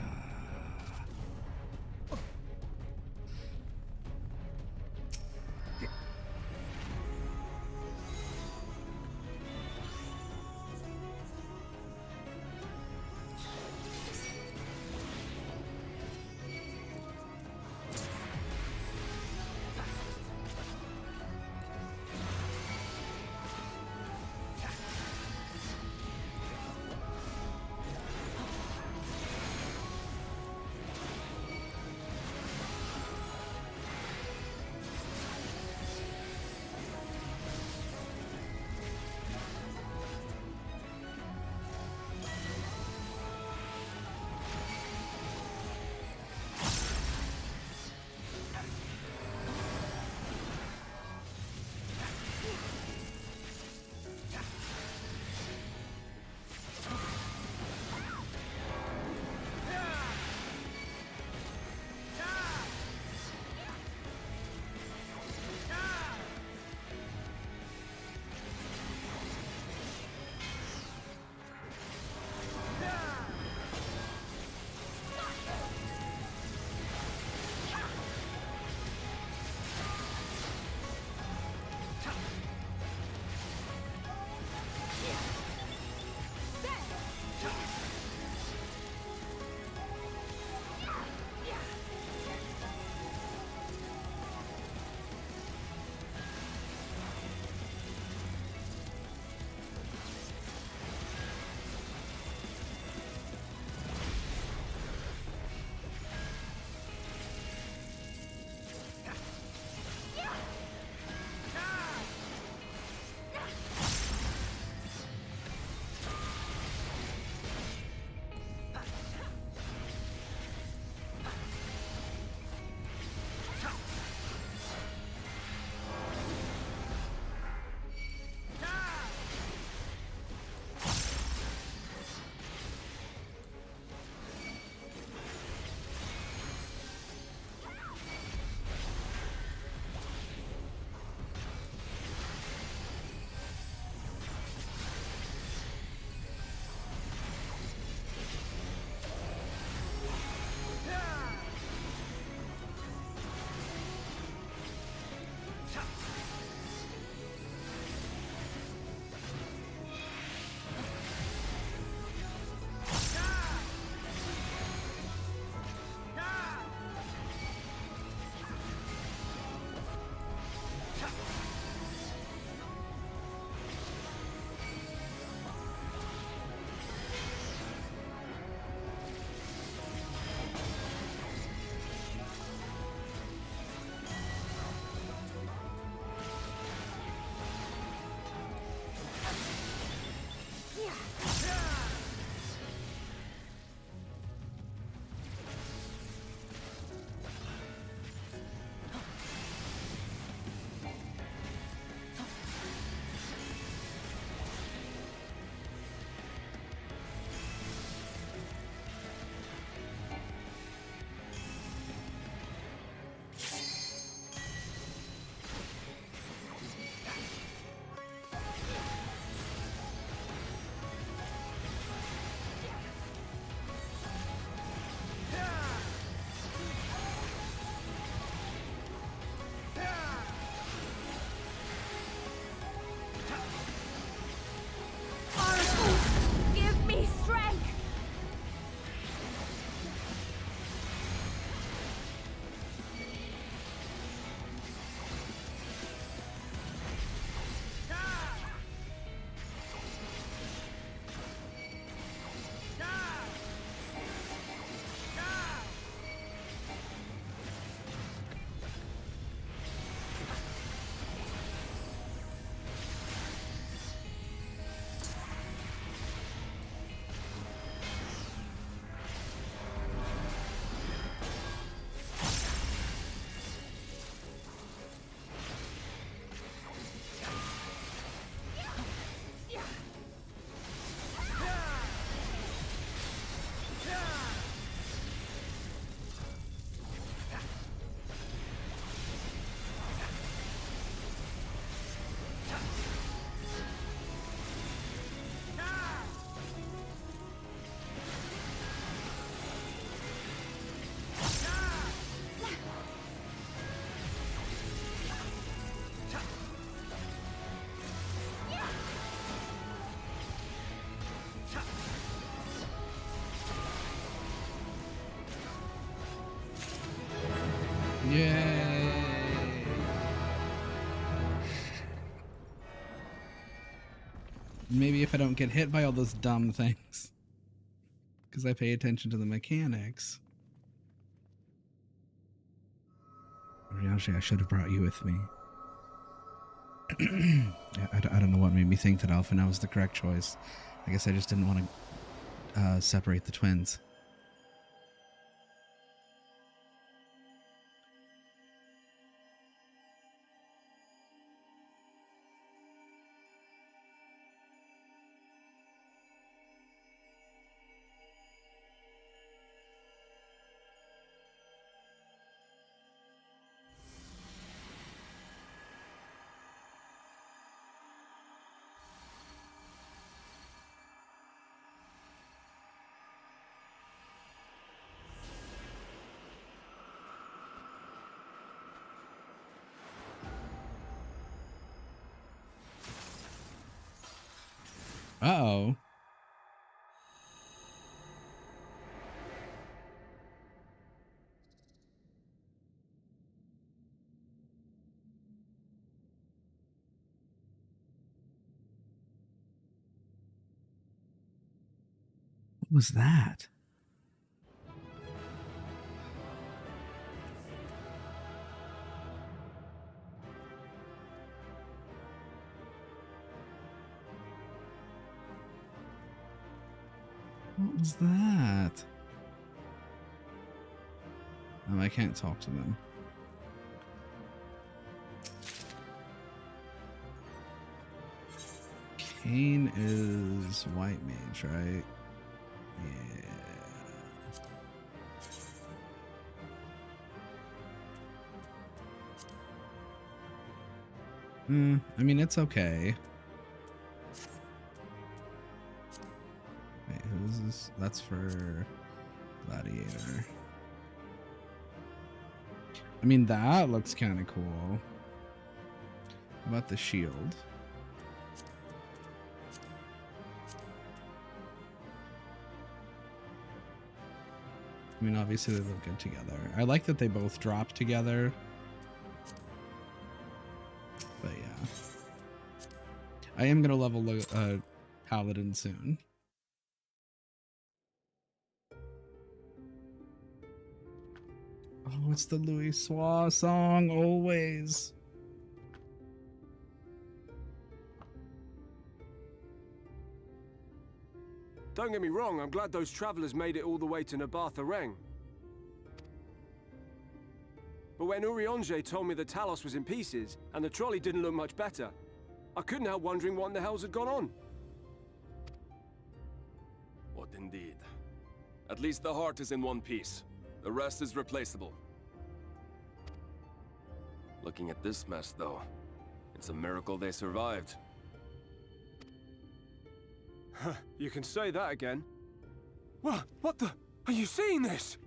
Yay! Maybe if I don't get hit by all those dumb things. Because I pay attention to the mechanics. Actually, I should have brought you with me. I don't know what made me think that Alphinaud was the correct choice. I guess I just didn't want to separate the twins. Uh-oh. What was that? What was that? Oh, I can't talk to them. Kane is white mage, right? Yeah. I mean, it's okay. Wait, who is this? That's for Gladiator. I mean, that looks kind of cool. How about the shield? I mean, obviously they look good together. I like that they both drop together. But yeah. I am going to level Paladin soon. Oh, it's the Louis Soir song, always. Don't get me wrong, I'm glad those travelers made it all the way to Nabartha Reng. But when Urianger told me that Talos was in pieces, and the trolley didn't look much better, I couldn't help wondering what in the hells had gone on. What indeed? At least the heart is in one piece. The rest is replaceable. Looking at this mess, though, it's a miracle they survived. You can say that again. What the? Are you seeing this?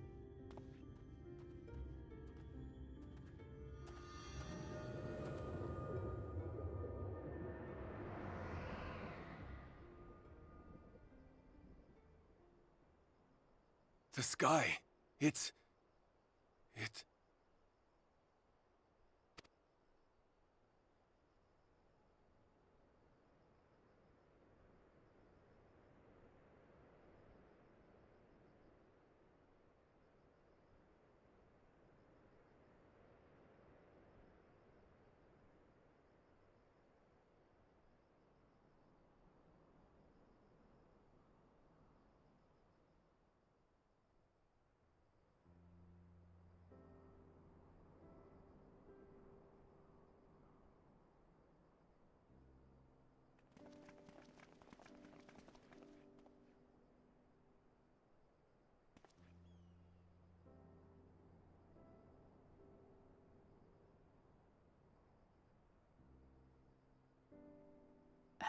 The sky. It...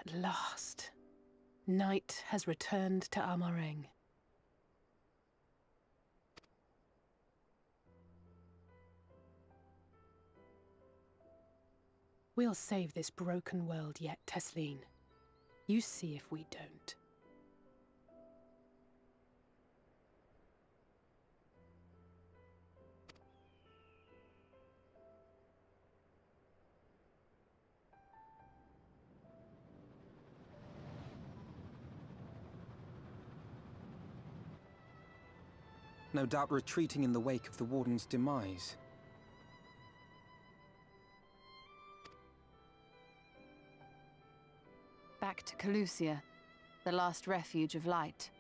At last, night has returned to Amareng. We'll save this broken world yet, Tesleen. You see if we don't. no doubt retreating in the wake of the Warden's demise. Back to Calusia, the last refuge of light.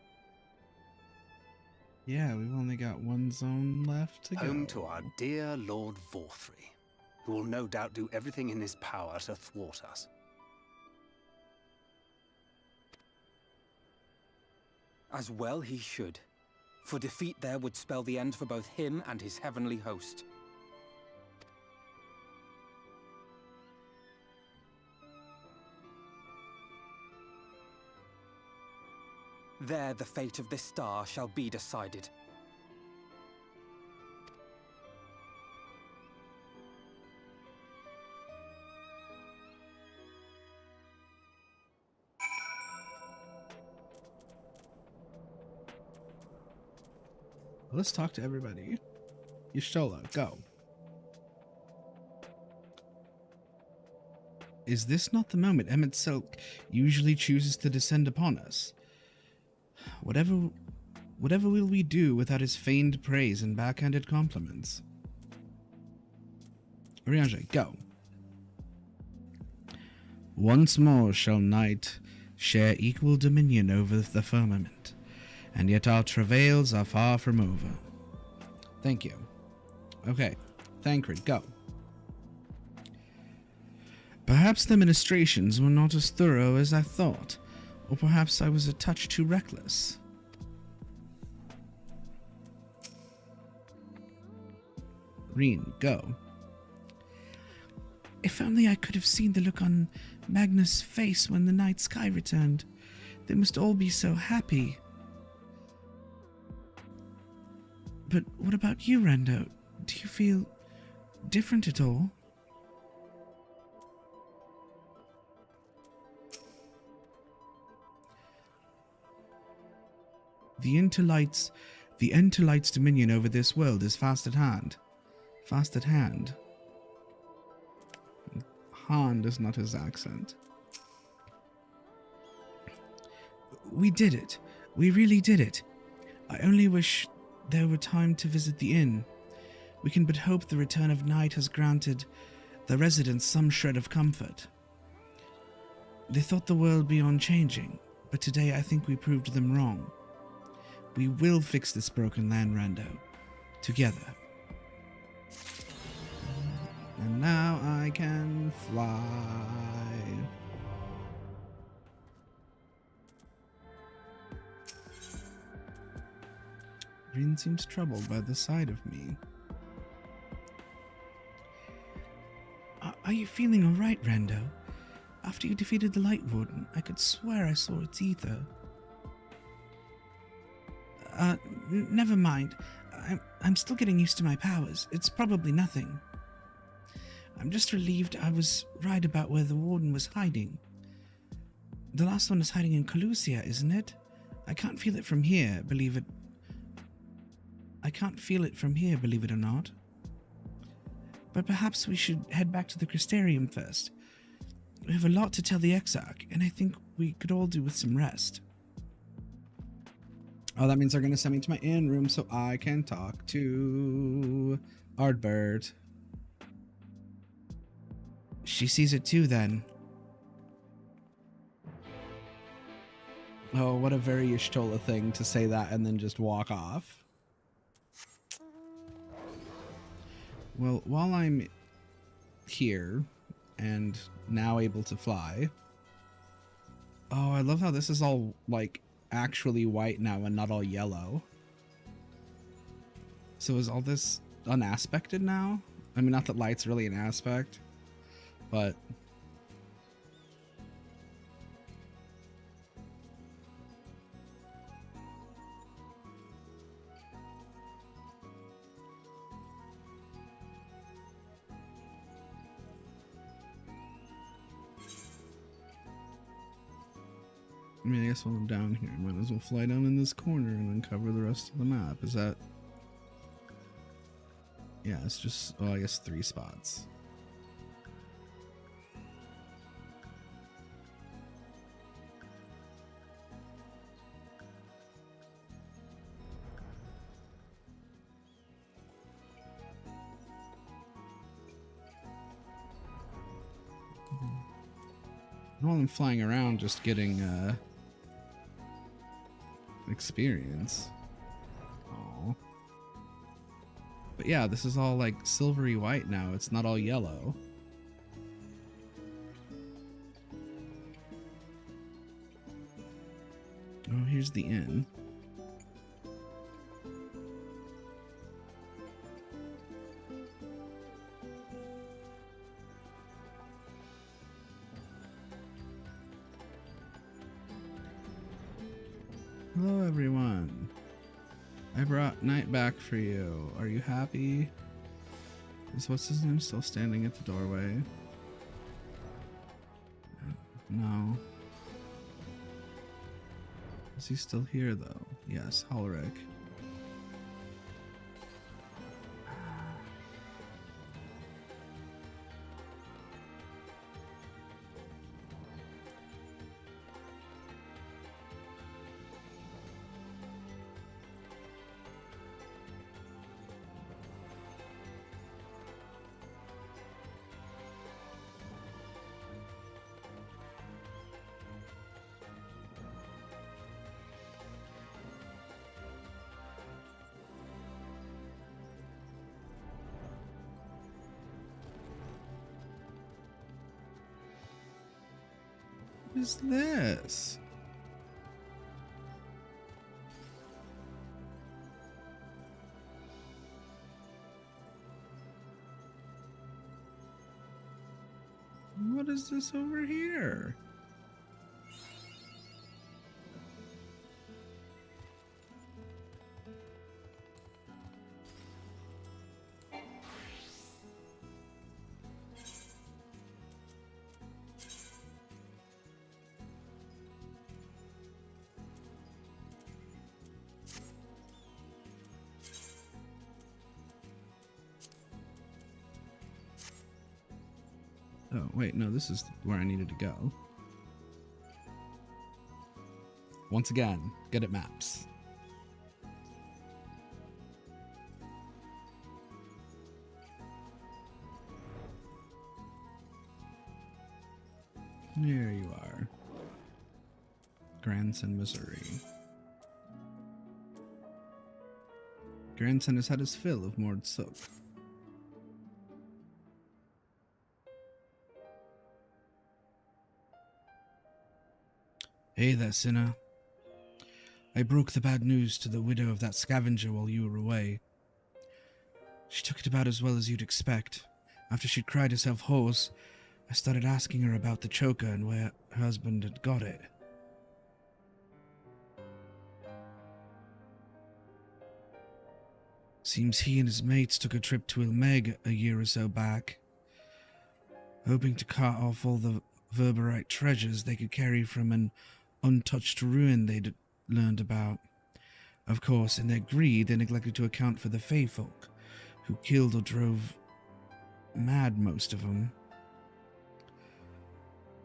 Yeah, we've only got one zone left to go. Home to our dear Lord Vorthry, who will no doubt do everything in his power to thwart us. As well he should, for defeat there would spell the end for both him and his heavenly host. There the fate of this star shall be decided. Let's talk to everybody. Y'shtola, go. Is this not the moment Emmett Silk usually chooses to descend upon us? Whatever will we do without his feigned praise and backhanded compliments? Urianger, go. Once more shall night share equal dominion over the firmament, and yet our travails are far from over. Thank you. Okay, Thancred, go. Perhaps the ministrations were not as thorough as I thought, or perhaps I was a touch too reckless. Reen, go. If only I could have seen the look on Magnus' face when the night sky returned. They must all be so happy. But what about you, Rando? Do you feel different at all? The Interlight's dominion over this world is fast at hand. Fast at hand. Hand is not his accent. We did it. We really did it. I only wish there were time to visit the inn. We can but hope the return of night has granted the residents some shred of comfort. They thought the world beyond changing, but today I think we proved them wrong. We will fix this broken land, Rando. Together. And now I can fly. Rin seems troubled by the sight of me. Are you feeling alright, Rando? After you defeated the Light Warden, I could swear I saw its ether. Never mind. I'm still getting used to my powers. It's probably nothing. I'm just relieved I was right about where the Warden was hiding. The last one is hiding in Calusia, isn't it? I can't feel it from here, believe it or not. But perhaps we should head back to the Crystarium first. We have a lot to tell the Exarch, and I think we could all do with some rest. Oh, that means they're going to send me to my inn room so I can talk to Ardbert. She sees it too, then. Oh, what a very Y'shtola thing to say that and then just walk off. Well, while I'm here and now able to fly... Oh, I love how this is all, like, actually white now and not all yellow. So is all this unaspected now? I mean, not that light's really an aspect, but... I mean, I guess while I'm down here, I might as well fly down in this corner and then cover the rest of the map. Is that... Yeah, it's just, well, I guess 3 spots. While I'm flying around just getting experience. Oh. But yeah, this is all like silvery white now. It's not all yellow. Oh, here's the inn. Hello, everyone. I brought Night back for you. Are you happy? Is what's his name still standing at the doorway? No. Is he still here, though? Yes, Ulrich. What is this? What is this over here? Oh, wait, no, this is where I needed to go. Once again, good at maps. There you are. Grandson, Missouri. Grandson has had his fill of Mord Sook. Hey there, sinner. I broke the bad news to the widow of that scavenger while you were away. She took it about as well as you'd expect. After she'd cried herself hoarse, I started asking her about the choker and where her husband had got it. Seems he and his mates took a trip to Ilmeg a year or so back, hoping to cart off all the Verberite treasures they could carry from an untouched ruin they'd learned about. Of course, in their greed, they neglected to account for the Fey folk, who killed or drove mad most of them.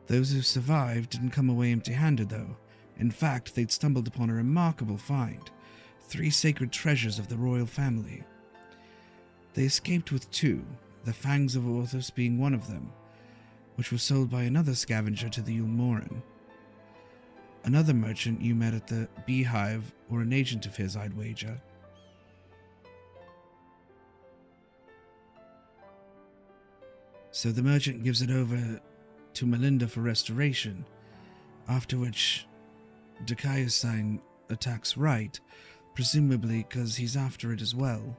Those who survived didn't come away empty-handed, though. In fact, they'd stumbled upon a remarkable find: 3 sacred treasures of the royal family. They escaped with 2, the Fangs of Orthus being one of them, which was sold by another scavenger to the Ulmoran. Another merchant you met at the Beehive, or an agent of his, I'd wager. So the merchant gives it over to Melinda for restoration, after which Dakayasign attacks Wright, presumably because he's after it as well.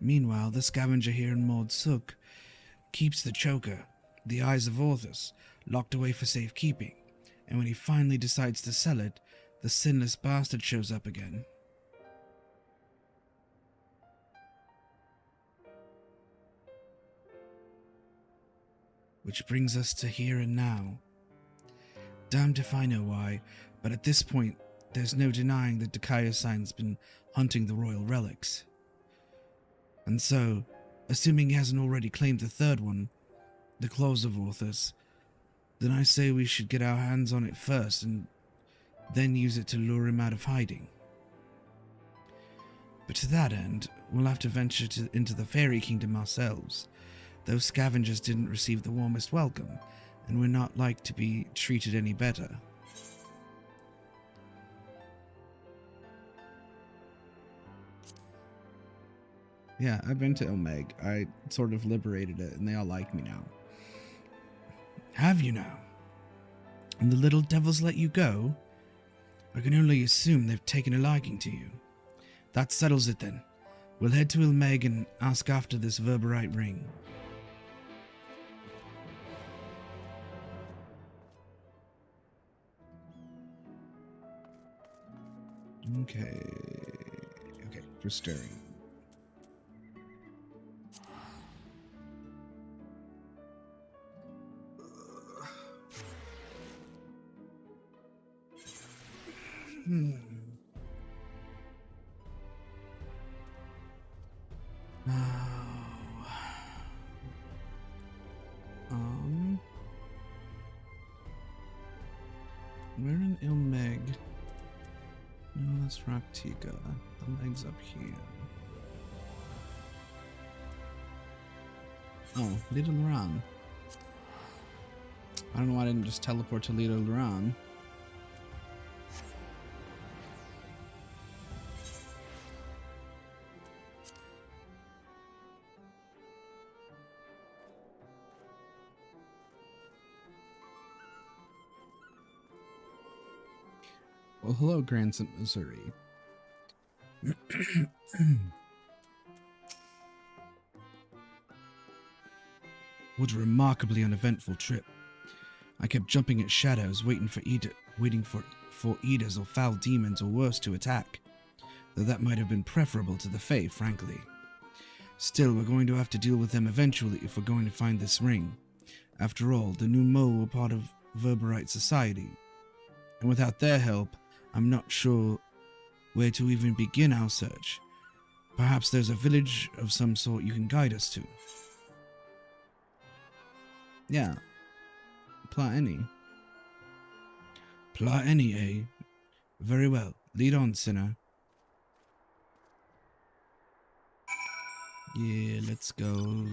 Meanwhile, the scavenger here in Mord Sook keeps the choker, the Eyes of Orthus, locked away for safekeeping, and when he finally decides to sell it, the sinless bastard shows up again. Which brings us to here and now. Damned if I know why, but at this point, there's no denying that Dakayasign has been hunting the royal relics. And so, assuming he hasn't already claimed the third one, the Claws of Orthus, then I say we should get our hands on it first and then use it to lure him out of hiding. But to that end, we'll have to venture into the Fairy Kingdom ourselves, Those scavengers didn't receive the warmest welcome, and we're not like to be treated any better. Yeah, I've been to Ilmeg. I sort of liberated it, and they all like me now. Have you now? And the little devils let you go? I can only assume they've taken a liking to you. That settles it then. We'll head to Ilmeg and ask after this Verberite ring. Okay, for stirring. We're in Ilmeg. No, that's Raktika. Ilmeg's up here. Oh, Little Luran. I don't know why I didn't just teleport to Little Luran. Well, hello, Grandson, Missouri. What a remarkably uneventful trip. I kept jumping at shadows, waiting for Eaters or foul demons or worse to attack, though that might have been preferable to the Fae, frankly. Still, we're going to have to deal with them eventually if we're going to find this ring. After all, the new Mo were part of Verberite society, and without their help, I'm not sure where to even begin our search. Perhaps there's a village of some sort you can guide us to. Yeah. Plot any. Plot any, eh? Very well. Lead on, sinner. Yeah, let's go.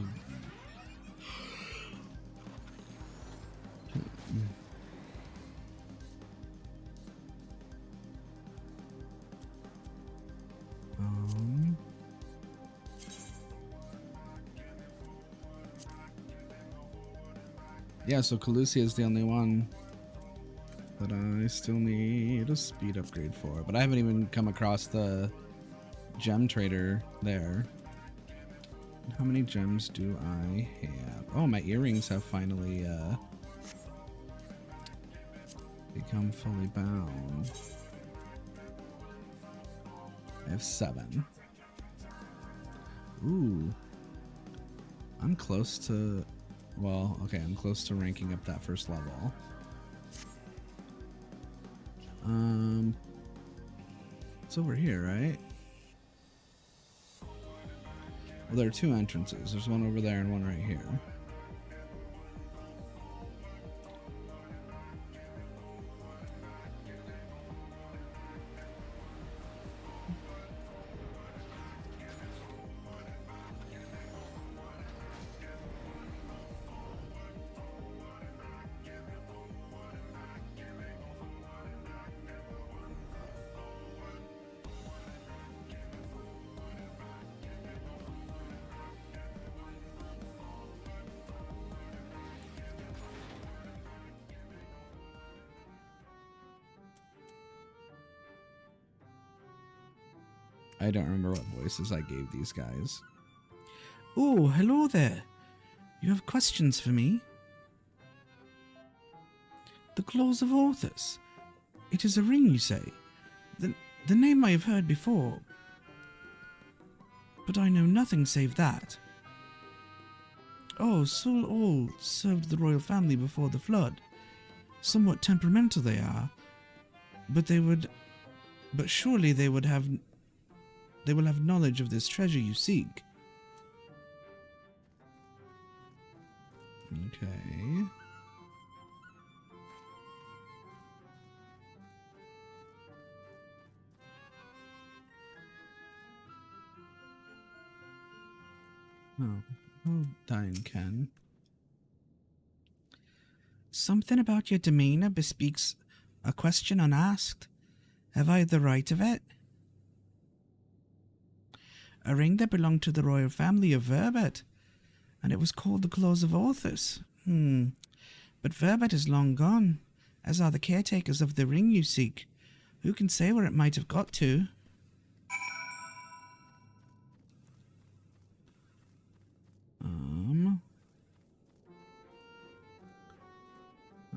Yeah, so Calusia is the only one that I still need a speed upgrade for. But I haven't even come across the gem trader there. How many gems do I have? Oh, my earrings have finally become fully bound. I have 7. Ooh. I'm close to... Well, okay, I'm close to ranking up that first level. It's over here, right? Well, there are 2 entrances. There's one over there and one right here. I don't remember what voices I gave these guys. Oh, hello there. You have questions for me? The Claws of Orthus. It is a ring, you say? The name I have heard before. But I know nothing save that. Oh, Sul all served the royal family before the flood. Somewhat temperamental they are. But surely they will have knowledge of this treasure you seek. Okay. Oh, dying Ken. Something about your demeanor bespeaks a question unasked. Have I the right of it? A ring that belonged to the royal family of Verbet, and it was called the Claws of Orthus. But Verbet is long gone, as are the caretakers of the ring you seek. Who can say where it might have got to?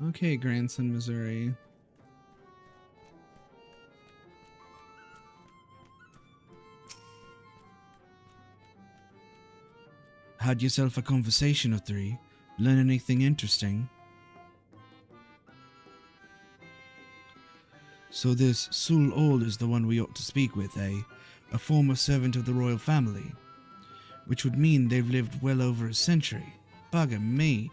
Okay, Grandson, Missouri. Had yourself a conversation or three? Learn anything interesting? So this Sul Ol is the one we ought to speak with, eh? A former servant of the royal family. Which would mean they've lived well over a century. Bugger me.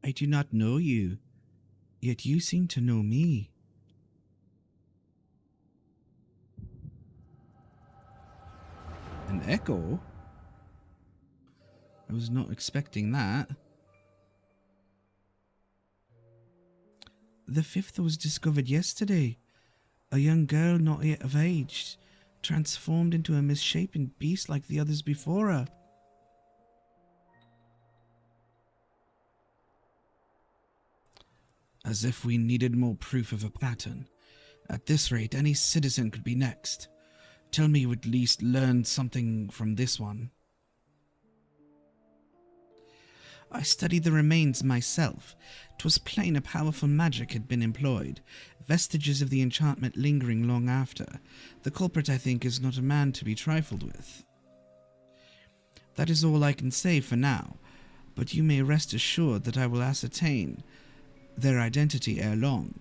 I do not know you, yet you seem to know me. An echo? I was not expecting that. The fifth was discovered yesterday. A young girl not yet of age, transformed into a misshapen beast like the others before her. As if we needed more proof of a pattern. At this rate, any citizen could be next. Tell me you at least learned something from this one. I studied the remains myself. 'Twas plain a powerful magic had been employed, vestiges of the enchantment lingering long after. The culprit, I think, is not a man to be trifled with. That is all I can say for now, but you may rest assured that I will ascertain their identity ere long.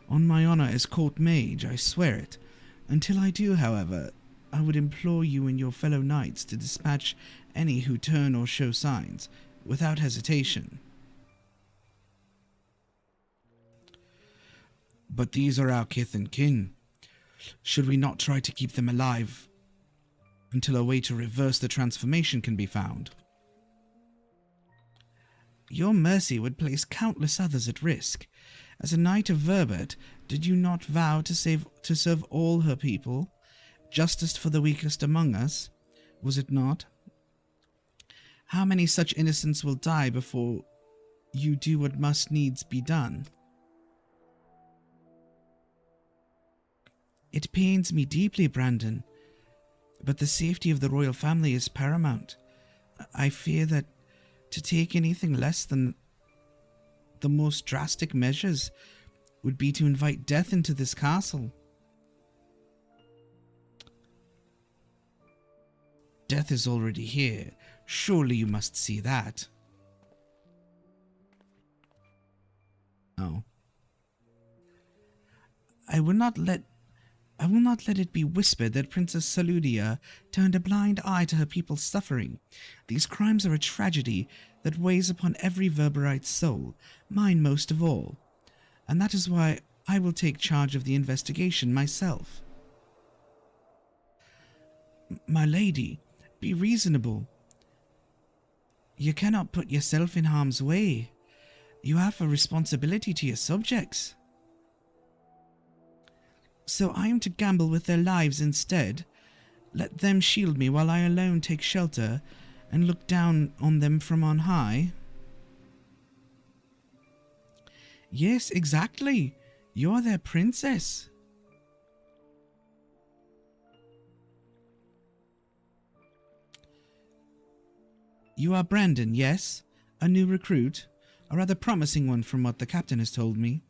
On my honor as court mage, I swear it. Until I do, however, I would implore you and your fellow knights to dispatch any who turn or show signs, without hesitation. But these are our kith and kin. Should we not try to keep them alive until a way to reverse the transformation can be found? Your mercy would place countless others at risk. As a knight of Verbet, did you not vow to serve all her people, justice for the weakest among us? Was it not? How many such innocents will die before you do what must needs be done? It pains me deeply, Brandon, but the safety of the royal family is paramount. I fear that to take anything less than the most drastic measures would be to invite death into this castle. Death is already here. Surely you must see that. Oh. I will not let it be whispered that Princess Saludia turned a blind eye to her people's suffering. These crimes are a tragedy that weighs upon every Verberite's soul, mine most of all. And that is why I will take charge of the investigation myself. My lady, be reasonable. You cannot put yourself in harm's way. You have a responsibility to your subjects. So I am to gamble with their lives instead. Let them shield me while I alone take shelter and look down on them from on high. Yes, exactly. You're their princess. You are Brandon, yes? A new recruit? A rather promising one from what the captain has told me.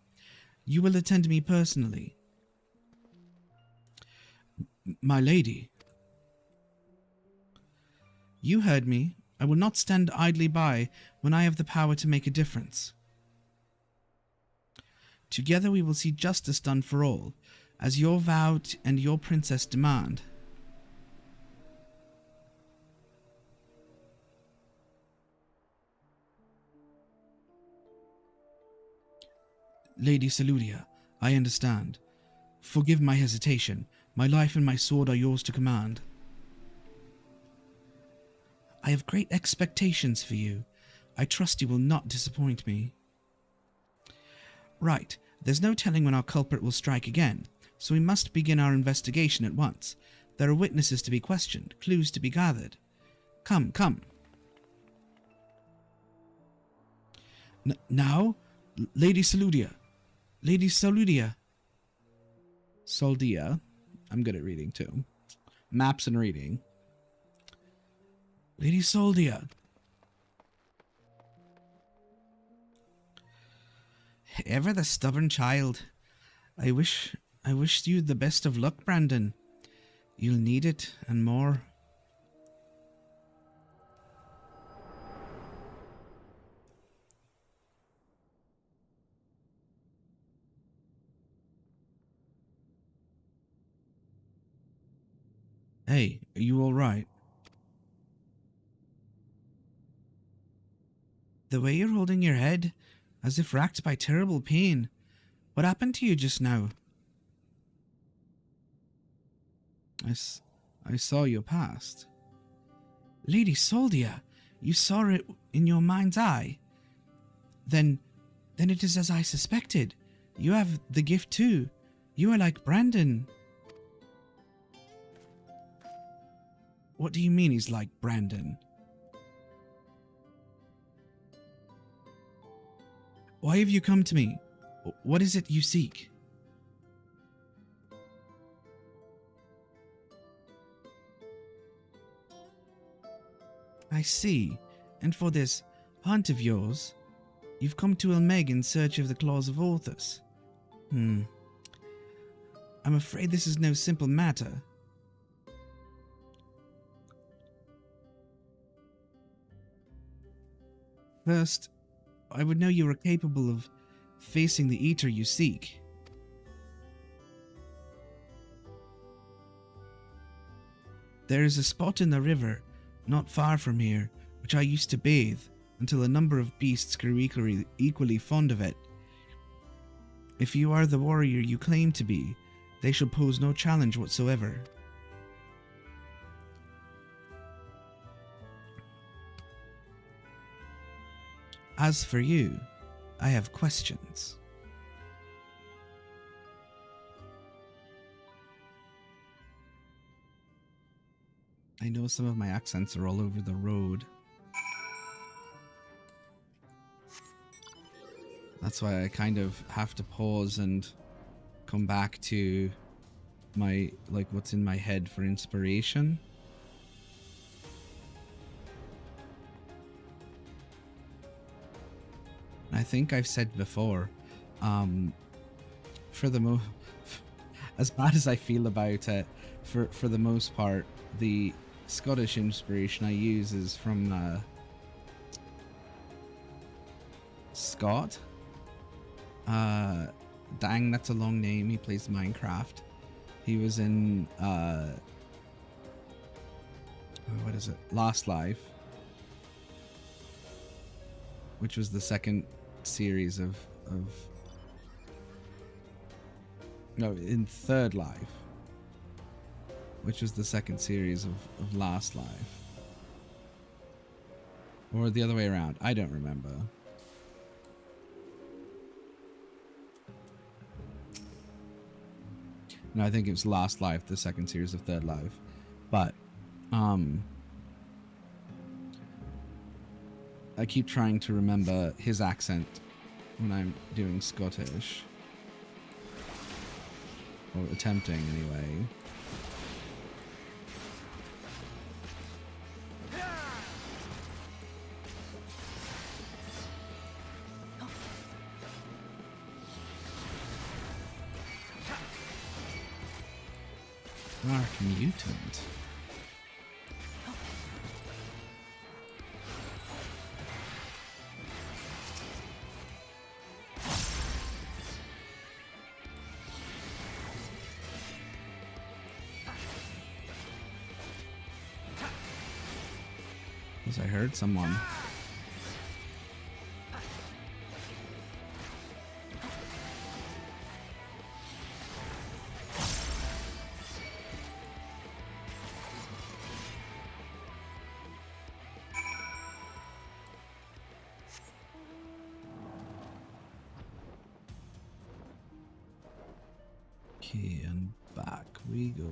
You will attend me personally. My lady. You heard me. I will not stand idly by when I have the power to make a difference. Together we will see justice done for all, as your vow and your princess demand. Lady Saludia, I understand. Forgive my hesitation. My life and my sword are yours to command. I have great expectations for you. I trust you will not disappoint me. Right, there's no telling when our culprit will strike again, so we must begin our investigation at once. There are witnesses to be questioned, clues to be gathered. Come, come. Now, Lady Saludia. Lady Saludia. Soldia. I'm good at reading too. Maps and reading. Lady Soldia. Ever the stubborn child. I wish you the best of luck, Brandon. You'll need it and more. Hey, are you all right? The way you're holding your head, as if racked by terrible pain. What happened to you just now? I saw you past. Lady Soldia, you saw it in your mind's eye. Then it is as I suspected. You have the gift too. You are like Brandon. What do you mean he's like Brandon? Why have you come to me? What is it you seek? I see. And for this hunt of yours, you've come to Elmeg in search of the claws of Orthus. I'm afraid this is no simple matter. First, I would know you are capable of facing the Eater you seek. There is a spot in the river, not far from here, which I used to bathe, until a number of beasts grew equally fond of it. If you are the warrior you claim to be, they shall pose no challenge whatsoever. As for you, I have questions. I know some of my accents are all over the road. That's why I kind of have to pause and come back to my, like, what's in my head for inspiration. I think I've said before, for the as bad as I feel about it, for the most part, the Scottish inspiration I use is from Scott. Dang, that's a long name. He plays Minecraft. He was in what is it? Last Life, which was the second series of no, in Third Life, which was the second series of Last Life, or the other way around. I don't remember. No, I think it was Last Life, the second series of Third Life, but I keep trying to remember his accent when I'm doing Scottish. Or attempting, anyway. Dark Mutant. Because I heard someone. Okay, and back we go.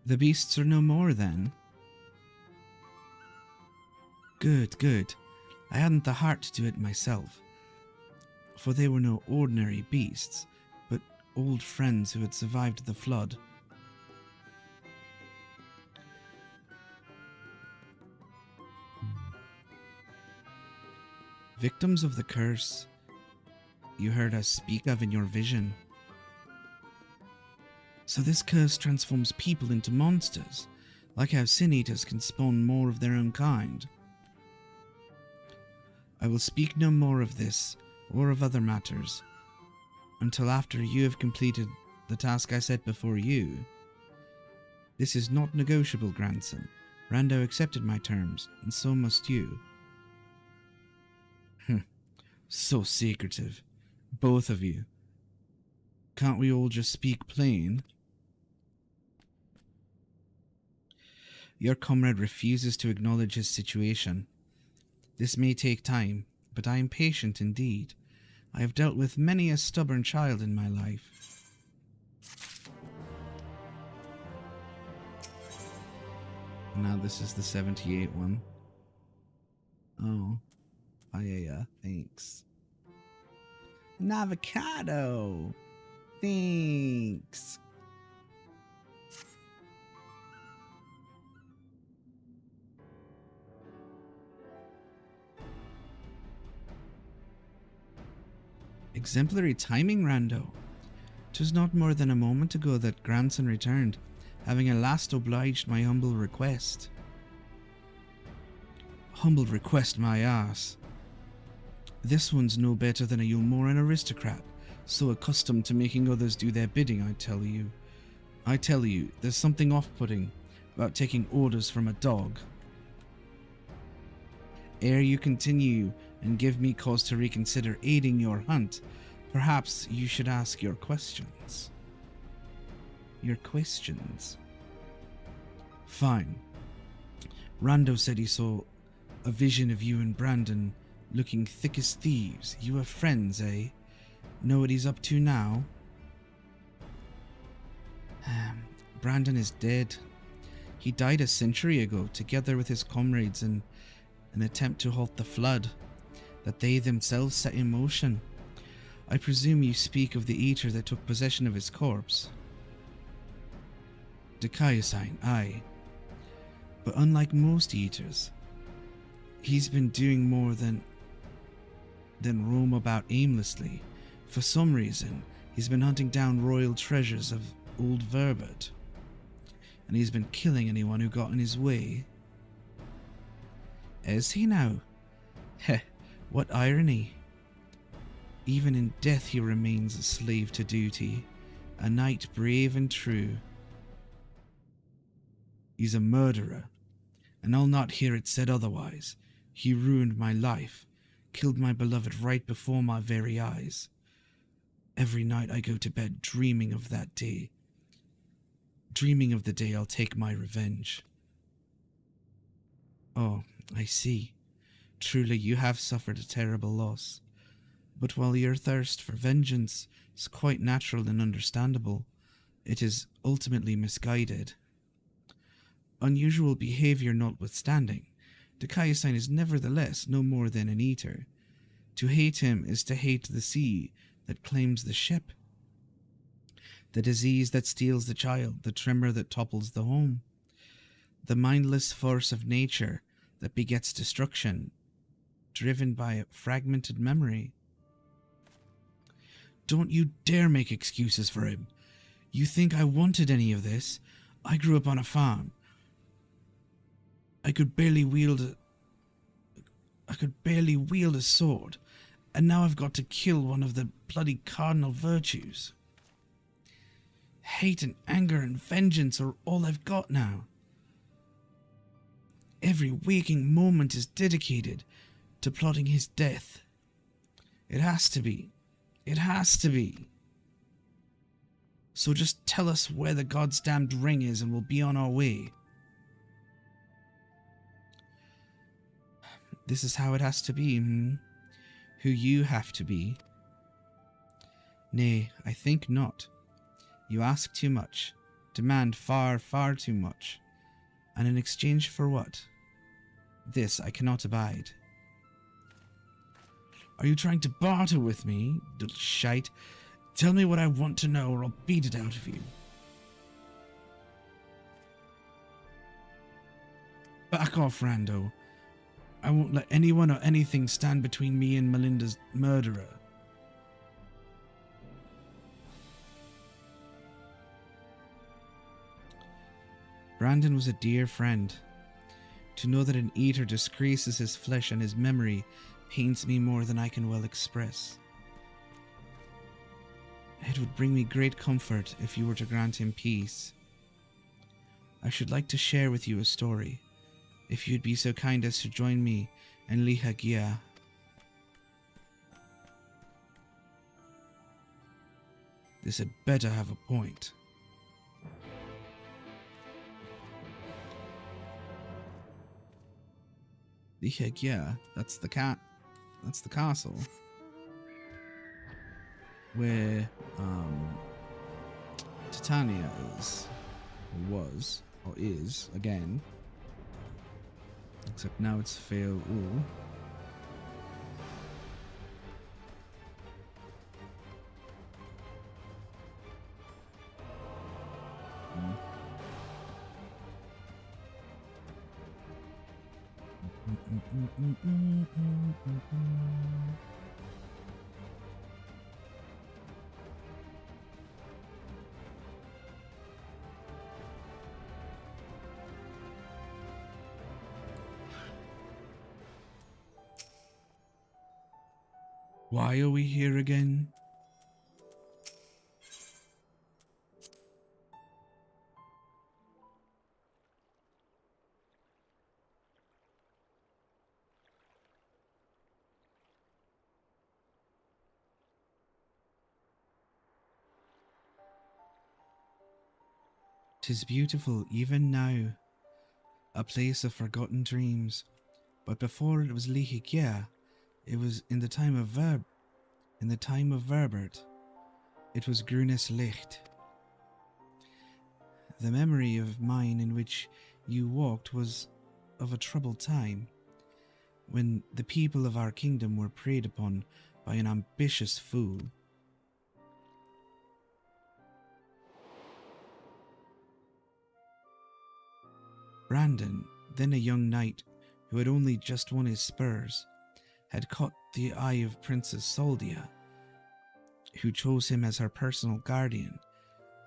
The beasts are no more, then? Good, good. I hadn't the heart to do it myself, for they were no ordinary beasts, but old friends who had survived the flood. Victims of the curse you heard us speak of in your vision. So this curse transforms people into monsters, like how sin eaters can spawn more of their own kind. I will speak no more of this, or of other matters, until after you have completed the task I set before you. This is not negotiable, grandson. Rando accepted my terms, and so must you. So secretive. Both of you. Can't we all just speak plain? Your comrade refuses to acknowledge his situation. This may take time, but I am patient indeed. I have dealt with many a stubborn child in my life. Now this is the 78 one. Oh. Yeah, thanks. An avocado! Thanks! Exemplary timing, Rando. 'Twas not more than a moment ago that grandson returned, having at last obliged my humble request. Humble request, my ass. This one's no better than a Yulmoran aristocrat, so accustomed to making others do their bidding, I tell you. I tell you, there's something off-putting about taking orders from a dog. Ere you continue and give me cause to reconsider aiding your hunt, perhaps you should ask your questions. Your questions? Fine. Rando said he saw a vision of you and Brandon looking thick as thieves. You are friends, eh? Know what he's up to now? Brandon is dead. He died a century ago, together with his comrades in an attempt to halt the flood that they themselves set in motion. I presume you speak of the eater that took possession of his corpse. Dikaiosine, aye. But unlike most eaters, he's been doing more than roam about aimlessly. For some reason, he's been hunting down royal treasures of old Verbert, and he's been killing anyone who got in his way. Is he now? Heh, what irony. Even in death he remains a slave to duty, a knight brave and true. He's a murderer, and I'll not hear it said otherwise. He ruined my life, killed my beloved right before my very eyes. Every night I go to bed dreaming of that day. Dreaming of the day I'll take my revenge. Oh, I see. Truly you have suffered a terrible loss. But while your thirst for vengeance is quite natural and understandable, it is ultimately misguided. Unusual behavior notwithstanding, Dikaiosine is nevertheless no more than an eater. To hate him is to hate the sea that claims the ship, the disease that steals the child, the tremor that topples the home, the mindless force of nature that begets destruction, driven by a fragmented memory. Don't you dare make excuses for him. You think I wanted any of this? I grew up on a farm. I could barely wield a sword, and now I've got to kill one of the bloody cardinal virtues. Hate and anger and vengeance are all I've got now. Every waking moment is dedicated to plotting his death. It has to be. It has to be. So just tell us where the God's damned ring is and we'll be on our way. This is how it has to be, Who you have to be. Nay, I think not. You ask too much, demand far, far too much. And in exchange for what? This I cannot abide. Are you trying to barter with me, little shite? Tell me what I want to know or I'll beat it out of you. Back off, Rando. I won't let anyone or anything stand between me and Melinda's murderer. Brandon was a dear friend. To know that an eater disgraces his flesh and his memory pains me more than I can well express. It would bring me great comfort if you were to grant him peace. I should like to share with you a story, if you'd be so kind as to join me in Lihagia. This had better have a point. Lihagia, that's the castle. Where Titania is, or was, or is, again. Except now it's Fail Ul. Why are we here again? "'Tis beautiful even now, a place of forgotten dreams, but before it was Lihikia, it was in the time of Verbert. It was Grunes Licht. The memory of mine in which you walked was of a troubled time, when the people of our kingdom were preyed upon by an ambitious fool. Brandon, then a young knight who had only just won his spurs, had caught the eye of Princess Soldia, who chose him as her personal guardian.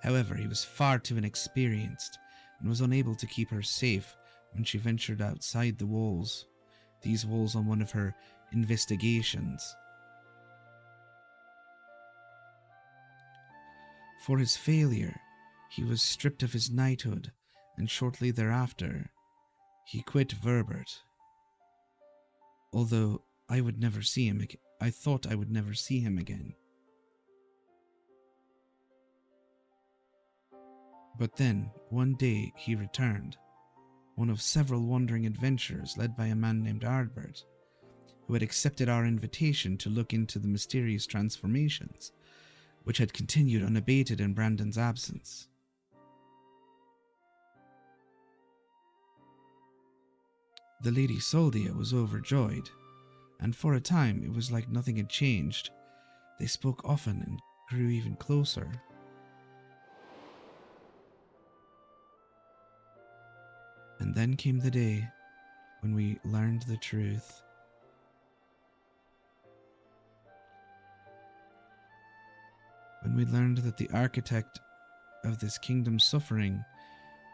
However, he was far too inexperienced and was unable to keep her safe when she ventured outside the walls, these walls on one of her investigations. For his failure, he was stripped of his knighthood, and shortly thereafter, he quit Verbert. Although I would never see him again. I thought I would never see him again. But then, one day, he returned, one of several wandering adventurers led by a man named Ardbert, who had accepted our invitation to look into the mysterious transformations, which had continued unabated in Brandon's absence. The Lady Soldia was overjoyed, and for a time it was like nothing had changed. They spoke often and grew even closer. And then came the day when we learned the truth. when we learned that the architect of this kingdom's suffering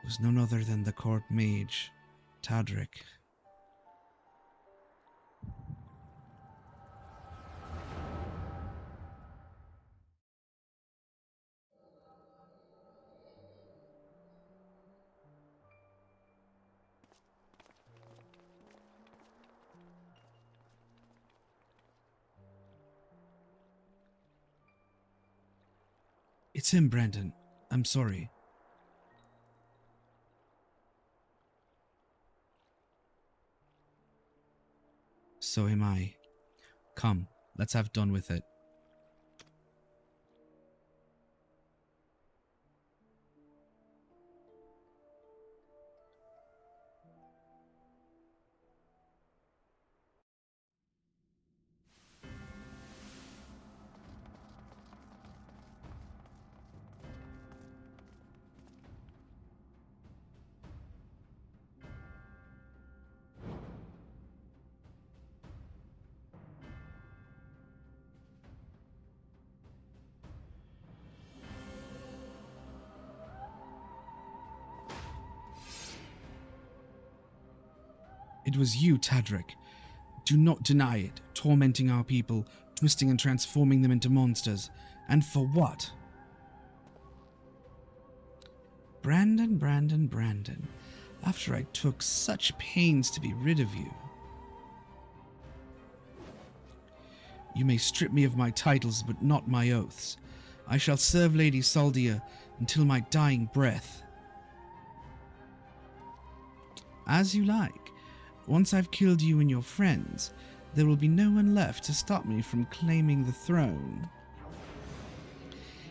was none other than the court mage, Tadric. It's him, Brandon. I'm sorry. So am I. Come, let's have done with it. It was you, Tadric. Do not deny it, tormenting our people, twisting and transforming them into monsters. And for what? Brandon, Brandon, Brandon. After I took such pains to be rid of you. You may strip me of my titles, but not my oaths. I shall serve Lady Saldia until my dying breath. As you like. Once I've killed you and your friends, there will be no one left to stop me from claiming the throne.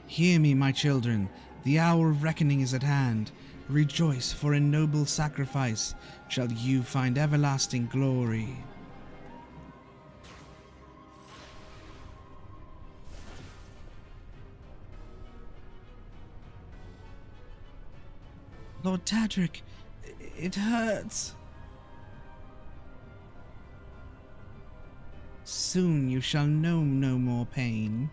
Hear me, my children. The hour of reckoning is at hand. Rejoice, for in noble sacrifice shall you find everlasting glory. Lord Tadric, it hurts. Soon you shall know no more pain.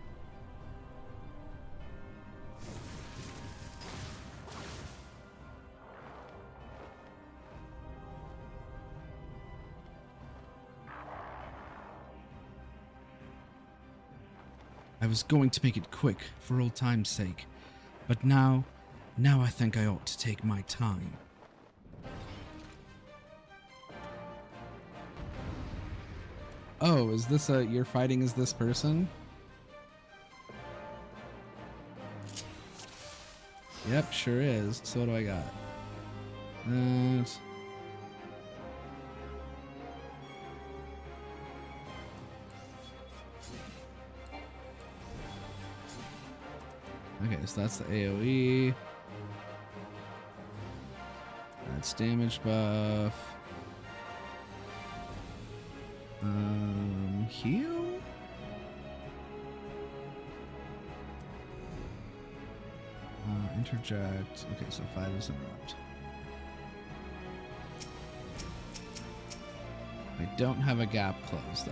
I was going to make it quick for old time's sake, but now I think I ought to take my time. Oh, is this you're fighting as this person? Yep, sure is. So what do I got? Okay, so that's the AoE. That's damage buff. Heal? Interject. Okay, so 5 is interrupt. I don't have a gap closed though.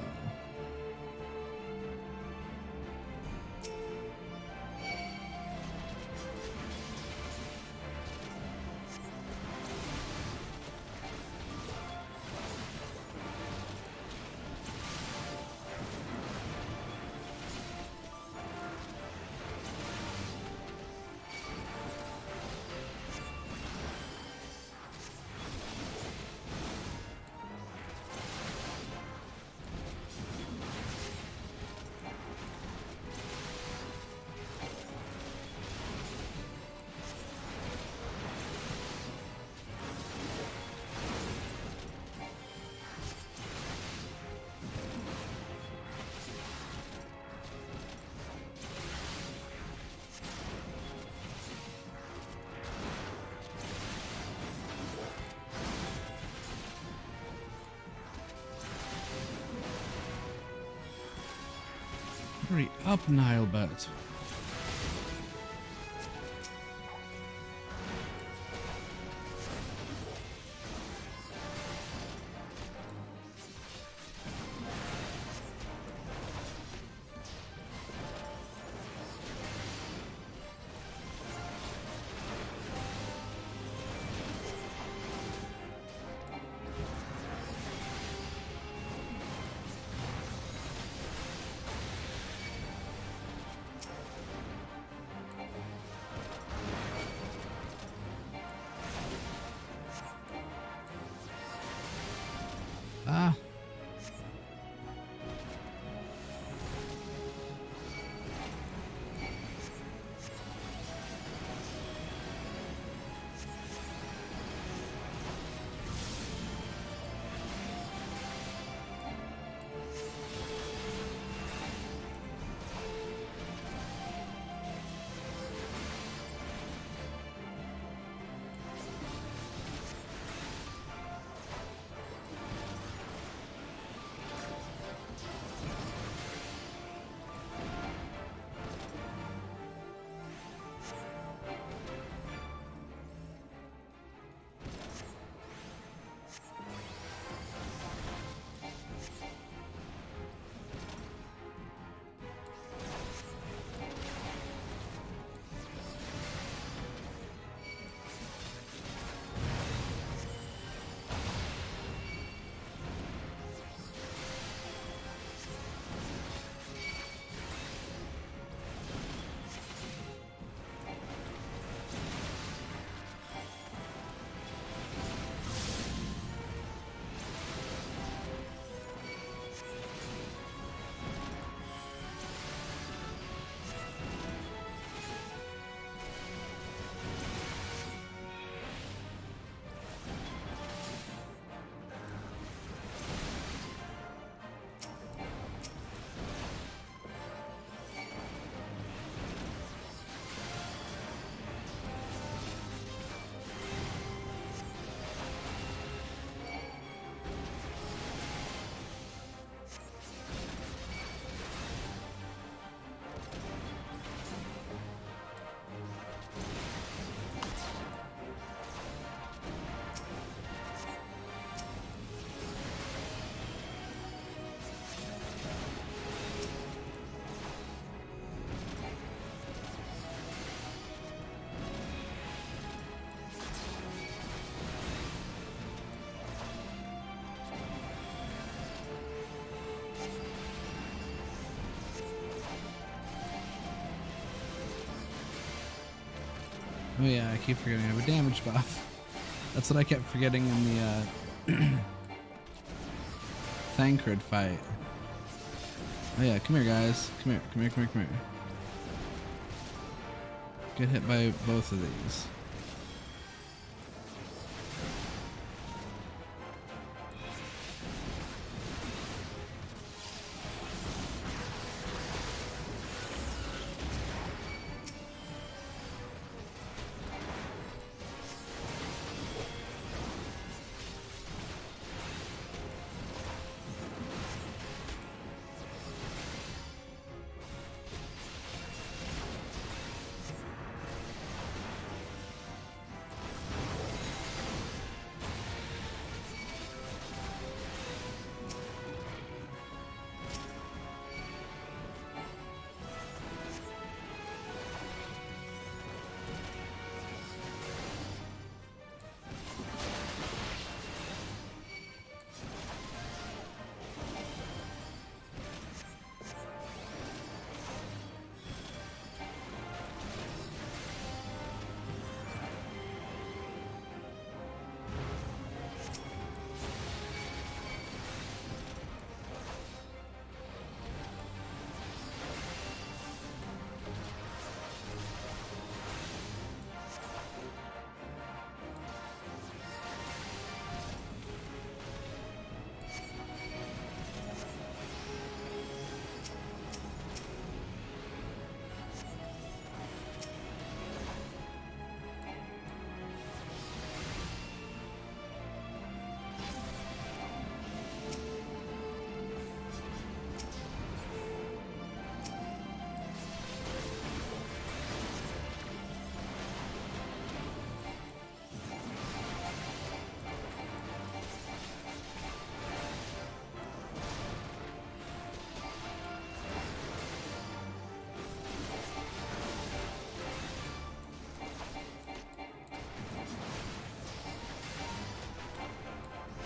Hurry up, Nilebert. Oh yeah, I keep forgetting I have a damage buff. That's what I kept forgetting in the Thancred fight. Oh yeah, come here guys. Come here, come here, come here, come here. Get hit by both of these.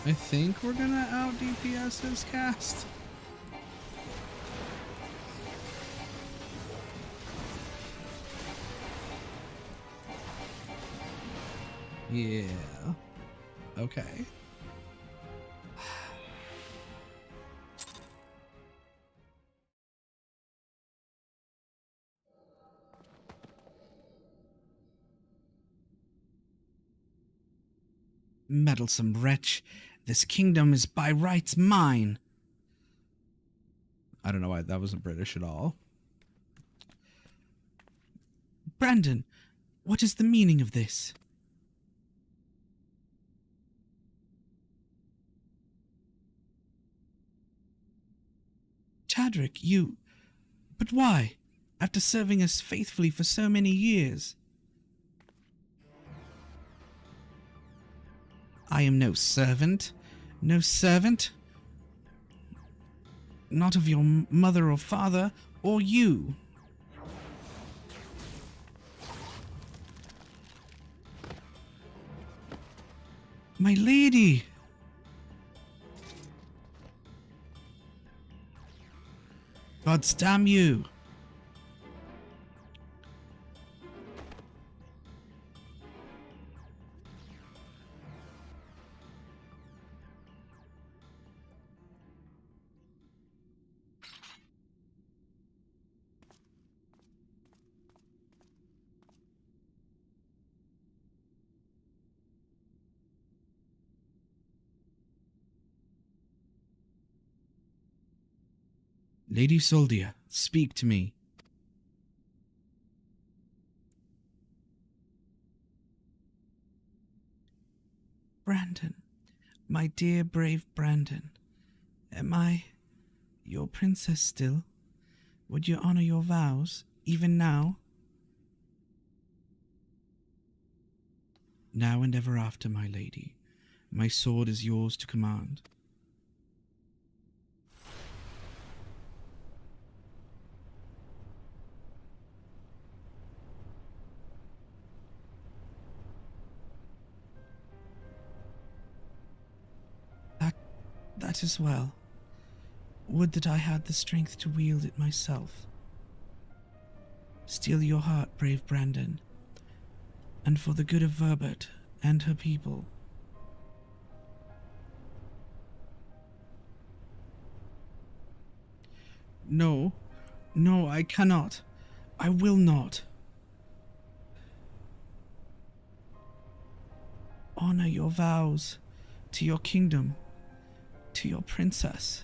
I think we're gonna out DPS his cast. Yeah. Okay. Meddlesome wretch. This kingdom is by rights mine. I don't know why that wasn't British at all. Brandon, what is the meaning of this? Chadrick, you... But why? After serving us faithfully for so many years. I am no servant. No servant. Not of your mother or father, or you. My lady! Gods damn you! Lady Soldia, speak to me. Brandon, my dear brave Brandon, am I your princess still? Would you honor your vows, even now? Now and ever after, my lady. My sword is yours to command. That is well. Would that I had the strength to wield it myself. Steel your heart, brave Brandon. and for the good of Verbert and her people. No, no, I cannot. I will not. Honor your vows to your kingdom, to your princess.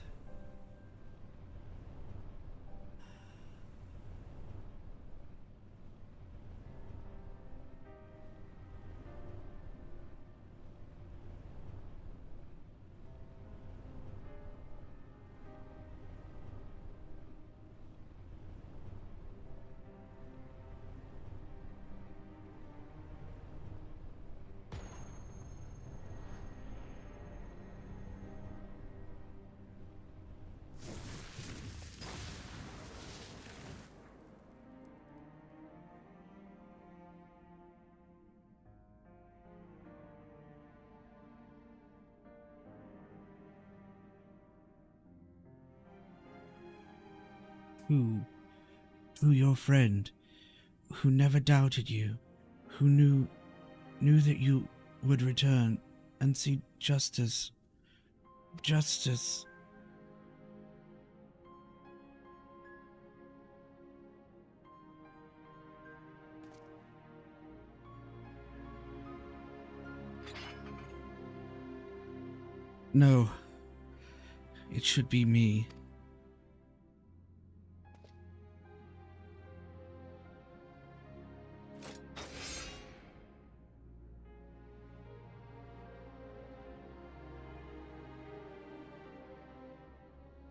Who your friend, who never doubted you, who knew that you would return and see justice. No, it should be me.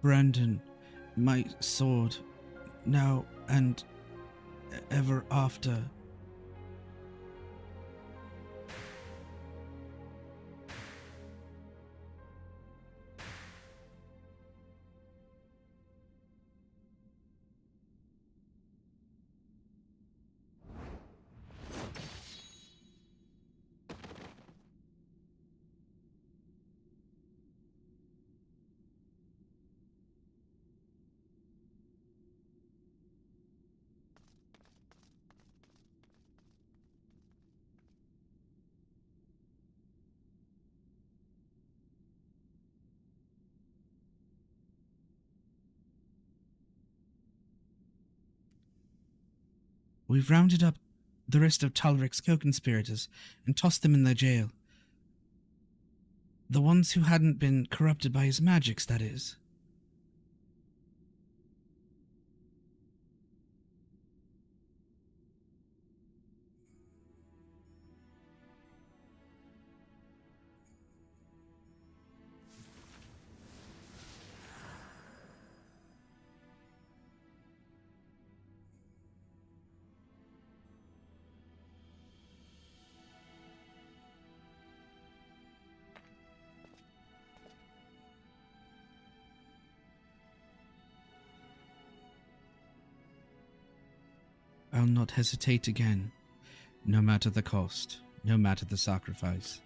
Brandon, my sword, now and ever after. We've rounded up the rest of Talric's co-conspirators and tossed them in the jail. The ones who hadn't been corrupted by his magics, that is. I'll not hesitate again, no matter the cost, no matter the sacrifice.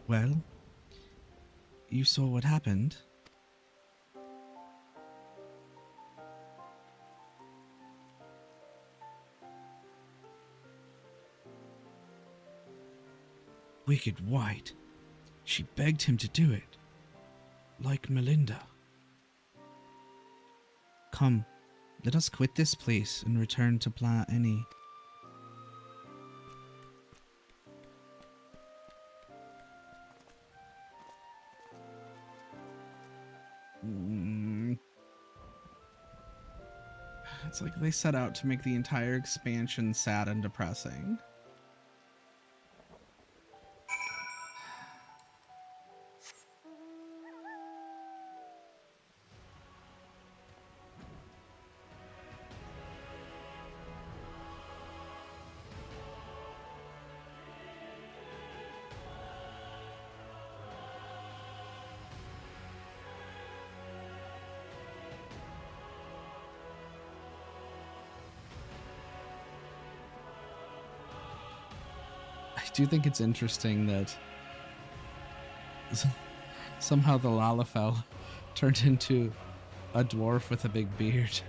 Well, you saw what happened. Wicked White. She begged him to do it. Like Melinda. Come, let us quit this place and return to Plan Any. It's like they set out to make the entire expansion sad and depressing. Do you think it's interesting that somehow the Lalafell turned into a dwarf with a big beard?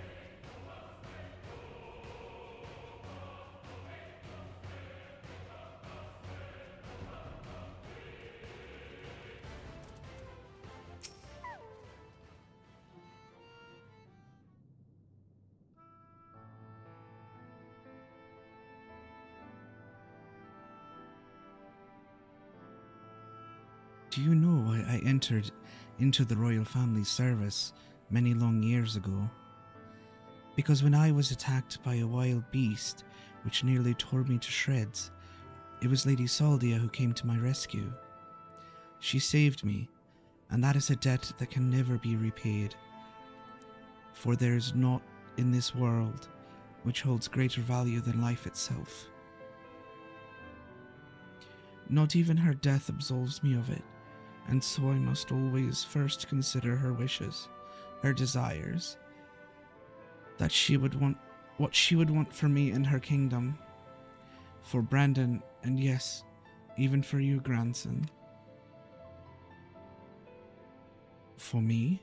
Do you know why I entered into the royal family's service many long years ago? Because when I was attacked by a wild beast which nearly tore me to shreds, it was Lady Saldia who came to my rescue. She saved me, and that is a debt that can never be repaid. For there is naught in this world which holds greater value than life itself. Not even her death absolves me of it, and so I must always first consider her wishes, her desires, that she would want, what she would want for me in her kingdom, for Brandon, and yes, even for you, grandson. For me?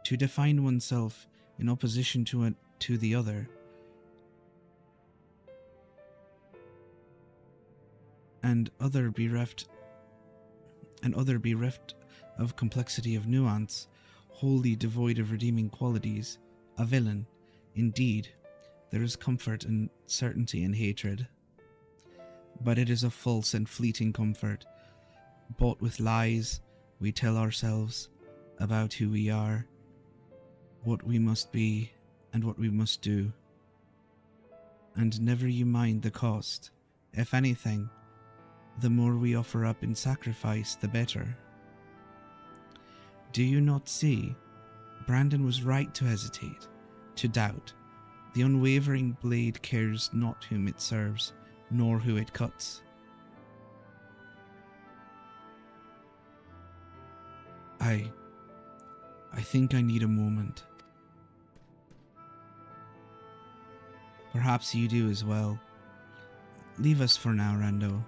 To define oneself in opposition to the other, and other bereft of complexity of nuance, wholly devoid of redeeming qualities, a villain. Indeed, there is comfort and certainty in hatred, but it is a false and fleeting comfort, bought with lies we tell ourselves about who we are, what we must be, and what we must do. And never you mind the cost. If anything, the more we offer up in sacrifice, the better. Do you not see? Brandon was right to hesitate, to doubt. The unwavering blade cares not whom it serves, nor who it cuts. I think I need a moment. Perhaps you do as well. Leave us for now, Rando.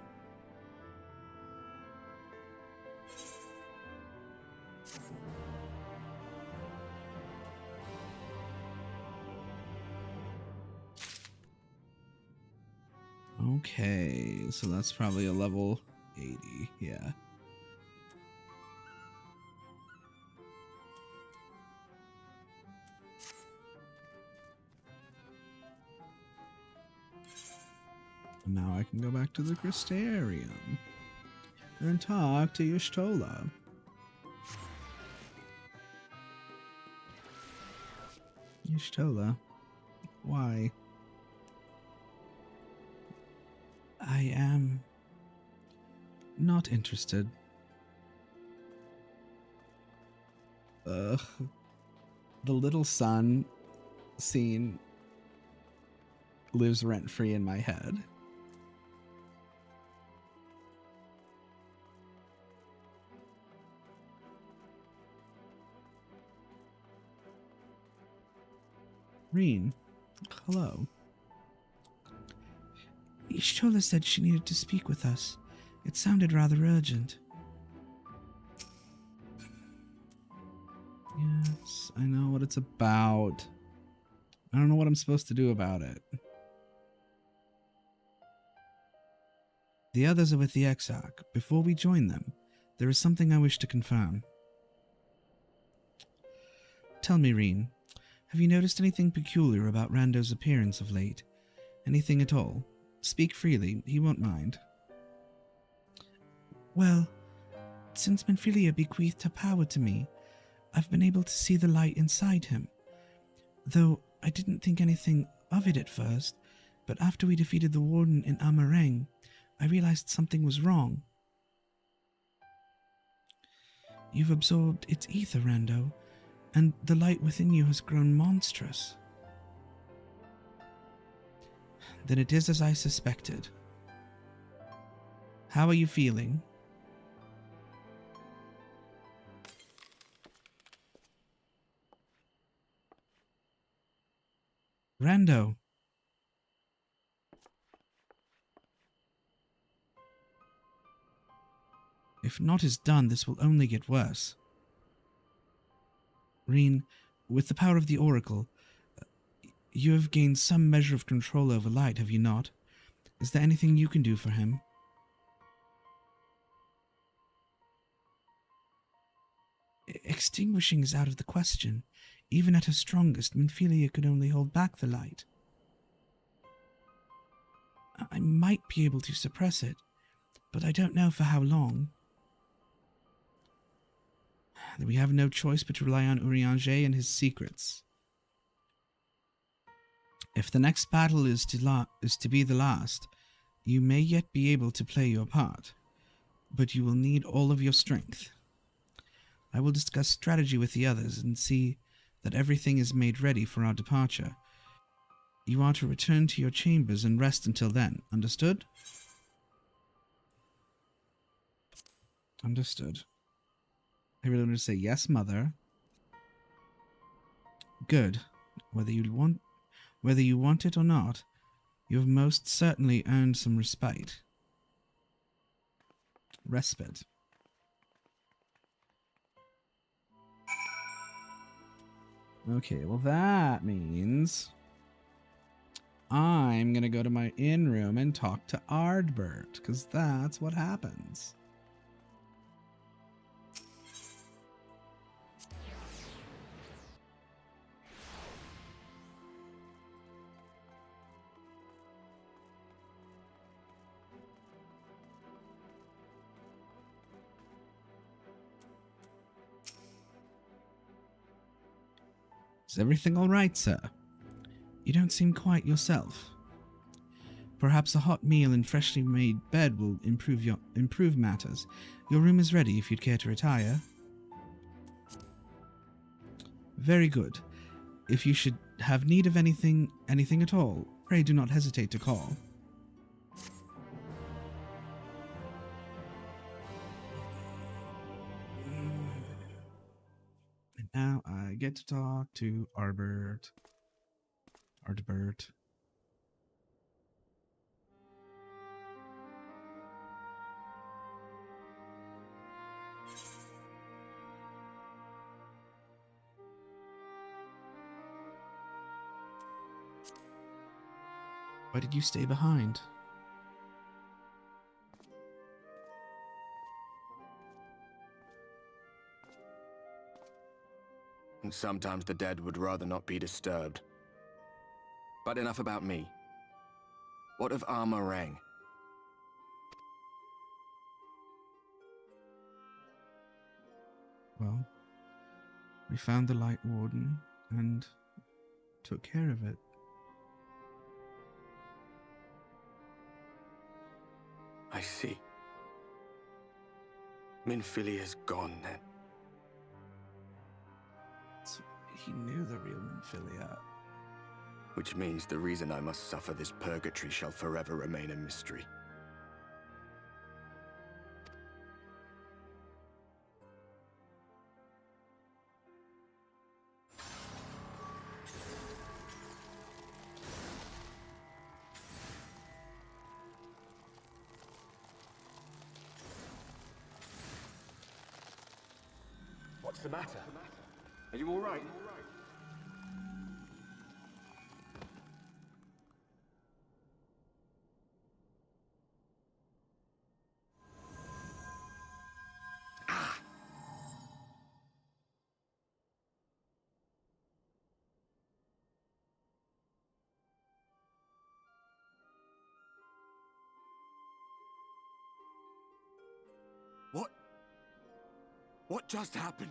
Okay, so that's probably a level 80, yeah. Now I can go back to the Crystarium and talk to Y'shtola. Y'shtola, why? I am not interested. The little sun scene lives rent-free in my head. Reen, hello. Y'shtola said she needed to speak with us. It sounded rather urgent. Yes, I know what it's about. I don't know what I'm supposed to do about it. The others are with the Exarch. Before we join them, there is something I wish to confirm. Tell me, Reen, have you noticed anything peculiar about Rando's appearance of late? Anything at all? Speak freely, he won't mind. Well, since Menphilia bequeathed her power to me, I've been able to see the light inside him. Though I didn't think anything of it at first, but after we defeated the Warden in Amareng, I realized something was wrong. You've absorbed its ether, Rando, and the light within you has grown monstrous. Then it is as I suspected. How are you feeling? Rando. If naught is done, this will only get worse. Reen, with the power of the Oracle, you have gained some measure of control over light, have you not? Is there anything you can do for him? Extinguishing is out of the question. Even at her strongest, Minfilia could only hold back the light. I might be able to suppress it, but I don't know for how long. We have no choice but to rely on Urianger and his secrets. If the next battle is to be the last, you may yet be able to play your part, but you will need all of your strength. I will discuss strategy with the others and see that everything is made ready for our departure. You are to return to your chambers and rest until then. Understood? Understood. I really want to say yes, mother. Good. Whether you want it or not, you have most certainly earned some respite. Respite. Okay, well that means I'm gonna go to my inn room and talk to Ardbert, because that's what happens. Is everything all right, sir? You don't seem quite yourself. Perhaps a hot meal and freshly made bed will improve matters. Your room is ready if you'd care to retire. Very good. If you should have need of anything at all, pray do not hesitate to call. And now I get to talk to Ardbert. Why did you stay behind? And sometimes the dead would rather not be disturbed. But enough about me. What of Armorang? Well, we found the Light Warden and took care of it. I see. Minfilia's gone then. So he knew the real Minfilia. Which means the reason I must suffer this purgatory shall forever remain a mystery. What's the matter? Are you all right? What just happened?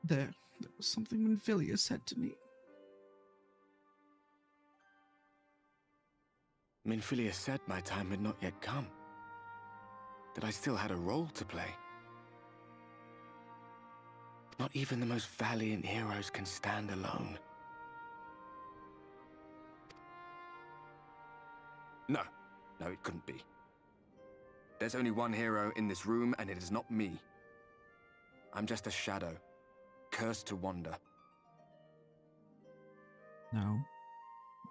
There was something Minfilia said to me. Minfilia said my time had not yet come. That I still had a role to play. Not even the most valiant heroes can stand alone. No, it couldn't be. There's only one hero in this room, and it is not me. I'm just a shadow, cursed to wander. No,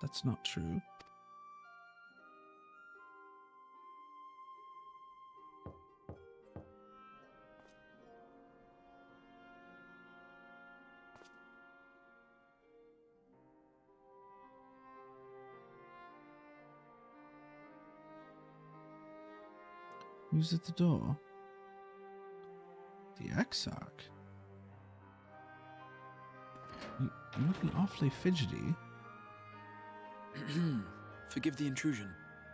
that's not true. Who's at the door? The Exarch? You're looking awfully fidgety. Forgive the intrusion,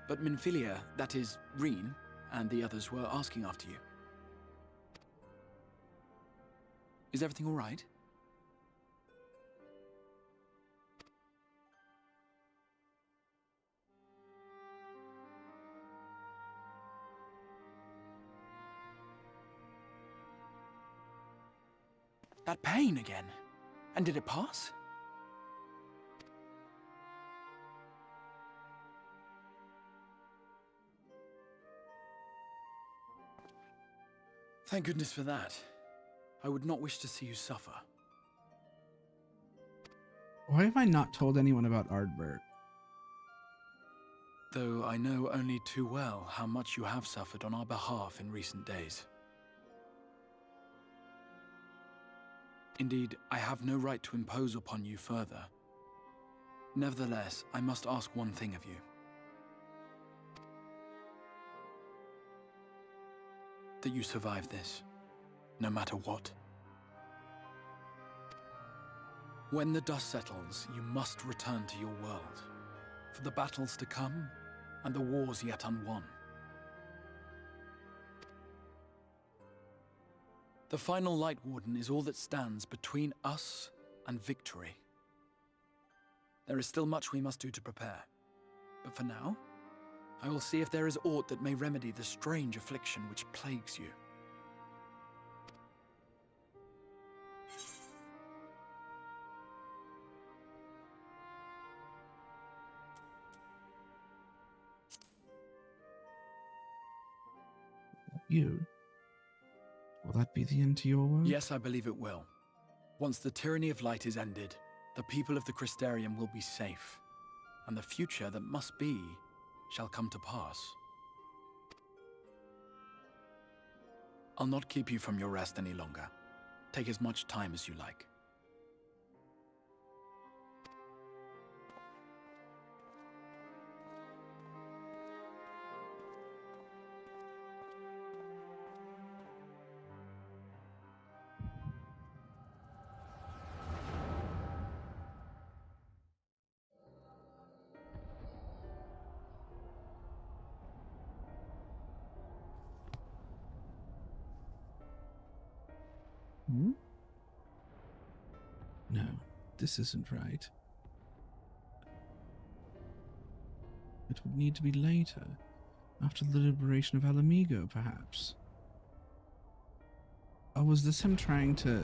but Minfilia, that is, Reen, and the others were asking after you. Is everything all right? That pain again. And did it pass? Thank goodness for that. I would not wish to see you suffer. Why have I not told anyone about Ardbert? Though I know only too well how much you have suffered on our behalf in recent days. Indeed, I have no right to impose upon you further. Nevertheless, I must ask one thing of you. That you survive this, no matter what. When the dust settles, you must return to your world, for the battles to come and the wars yet unwon. The final Light Warden is all that stands between us and victory. There is still much we must do to prepare, but for now, I will see if there is aught that may remedy the strange affliction which plagues you. You? Will that be the end to your work? Yes, I believe it will. Once the tyranny of light is ended, the people of the Crystarium will be safe, and the future that must be shall come to pass. I'll not keep you from your rest any longer. Take as much time as you like. Hmm? No, this isn't right. It would need to be later, after the liberation of Alamigo, perhaps. Oh, was this him trying to...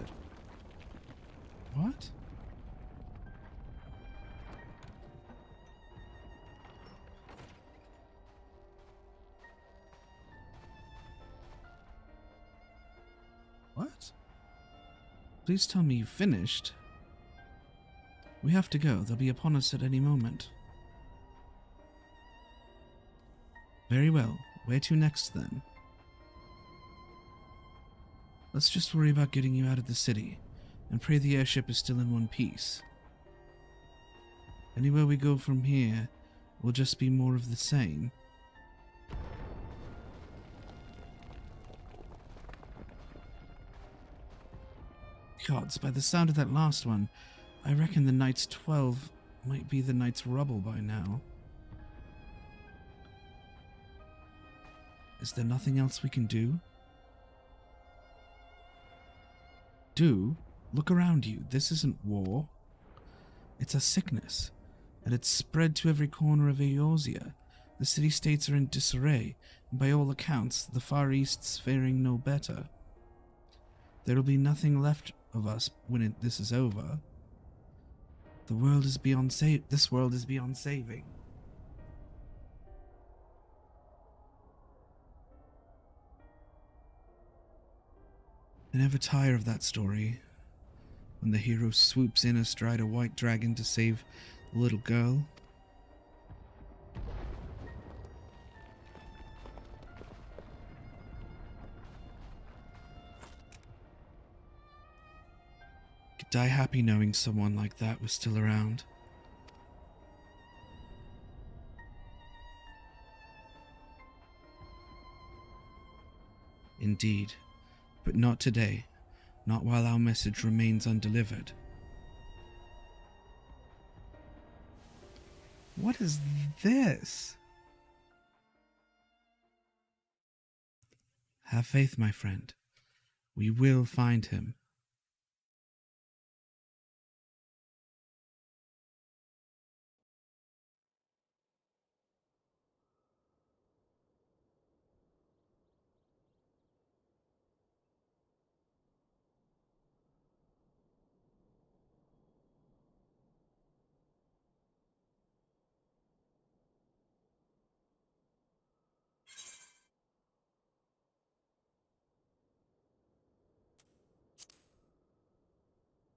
What? What? Please tell me you finished. We have to go. They'll be upon us at any moment. Very well. Where to next, then? Let's just worry about getting you out of the city, and pray the airship is still in one piece. Anywhere we go from here will just be more of the same. Gods, by the sound of that last one, I reckon the Knight's 12 might be the Knight's rubble by now. Is there nothing else we can do? Look around you. This isn't war. It's a sickness, and it's spread to every corner of Eorzea. The city-states are in disarray, and by all accounts, the Far East's faring no better. There will be nothing left of us when this is over. The world is beyond this world is beyond saving. I never tire of that story. When the hero swoops in astride a white dragon to save the little girl. Could die happy knowing someone like that was still around. Indeed, but not today. Not while our message remains undelivered. What is this? Have faith, my friend. We will find him.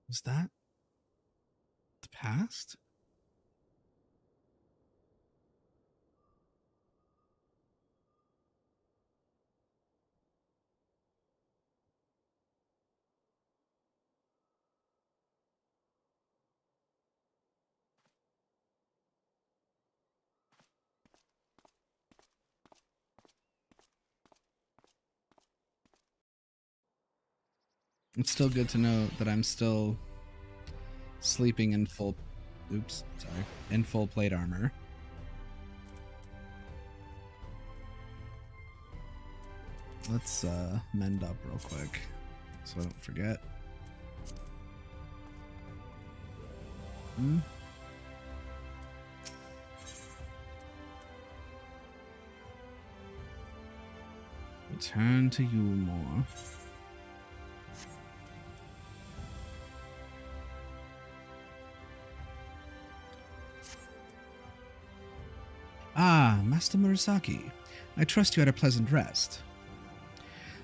Was that the past? It's still good to know that I'm still sleeping in full... Oops, sorry. In full plate armor. Let's mend up real quick so I don't forget. Return to Yulmore. Ah, Master Murasaki. I trust you had a pleasant rest.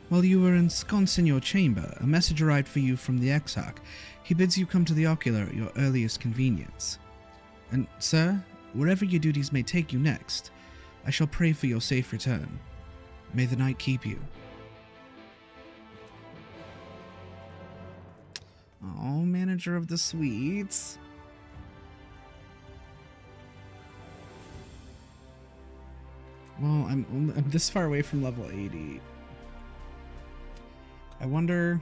While you were ensconced in your chamber, a message arrived for you from the Exarch. He bids you come to the Ocular at your earliest convenience. And, sir, wherever your duties may take you next, I shall pray for your safe return. May the night keep you. Oh, manager of the suites. Well, I'm this far away from level 80. I wonder...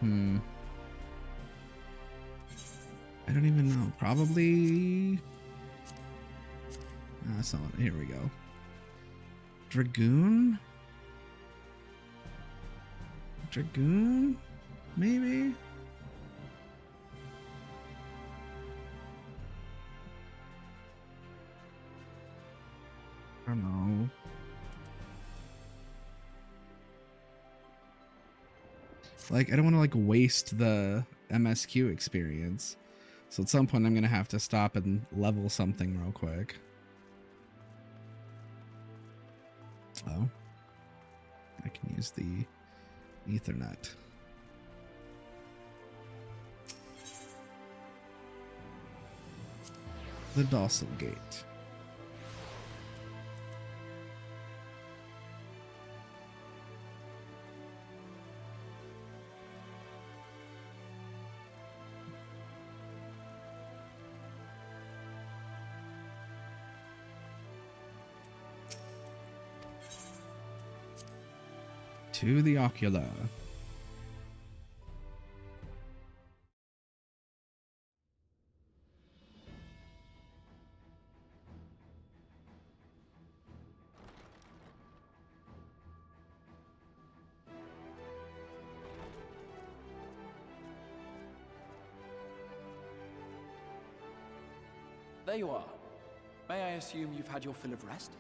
I don't even know. Probably... that's not... Here we go. Dragoon? Dragoon? Maybe? I don't know. Like, I don't want to, like, waste the MSQ experience. So at some point I'm going to have to stop and level something real quick. Oh. I can use the Ethernet. The Docile Gate. To the Ocular. There you are. May I assume you've had your fill of rest?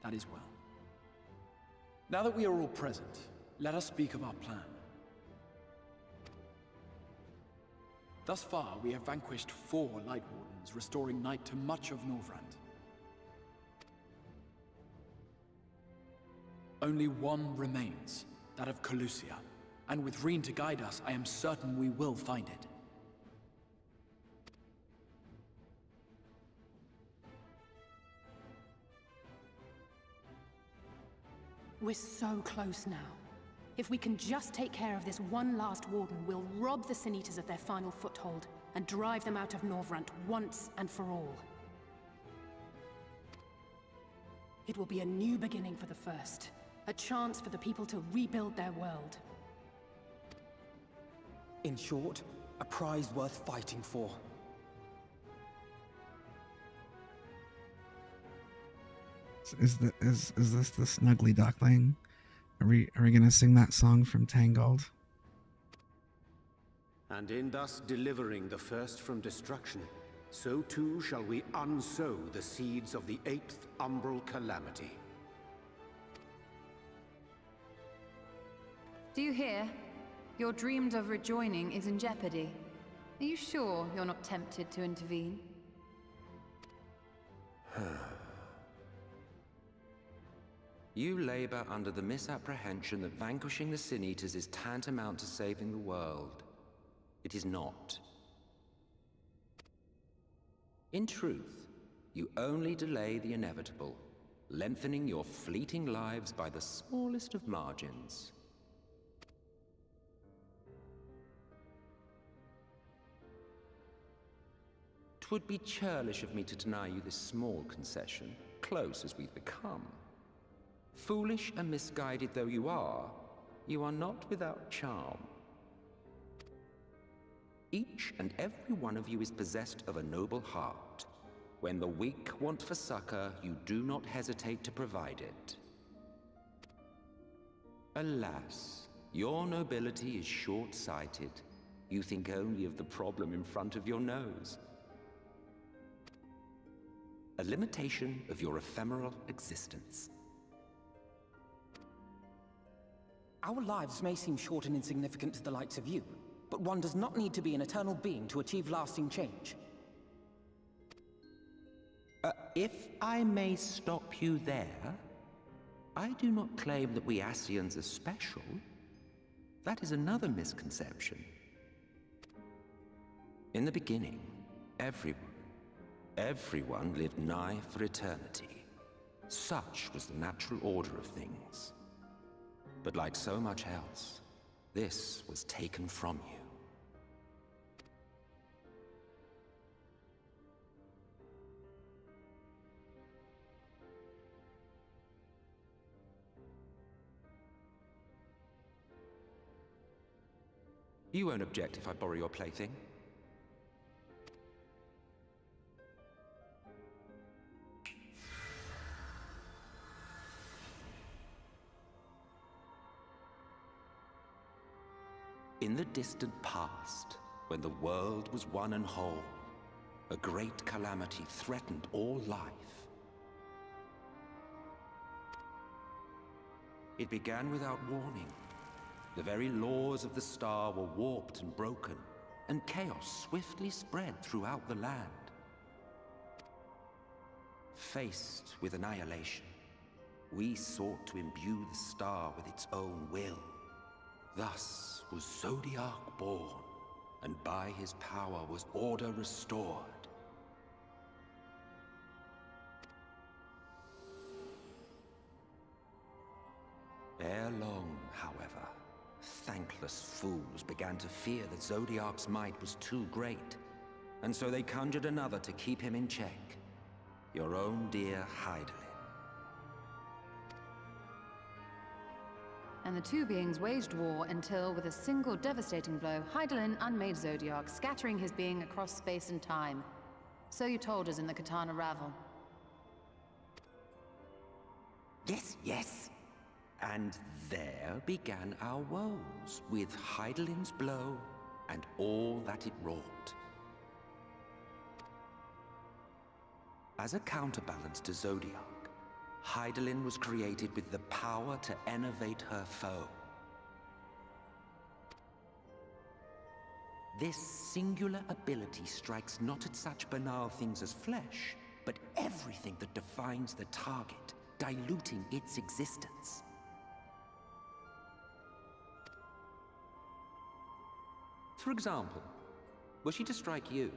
That is well. Now that we are all present, let us speak of our plan. Thus far, we have vanquished 4 Light Wardens, restoring night to much of Norvrand. Only one remains, that of Calusia, and with Reen to guide us, I am certain we will find it. We're so close now. If we can just take care of this one last Warden, we'll rob the Sin Eaters of their final foothold and drive them out of Norvrand once and for all. It will be a new beginning for the First, a chance for the people to rebuild their world. In short, a prize worth fighting for. Is this the Snuggly Duckling? Are we gonna sing that song from Tangled? And in thus delivering the First from destruction, so too shall we unsow the seeds of the 8th Umbral Calamity. Do you hear? Your dreamed of rejoining is in jeopardy. Are you sure you're not tempted to intervene? You labor under the misapprehension that vanquishing the Sin Eaters is tantamount to saving the world. It is not. In truth, you only delay the inevitable, lengthening your fleeting lives by the smallest of margins. Twould be churlish of me to deny you this small concession, close as we've become. Foolish and misguided though you are not without charm. Each and every one of you is possessed of a noble heart. When the weak want for succor, you do not hesitate to provide it. Alas, your nobility is short-sighted. You think only of the problem in front of your nose. A limitation of your ephemeral existence. Our lives may seem short and insignificant to the likes of you, but one does not need to be an eternal being to achieve lasting change. If I may stop you there, I do not claim that we Ascians are special. That is another misconception. In the beginning, everyone lived nigh for eternity. Such was the natural order of things. But like so much else, this was taken from you. You won't object if I borrow your plaything? In the distant past, when the world was one and whole, a great calamity threatened all life. It began without warning. The very laws of the star were warped and broken, and chaos swiftly spread throughout the land. Faced with annihilation, we sought to imbue the star with its own will. Thus was Zodiac born, and by his power was order restored. Ere long, however, thankless fools began to fear that Zodiac's might was too great, and so they conjured another to keep him in check. Your own dear Hydaelyn. And the two beings waged war until, with a single devastating blow, Hydaelyn unmade Zodiac, scattering his being across space and time. So you told us in the Katana Ravel. Yes. And there began our woes, with Hydaelyn's blow and all that it wrought. As a counterbalance to Zodiac, Hydaelyn was created with the power to enervate her foe. This singular ability strikes not at such banal things as flesh, but everything that defines the target, diluting its existence. For example, were she to strike you,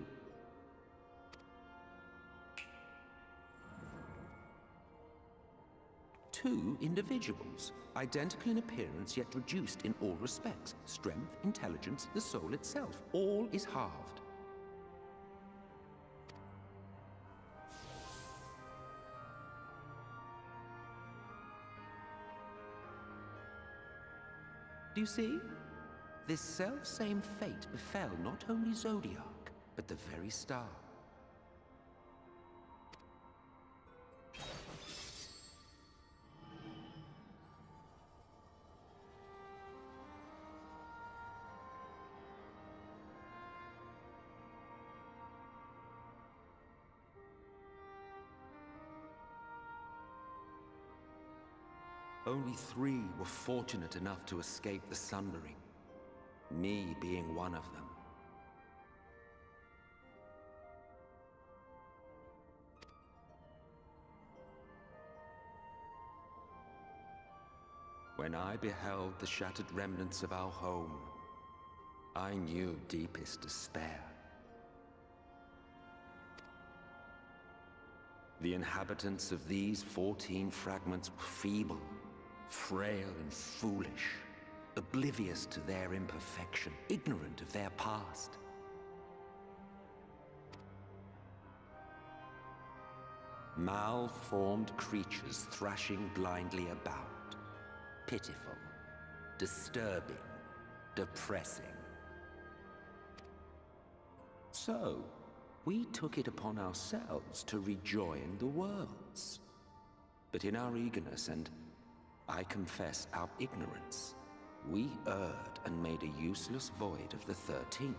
two individuals, identical in appearance yet reduced in all respects. Strength, intelligence, the soul itself, all is halved. Do you see? This self-same fate befell not only Zodiac, but the very star. Only 3 were fortunate enough to escape the Sundering, me being one of them. When I beheld the shattered remnants of our home, I knew deepest despair. The inhabitants of these 14 fragments were feeble, frail and foolish, oblivious to their imperfection, ignorant of their past. Malformed creatures thrashing blindly about. Pitiful, disturbing, depressing. So, we took it upon ourselves to rejoin the worlds. But in our eagerness and, I confess, our ignorance, we erred and made a useless void of the 13th.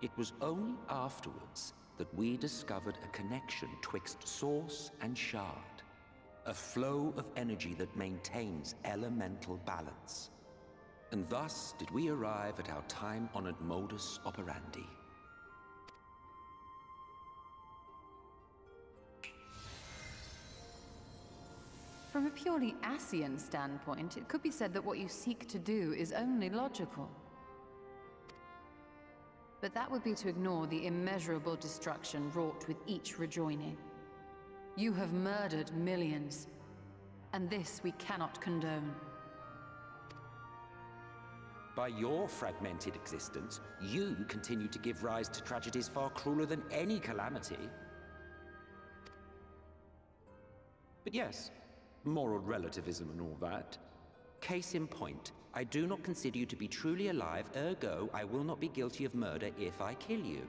It was only afterwards that we discovered a connection twixt source and shard. A flow of energy that maintains elemental balance. And thus did we arrive at our time-honored modus operandi. From a purely Ascian standpoint, it could be said that what you seek to do is only logical. But that would be to ignore the immeasurable destruction wrought with each rejoining. You have murdered millions, and this we cannot condone. By your fragmented existence, you continue to give rise to tragedies far crueler than any calamity. But yes, moral relativism and all that. Case in point, I do not consider you to be truly alive, ergo, I will not be guilty of murder if I kill you.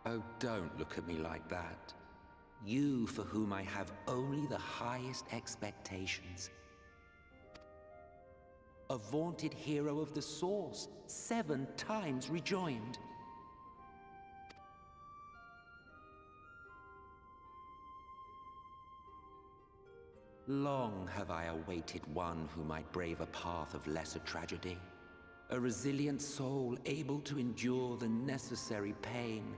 Oh, don't look at me like that. You for whom I have only the highest expectations. A vaunted hero of the Source, 7 times rejoined. Long have I awaited one who might brave a path of lesser tragedy. A resilient soul able to endure the necessary pain.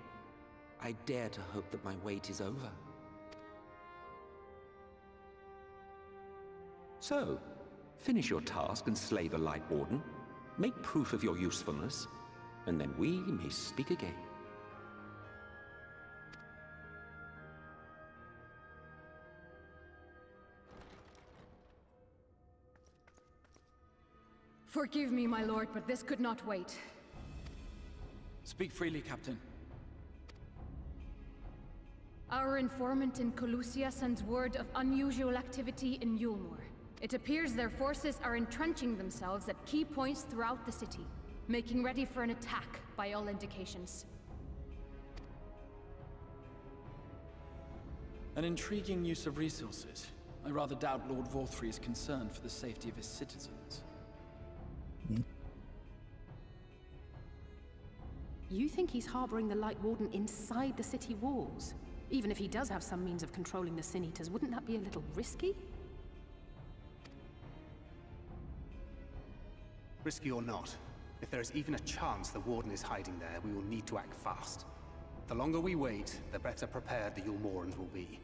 I dare to hope that my wait is over. So, finish your task and slay the Light Warden. Make proof of your usefulness, and then we may speak again. Forgive me, my lord, but this could not wait. Speak freely, Captain. Our informant in Colusia sends word of unusual activity in Yulmore. It appears their forces are entrenching themselves at key points throughout the city, making ready for an attack by all indications. An intriguing use of resources. I rather doubt Lord Vorthree is concerned for the safety of his citizens. You think he's harboring the Light Warden inside the city walls? Even if he does have some means of controlling the Sin Eaters, wouldn't that be a little risky? Risky or not, if there is even a chance the Warden is hiding there, we will need to act fast. The longer we wait, the better prepared the Yulmorans will be.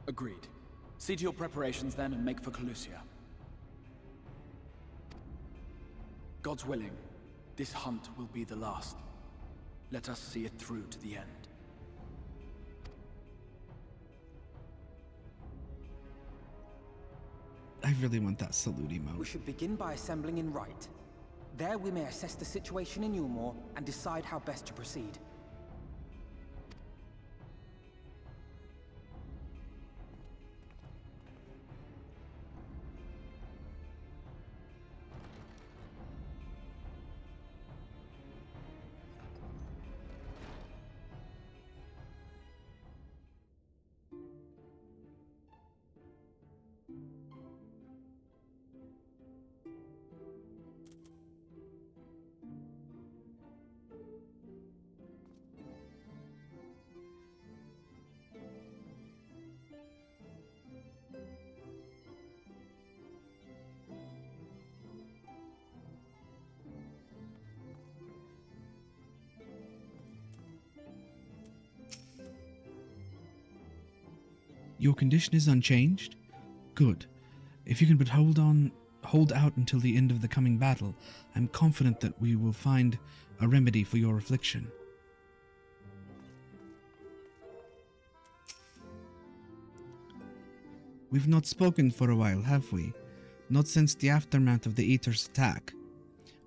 Agreed. See to your preparations then and make for Calusia. God's willing, this hunt will be the last. Let us see it through to the end. I really want that salute emote. We should begin by assembling in Rite. There we may assess the situation in Yulmore and decide how best to proceed. Your condition is unchanged? Good. If you can but hold out until the end of the coming battle, I'm confident that we will find a remedy for your affliction. We've not spoken for a while, have we? Not since the aftermath of the Eater's attack.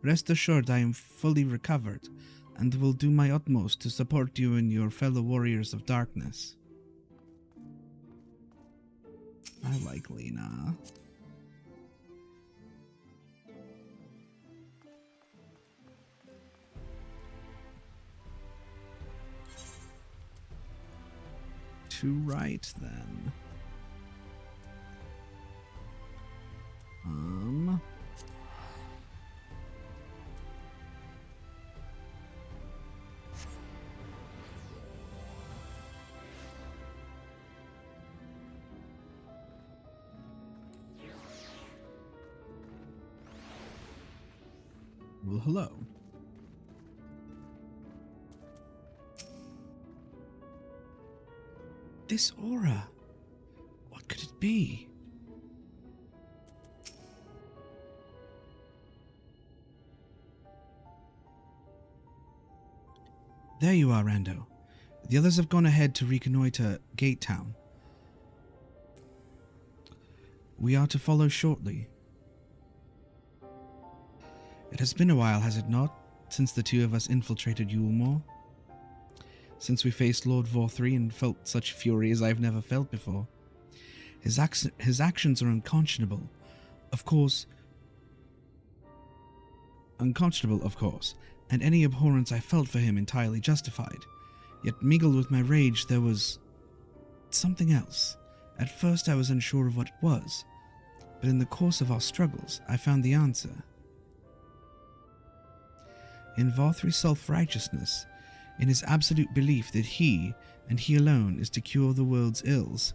Rest assured I am fully recovered, and will do my utmost to support you and your fellow warriors of darkness. I like Lena. To Rite then. Well, hello. This aura. What could it be? There you are, Rando. The others have gone ahead to reconnoiter Gate Town. We are to follow shortly. It has been a while, has it not, since the two of us infiltrated Yulmore? Since we faced Lord Vorthree and felt such fury as I've never felt before. His actions are unconscionable, of course, and any abhorrence I felt for him entirely justified. Yet mingled with my rage there was something else. At first I was unsure of what it was, but in the course of our struggles I found the answer. In Vorthree's self-righteousness, in his absolute belief that he, and he alone, is to cure the world's ills,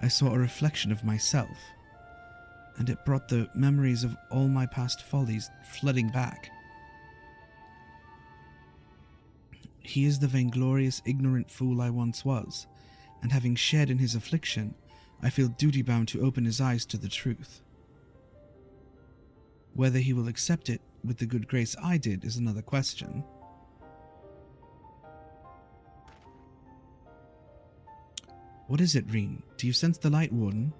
I saw a reflection of myself, and it brought the memories of all my past follies flooding back. He is the vainglorious, ignorant fool I once was, and having shared in his affliction, I feel duty-bound to open his eyes to the truth. Whether he will accept it with the good grace I did is another question. What is it, Reen? Do you sense the Light Warden?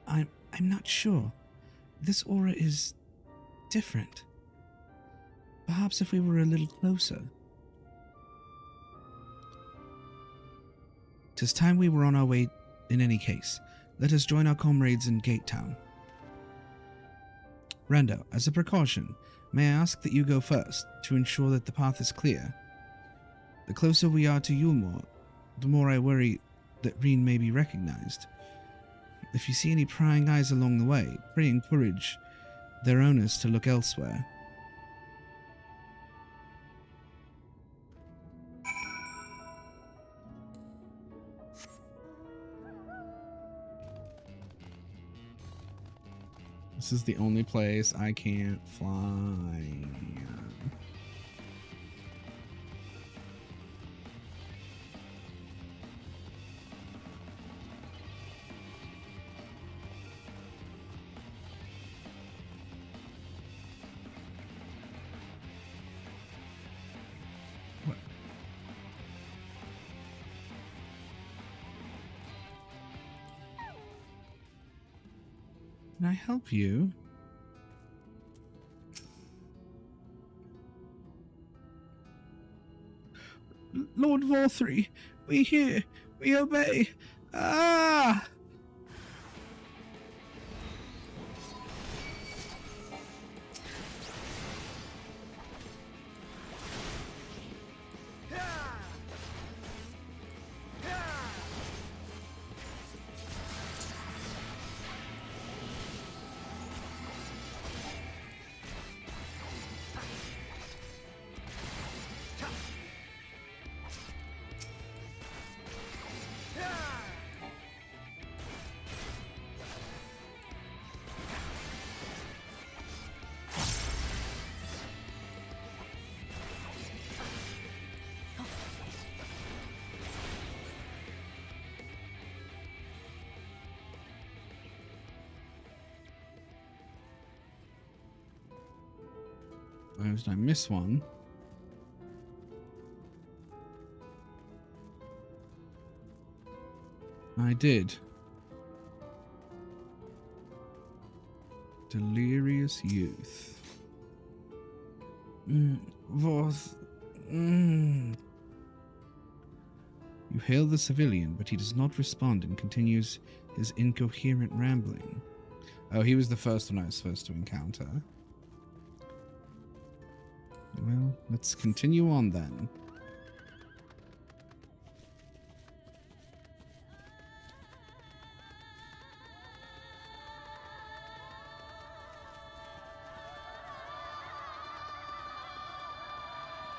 I'm not sure. This aura is different. Perhaps if we were a little closer. 'Tis time we were on our way in any case. Let us join our comrades in Gate Town. Rando, as a precaution, may I ask that you go first, to ensure that the path is clear? The closer we are to Yulmore, the more I worry that Reen may be recognized. If you see any prying eyes along the way, pray encourage their owners to look elsewhere. This is the only place I can't fly. What? Can I help you? Lord Vorthry, we hear, we obey. Ah! Oh, did I miss one? I did. Delirious youth. Voth. You hail the civilian, but he does not respond and continues his incoherent rambling. Oh, he was the first one I was supposed to encounter. Well, let's continue on then.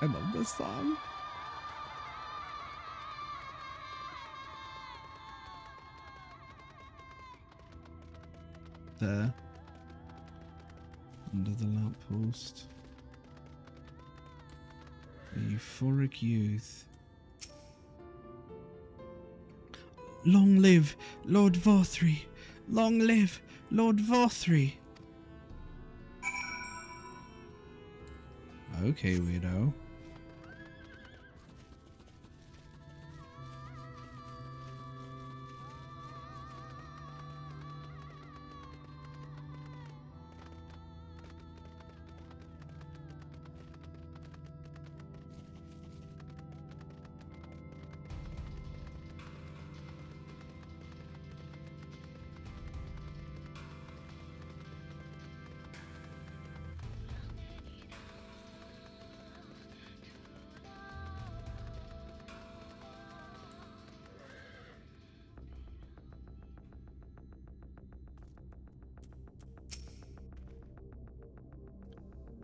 I love this song. There. Under the lamppost. A euphoric youth. Long live Lord Vorthry! Long live Lord Vorthry! Okay, weirdo.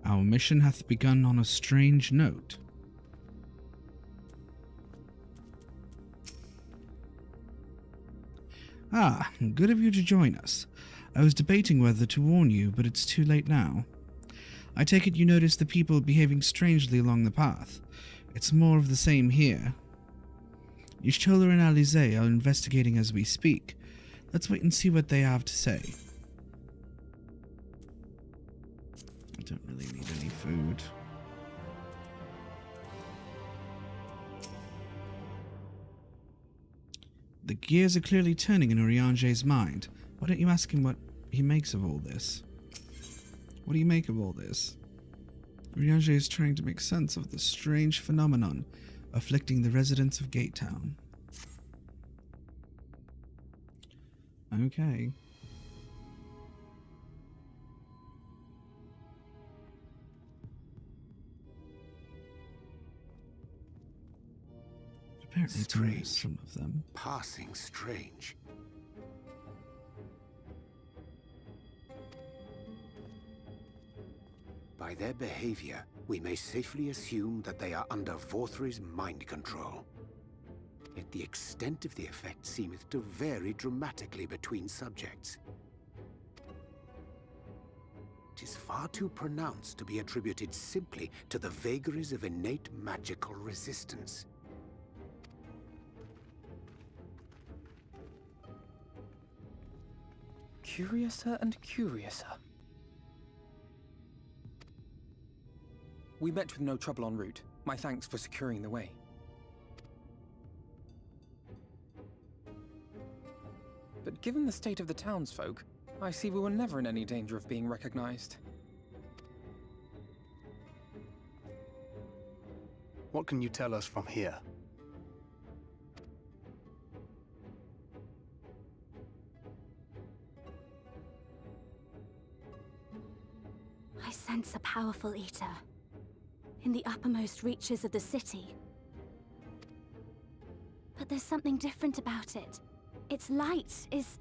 Our mission hath begun on a strange note. Ah, good of you to join us. I was debating whether to warn you, but it's too late now. I take it you noticed the people behaving strangely along the path. It's more of the same here. Y'shtola and Alize are investigating as we speak. Let's wait and see what they have to say. I don't really need any food. The gears are clearly turning in Urianger's mind. Why don't you ask him what he makes of all this? What do you make of all this? Urianger is trying to make sense of the strange phenomenon afflicting the residents of Gatetown. Okay. Apparently to notice some of them. Passing strange. By their behavior, we may safely assume that they are under Vorthri's mind control. Yet the extent of the effect seemeth to vary dramatically between subjects. It is far too pronounced to be attributed simply to the vagaries of innate magical resistance. Curiouser and curiouser. We met with no trouble en route. My thanks for securing the way. But given the state of the townsfolk, I see we were never in any danger of being recognized. What can you tell us from here? I sense a powerful eater in the uppermost reaches of the city. But there's something different about it. Its light is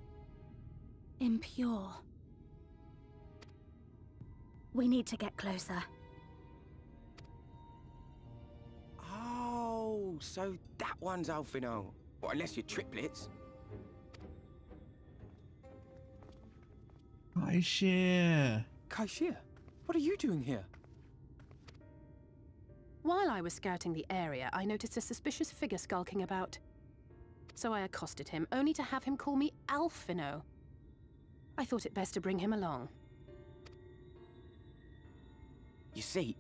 impure. We need to get closer. Oh, so that one's Alphino. Well, unless you're triplets. Kaishir! Kaishir, what are you doing here? While I was scouting the area, I noticed a suspicious figure skulking about. So I accosted him, only to have him call me Alphino. I thought it best to bring him along. You see,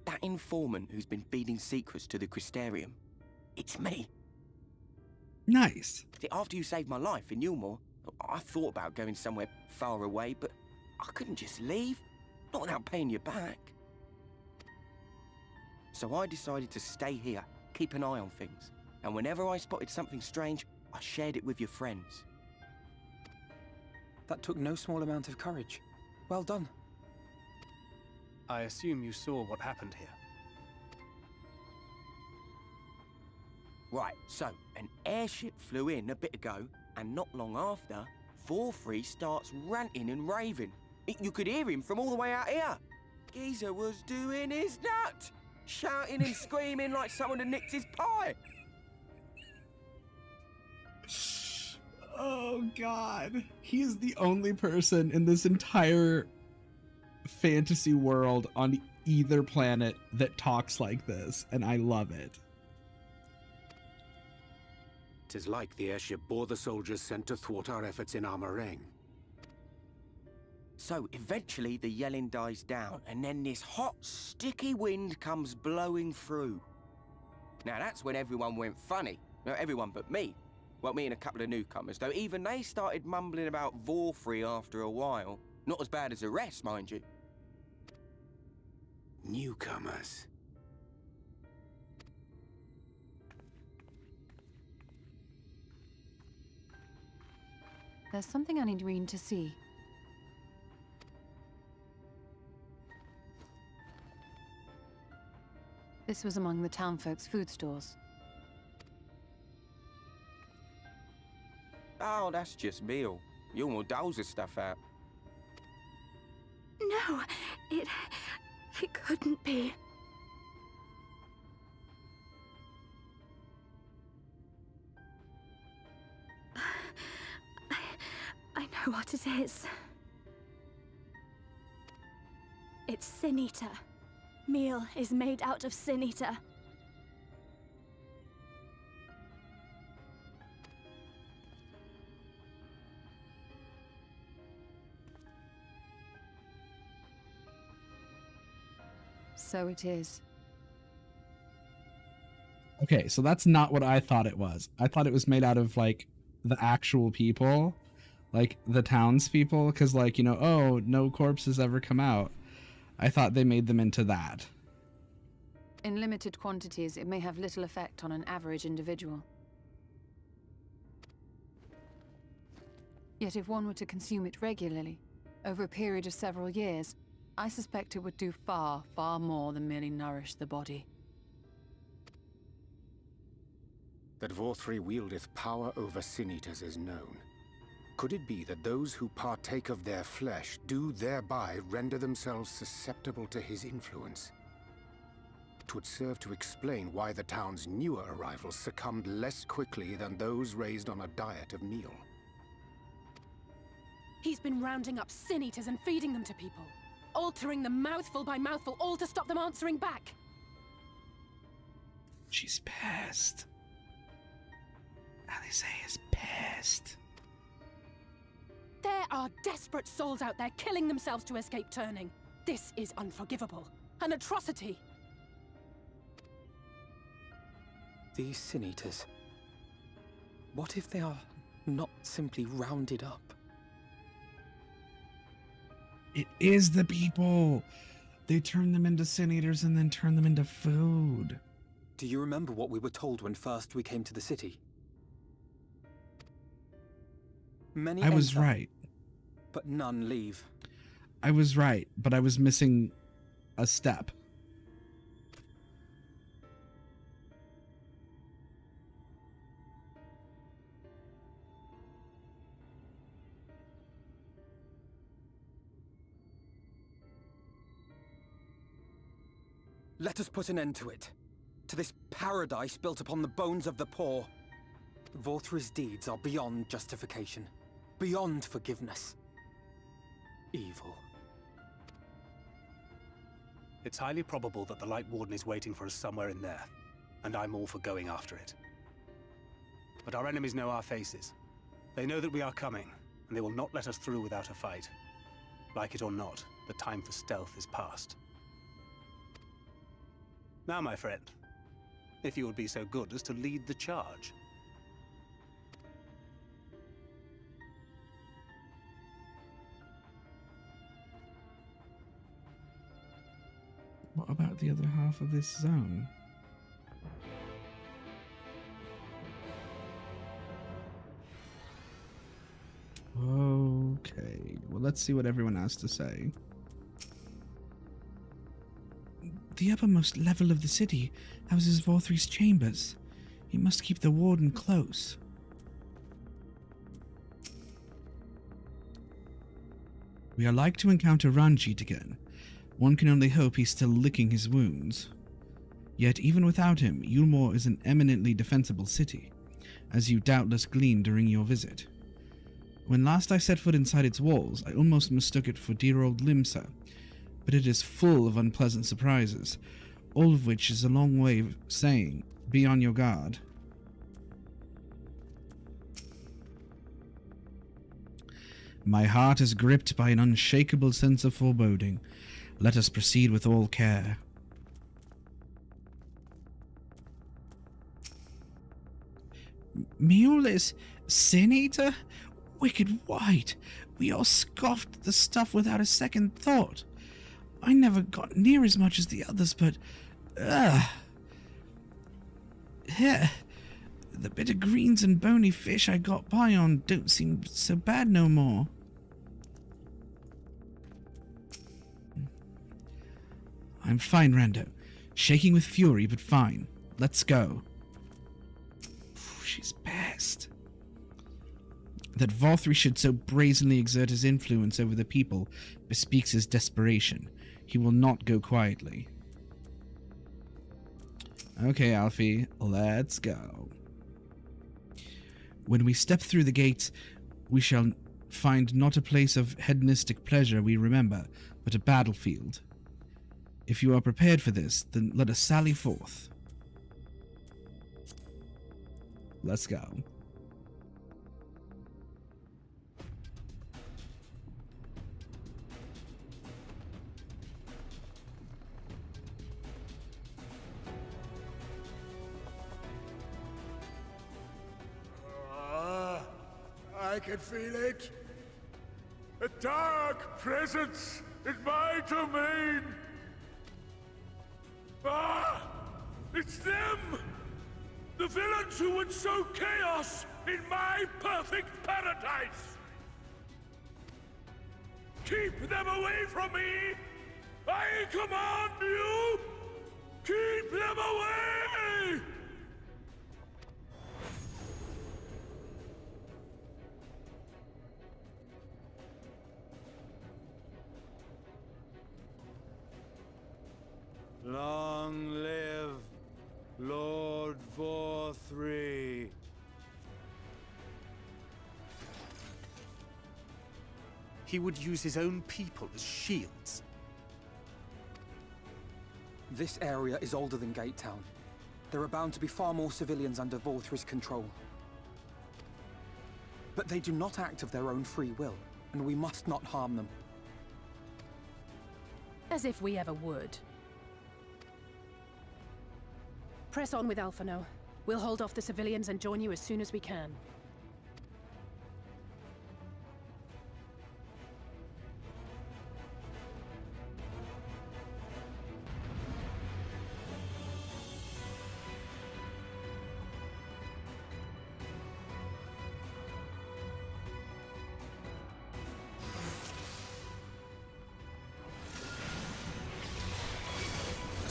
that informant who's been feeding secrets to the Crystarium, it's me. Nice. See, after you saved my life in Yulmore, I thought about going somewhere far away, but I couldn't just leave, not without paying you back. So I decided to stay here, keep an eye on things, and whenever I spotted something strange, I shared it with your friends. That took no small amount of courage. Well done. I assume you saw what happened here. Right, so an airship flew in a bit ago, and not long after, Vorthri starts ranting and raving. You could hear him from all the way out here. Geezer was doing his nut, shouting and screaming like someone had nicked his pie. Oh god. He's the only person in this entire fantasy world on either planet that talks like this, and I love it. 'Tis like the airship bore the soldiers sent to thwart our efforts in Armoreng. So eventually the yelling dies down, and then this hot, sticky wind comes blowing through. Now that's when everyone went funny. No, everyone but me. Well, me and a couple of newcomers, though even they started mumbling about Vorthri after a while. Not as bad as the rest, mind you. Newcomers. There's something I need Reen to see. This was among the townfolk's food stores. Oh, that's just meal. Yulmore doles the stuff out. No, it couldn't be. I know what it is. It's Sin Eater. Meal is made out of Sin Eater. So it is. Okay, so that's not what I thought it was. I thought it was made out of, like, the actual people, like the townspeople, because, like, you know, oh, no corpses ever come out. I thought they made them into that. In limited quantities, it may have little effect on an average individual. Yet if one were to consume it regularly, over a period of several years, I suspect it would do far, far more than merely nourish the body. That Vorthri wieldeth power over Sin-Eaters is known. Could it be that those who partake of their flesh do thereby render themselves susceptible to his influence? It would serve to explain why the town's newer arrivals succumbed less quickly than those raised on a diet of meal. He's been rounding up Sin-Eaters and feeding them to people. Altering them mouthful by mouthful, all to stop them answering back. She's pissed. Alisaie is pissed. There are desperate souls out there killing themselves to escape turning. This is unforgivable. An atrocity. These Sin-Eaters. What if they are not simply rounded up? It is the people. They turn them into Sin-Eaters and then turn them into food. Do you remember what we were told when first we came to the city? Many I was enter, right. But none leave. I was right, but I was missing a step. Let us put an end to it. To this paradise built upon the bones of the poor. Vorthri's deeds are beyond justification. Beyond forgiveness. Evil. It's highly probable that the Light Warden is waiting for us somewhere in there, and I'm all for going after it. But our enemies know our faces. They know that we are coming, and they will not let us through without a fight. Like it or not, the time for stealth is past. Now, my friend, if you would be so good as to lead the charge. What about the other half of this zone? Okay, well, let's see what everyone has to say. The uppermost level of the city houses Vorthri's chambers. He must keep the warden close. We are like to encounter Ranjit again. One can only hope he's still licking his wounds. Yet even without him, Yulmore is an eminently defensible city, as you doubtless gleaned during your visit. When last I set foot inside its walls, I almost mistook it for dear old Limsa, but it is full of unpleasant surprises, all of which is a long way of saying, be on your guard. My heart is gripped by an unshakable sense of foreboding. Let us proceed with all care. Mule is Sin-Eater? Wicked white. We all scoffed at the stuff without a second thought. I never got near as much as the others, but... Here, the bit of greens and bony fish I got by on don't seem so bad no more. I'm fine, Rando. Shaking with fury, but fine. Let's go. She's pissed. That Vorthri should so brazenly exert his influence over the people bespeaks his desperation. He will not go quietly. Okay, Alfie, let's go. When we step through the gates, we shall find not a place of hedonistic pleasure we remember, but a battlefield. If you are prepared for this, then let us sally forth. Let's go. I can feel it. A dark presence in my domain. Ah! It's them! The villains who would sow chaos in my perfect paradise! Keep them away from me! I command you! Keep them away! He would use his own people as shields. This area is older than Gatetown. There are bound to be far more civilians under Vorthris control. But they do not act of their own free will, and we must not harm them. As if we ever would. Press on with Alphano. We'll hold off the civilians and join you as soon as we can.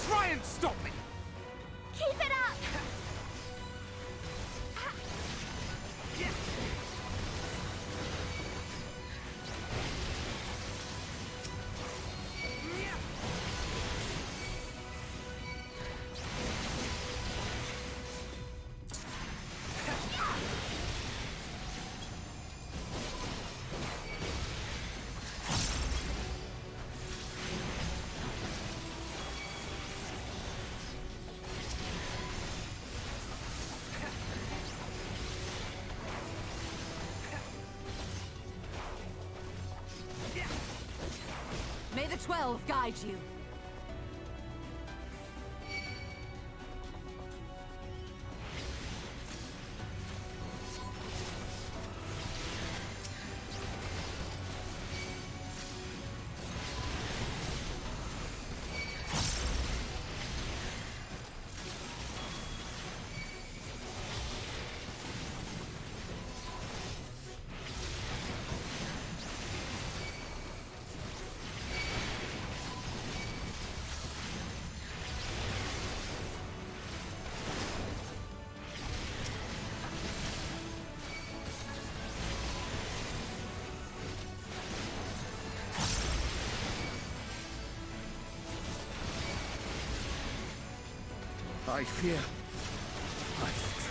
Try and stop me! Keep it up! May the 12 guide you. I fear my strength.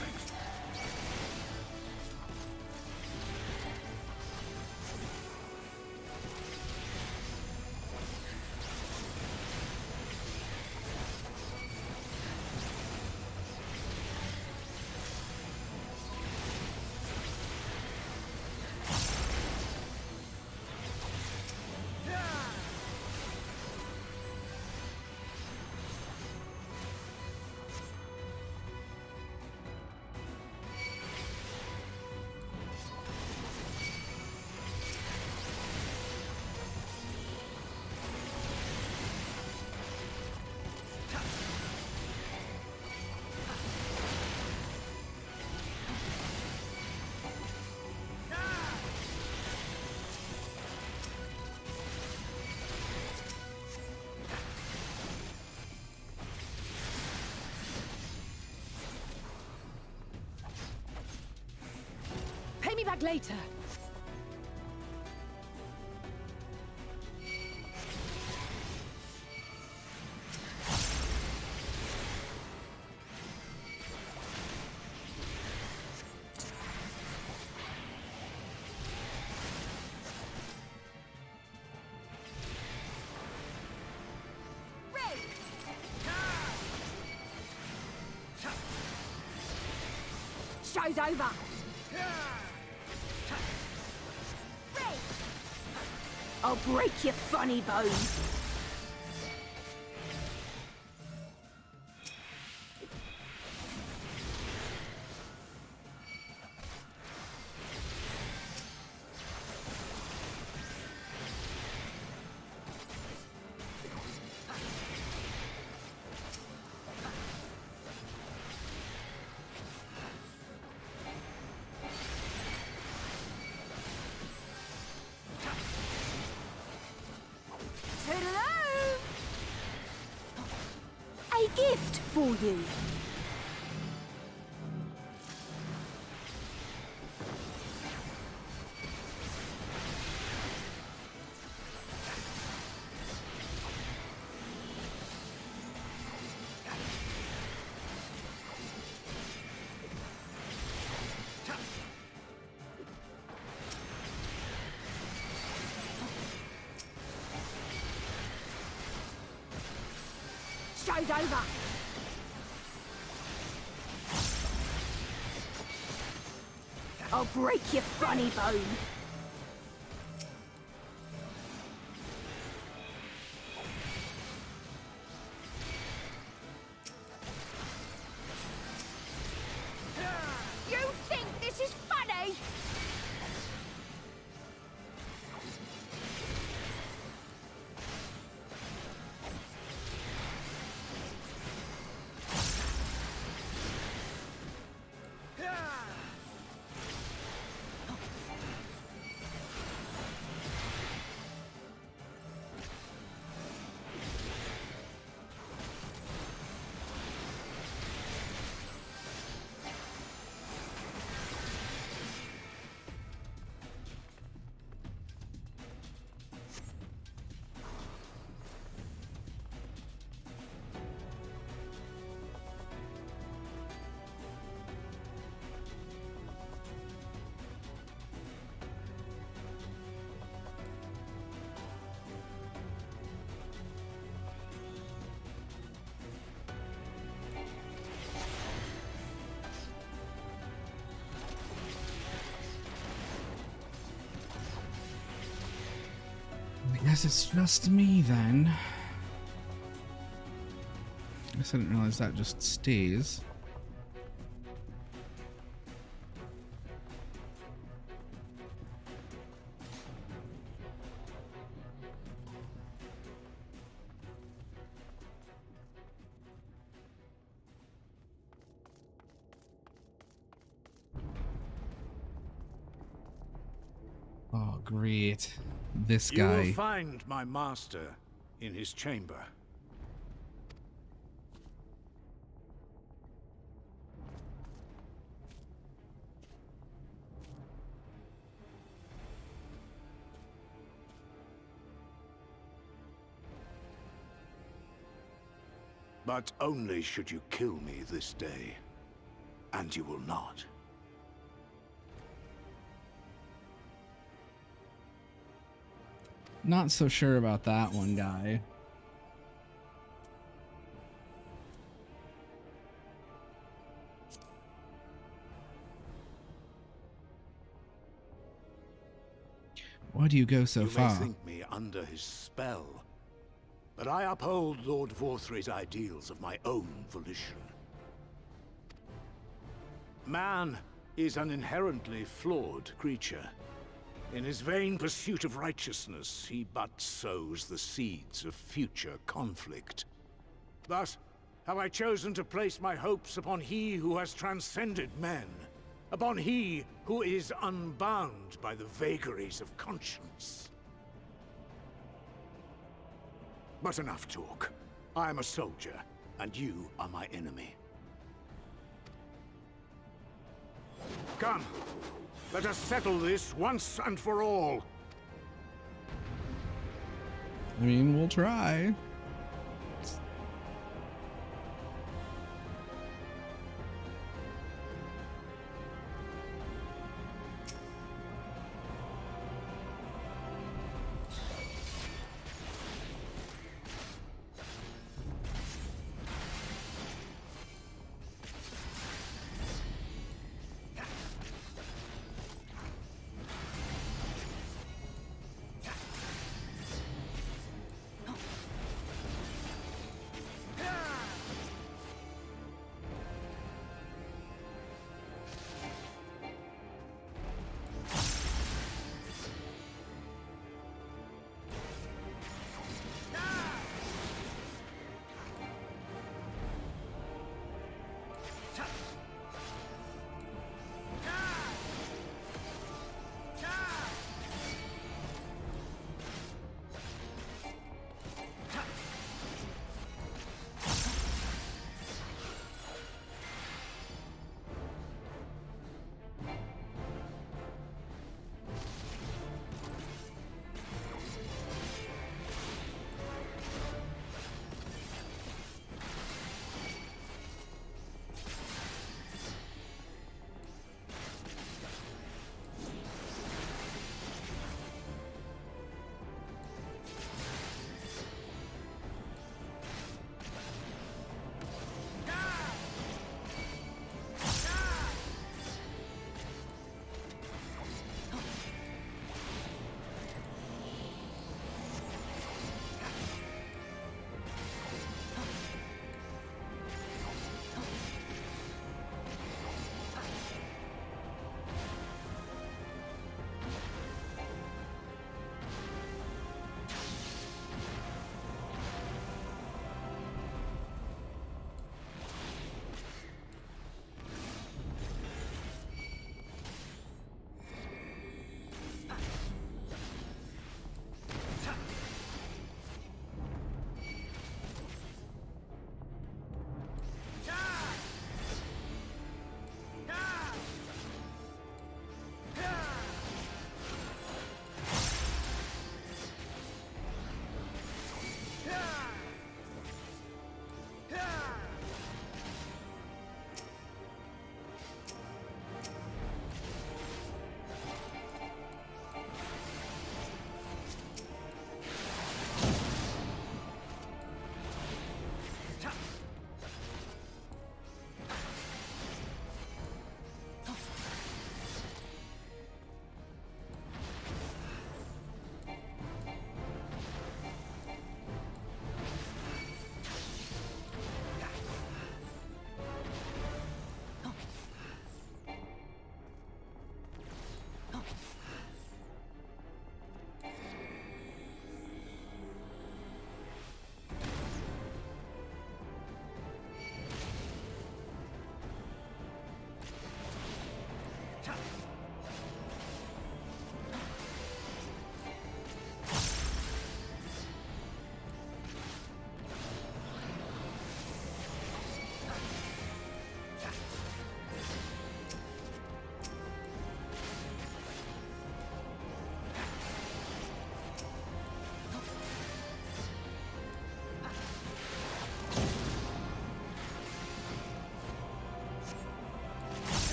Pay me back later. Show's over. I'll break your funny bones. A gift for you. show's over. I'll break your funny bone. You think this is funny? I guess it's just me then. I guess I didn't realize that just stays. Oh, great. This guy. You will find my master in his chamber. But only should you kill me this day. And you will not. Not so sure about that one, guy. Why do you go so far? You may think me under his spell, but I uphold Lord Vorthry's ideals of my own volition. Man is an inherently flawed creature. In his vain pursuit of righteousness, he but sows the seeds of future conflict. Thus, have I chosen to place my hopes upon he who has transcended men, upon he who is unbound by the vagaries of conscience. But enough talk. I am a soldier, and you are my enemy. Come. Let us settle this once and for all. I mean, we'll try.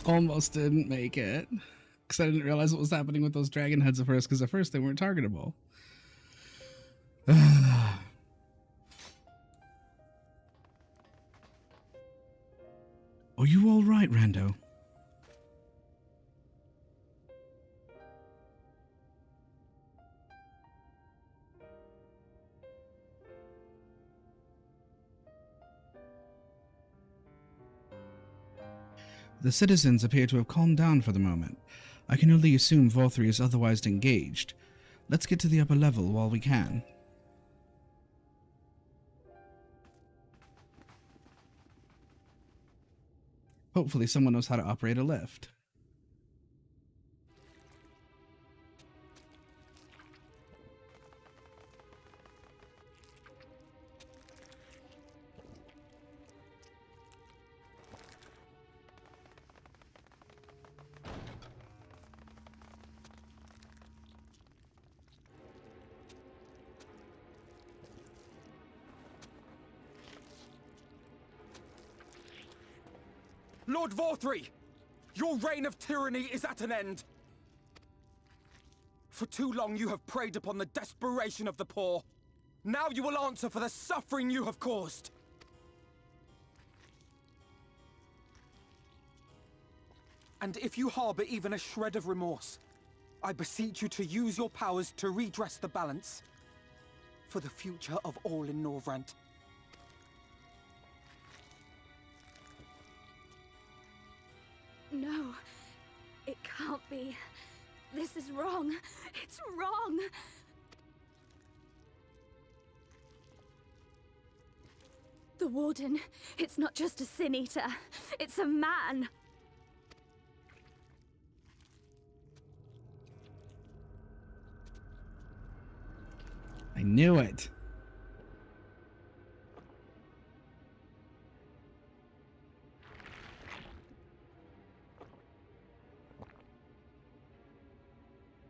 Almost didn't make it. Because I didn't realize what was happening with those dragon heads at first, because at first they weren't targetable. Are you all right, Rando? The citizens appear to have calmed down for the moment. I can only assume Vorthri is otherwise engaged. Let's get to the upper level while we can. Hopefully someone knows how to operate a lift. Lord Vorthri! Your reign of tyranny is at an end! For too long you have preyed upon the desperation of the poor. Now you will answer for the suffering you have caused! And if you harbor even a shred of remorse, I beseech you to use your powers to redress the balance. For the future of all in Norvrant. No, it can't be. This is wrong. It's wrong. The Warden, it's not just a Sin Eater. It's a man. I knew it.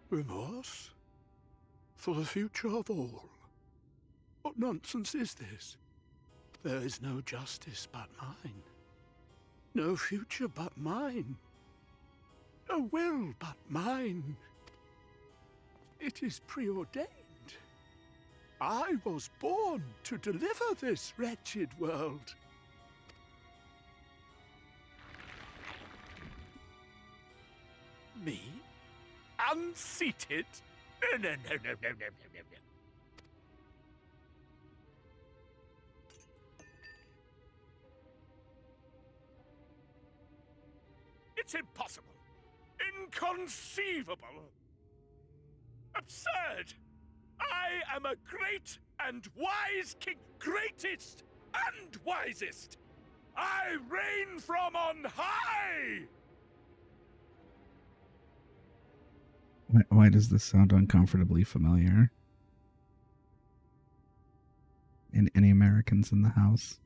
Remorse? For the future of all? What nonsense is this? There is no justice but mine. No future but mine. No will but mine. It is preordained. I was born to deliver this wretched world. Me? Unseated? No. It's impossible. Inconceivable. Absurd. I am a great and wise king. Greatest and wisest. I reign from on high. Why does this sound uncomfortably familiar? And any Americans in the house?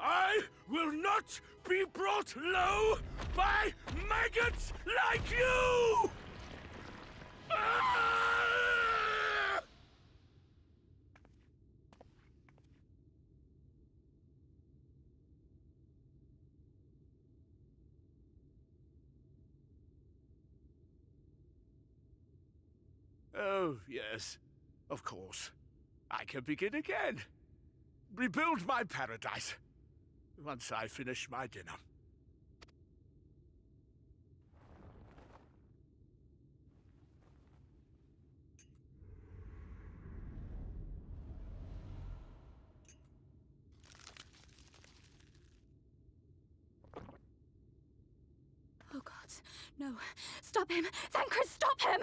I will not be brought low by maggots like you! Ah! Oh, yes, of course. I can begin again. Rebuild my paradise. Once I finish my dinner. Oh God, no. Stop him! Thancred, stop him!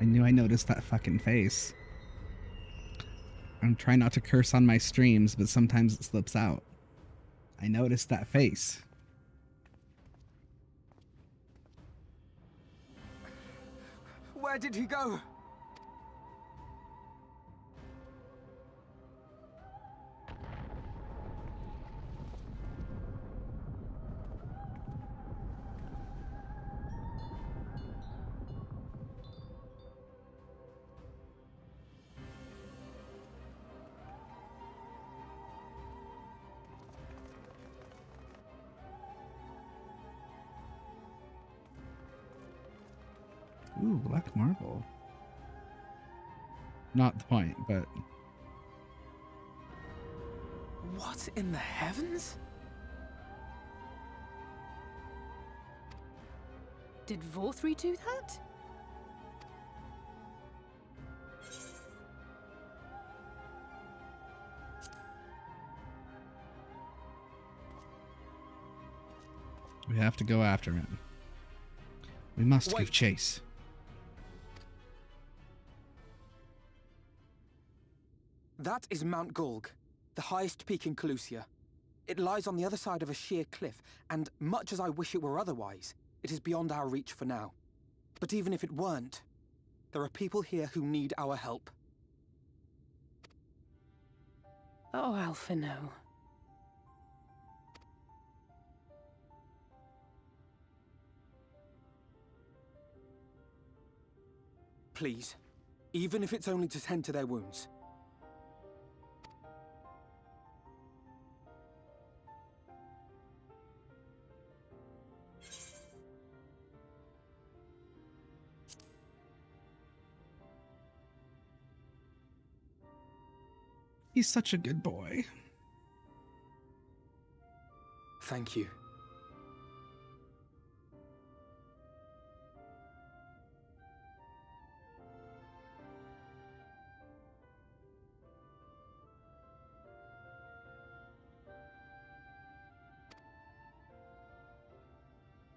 I knew I noticed that fucking face. I'm trying not to curse on my streams, but sometimes it slips out. I noticed that face. Where did he go? Ooh, black marble. Not the point, but... What in the heavens? Did Vorthri do that? We have to go after him. We must Wait. give chase. That is Mount Golg, the highest peak in Calusia. It lies on the other side of a sheer cliff, and much as I wish it were otherwise, it is beyond our reach for now. But even if it weren't, there are people here who need our help. Oh, Alphino. Please, even if it's only to tend to their wounds. He's such a good boy. Thank you.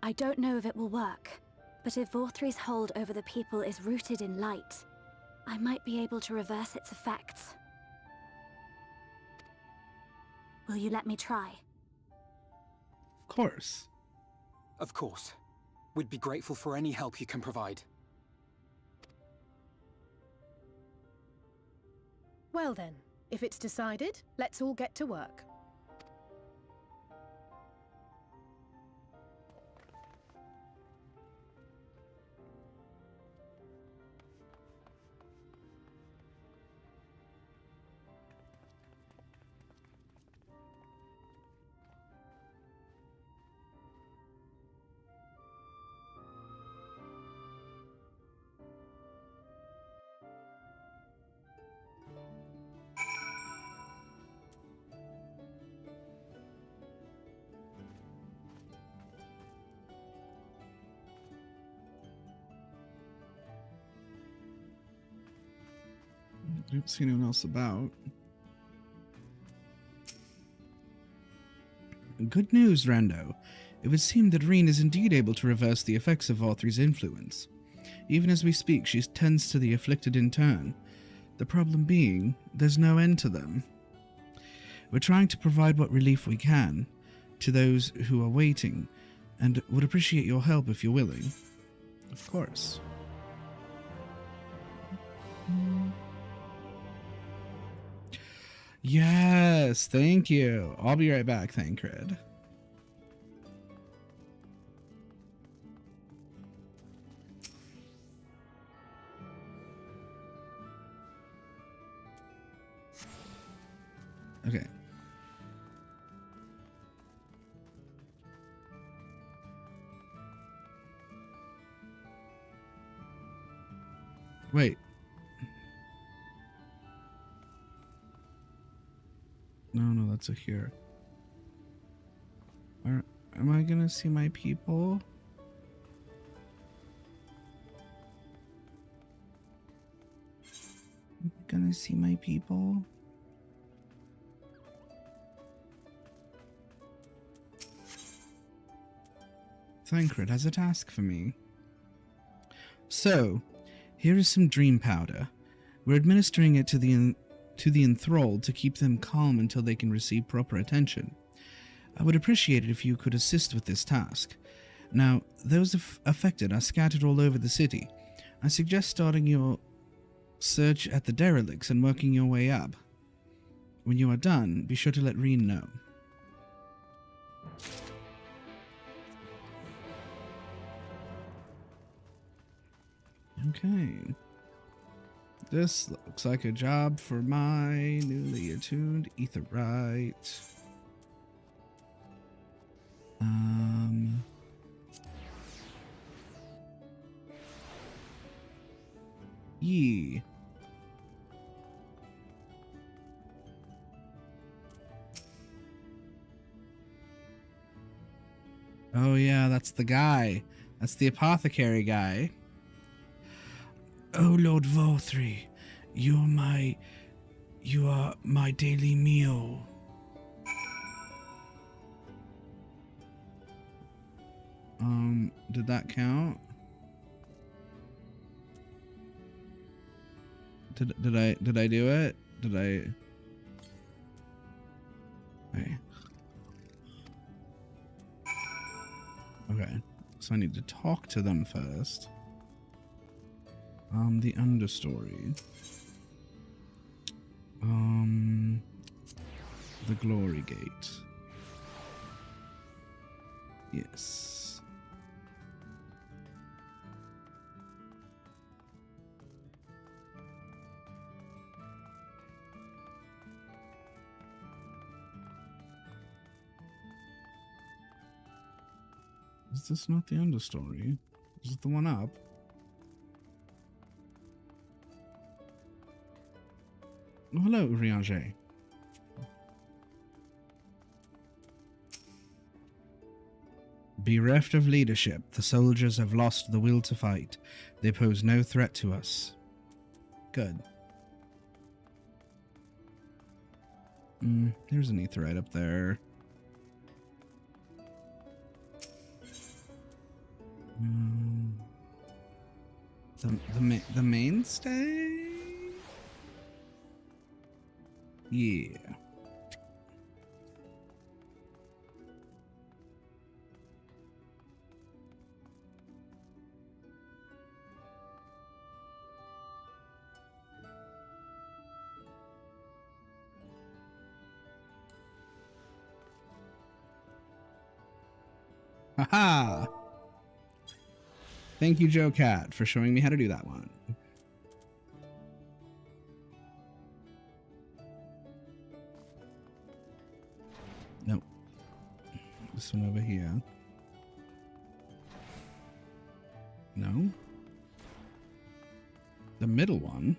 I don't know if it will work, but if Vorthri's hold over the people is rooted in light, I might be able to reverse its effects. Will you let me try? Of course. Of course. We'd be grateful for any help you can provide. Well then, if it's decided, let's all get to work. I don't see anyone else about. Good news, Rando. It would seem that Reen is indeed able to reverse the effects of Vorthri's influence. Even as we speak, she tends to the afflicted in turn. The problem being, there's no end to them. We're trying to provide what relief we can to those who are waiting, and would appreciate your help if you're willing. Of course. Yes, thank you. I'll be right back, Thancred. Okay. Wait. No, that's a here. Am I gonna see my people? Am I gonna see my people? Thancred has a task for me. So, here is some dream powder. We're administering it to the enthralled to keep them calm until they can receive proper attention. I would appreciate it if you could assist with this task. Now, those affected are scattered all over the city. I suggest starting your search at the derelicts and working your way up. When you are done, be sure to let Reen know. Okay. This looks like a job for my newly attuned Aetheryte. Yee. Oh yeah, that's the guy. That's the apothecary guy. Oh Lord Volthree, you are my daily meal. Did that count? Did I do it? Did I? Okay. Okay. So I need to talk to them first. The understory. The glory gate. Yes. Is this not the understory? Is it the one up? Oh, hello, Urianger. Bereft of leadership, the soldiers have lost the will to fight. They pose no threat to us. Good. There's an Aetheryte up there. The mainstay? Yeah. Haha! Thank you, Joe Cat, for showing me how to do that one. Nope. This one over here. No. The middle one?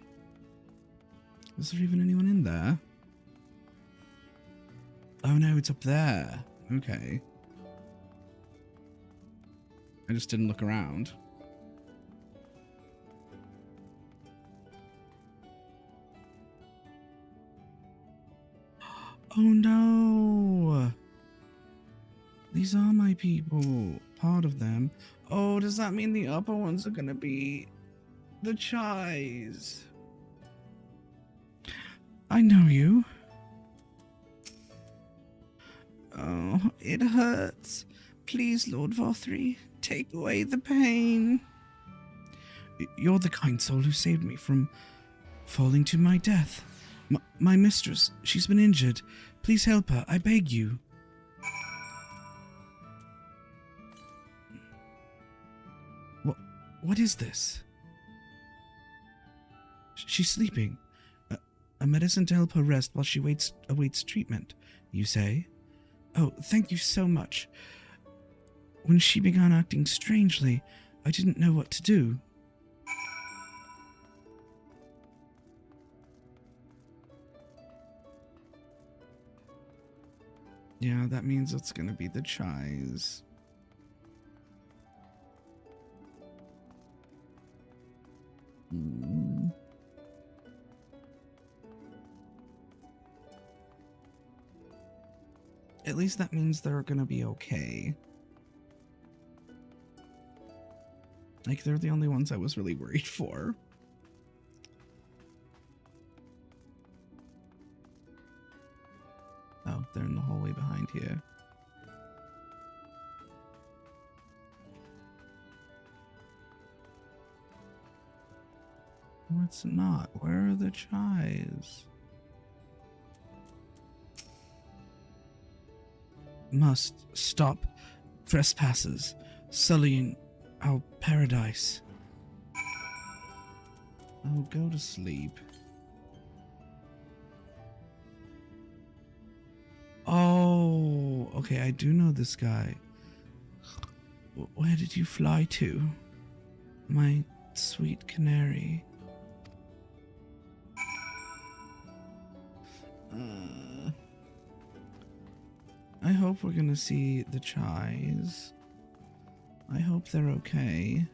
Is there even anyone in there? Oh no, it's up there. Okay. I just didn't look around. Oh no! These are my people. Part of them. Oh, does that mean the upper ones are gonna be the Chais? I know you. Oh, it hurts. Please, Lord Volthree, take away the pain. You're the kind soul who saved me from falling to my death. My mistress, she's been injured. Please help her, I beg you. What is this? She's sleeping. A medicine to help her rest while she awaits treatment, you say? Oh, thank you so much. When she began acting strangely, I didn't know what to do. Yeah, that means it's gonna be the Chais. At least that means they're gonna be okay. Like, they're the only ones I was really worried for. Oh, they're in the hallway behind here. No, it's not. Where are the chives? Must stop trespassers sullying our paradise. Oh, go to sleep. Oh, okay, I do know this guy. Where did you fly to? My sweet canary. I hope we're gonna see the Chais. I hope they're okay.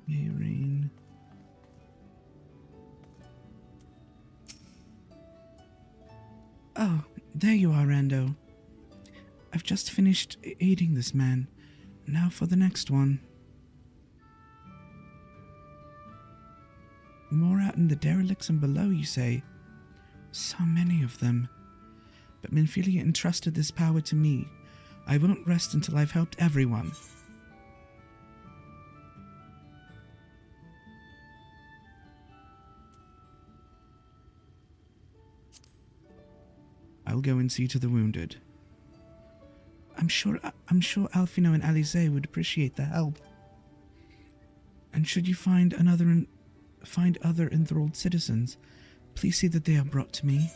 Rain. Oh, there you are, Rando. I've just finished aiding this man. Now for the next one. More out in the derelicts and below, you say? So many of them. But Minfilia entrusted this power to me. I won't rest until I've helped everyone. I'll go and see to the wounded. I'm sure Alfino and Alize would appreciate the help. And should you find other enthralled citizens, please see that they are brought to me.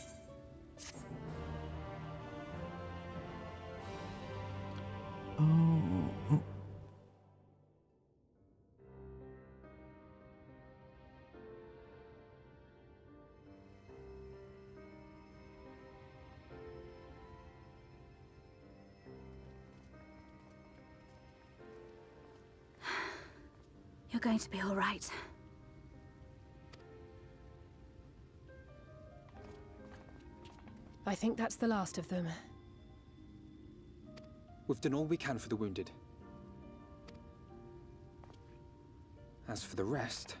Oh. You're going to be all right. I think that's the last of them. We've done all we can for the wounded. As for the rest...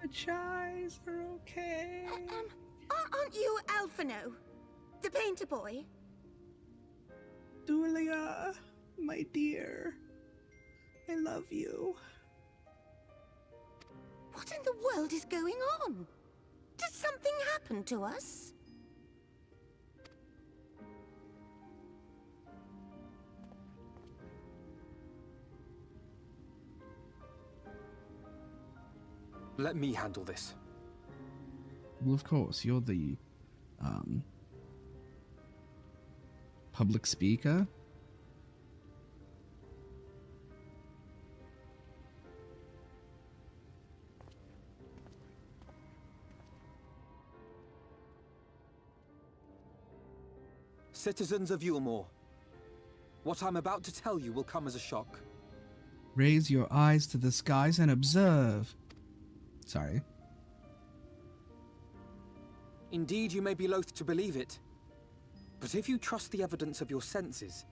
The Chais are okay. Aren't you Alfino? The painter boy? Dulia, my dear. I love you. What in the world is going on? Did something happen to us? Let me handle this. Well, of course, you're the public speaker. Citizens of Yulmore, what I'm about to tell you will come as a shock. Raise your eyes to the skies and observe. Sorry. Indeed, you may be loath to believe it. But if you trust the evidence of your senses,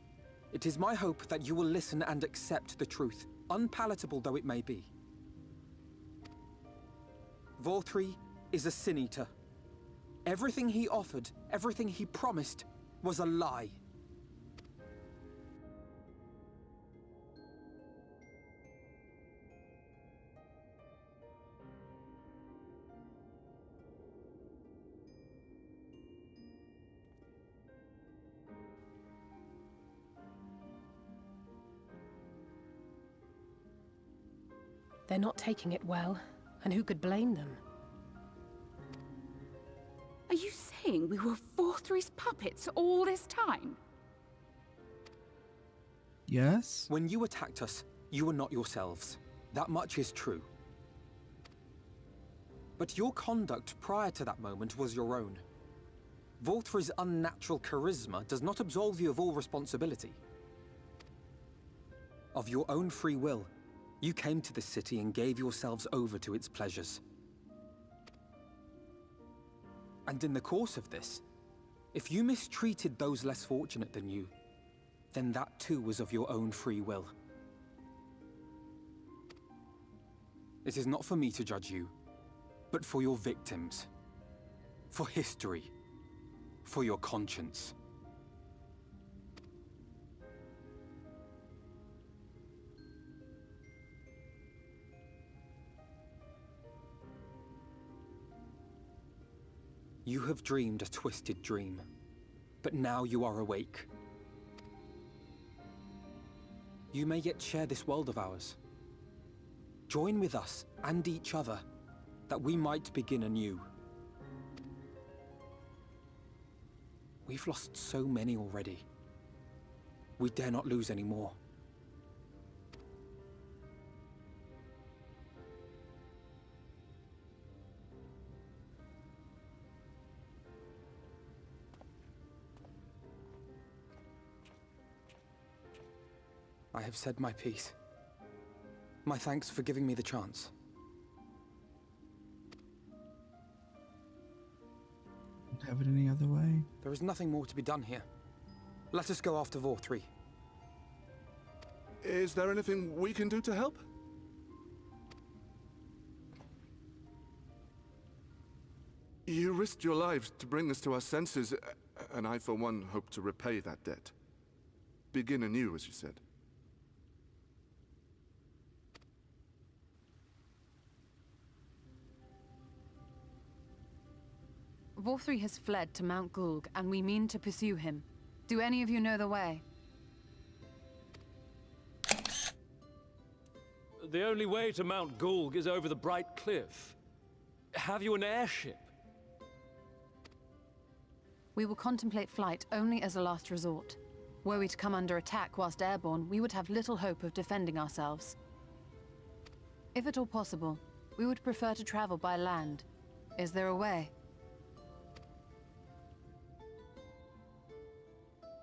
it is my hope that you will listen and accept the truth, unpalatable though it may be. Vorthri is a sin eater. Everything he offered, everything he promised, was a lie. They're not taking it well, and who could blame them? Are you saying we were Vorthri's puppets all this time? Yes? When you attacked us, you were not yourselves. That much is true. But your conduct prior to that moment was your own. Vorthri's unnatural charisma does not absolve you of all responsibility. Of your own free will, you came to this city and gave yourselves over to its pleasures. And in the course of this, if you mistreated those less fortunate than you, then that too was of your own free will. It is not for me to judge you. but for your victims. For history. For your conscience. You have dreamed a twisted dream, but now you are awake. You may yet share this world of ours. Join with us and each other, that we might begin anew. We've lost so many already. We dare not lose any more. I have said my piece. My thanks for giving me the chance. Don't have it any other way. There is nothing more to be done here. Let us go after FFXIV. Is there anything we can do to help? You risked your lives to bring us to our senses, and I, for one, hope to repay that debt. Begin anew, as you said. FFXIV has fled to Mount Gulg, and we mean to pursue him. Do any of you know the way? The only way to Mount Gulg is over the Bright Cliff. Have you an airship? We will contemplate flight only as a last resort. Were we to come under attack whilst airborne, we would have little hope of defending ourselves. If at all possible, we would prefer to travel by land. Is there a way?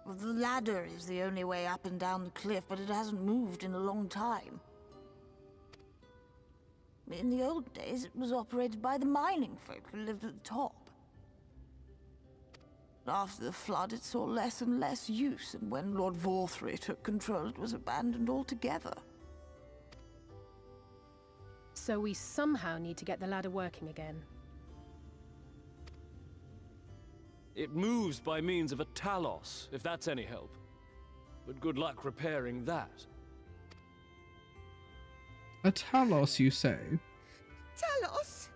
Well, the ladder is the only way up and down the cliff, but it hasn't moved in a long time. In the old days, it was operated by the mining folk who lived at the top. After the flood, it saw less and less use, and when Lord FFXIV took control, it was abandoned altogether. So we somehow need to get the ladder working again. It moves by means of a Talos, if that's any help. But good luck repairing that. A Talos, you say? Talos?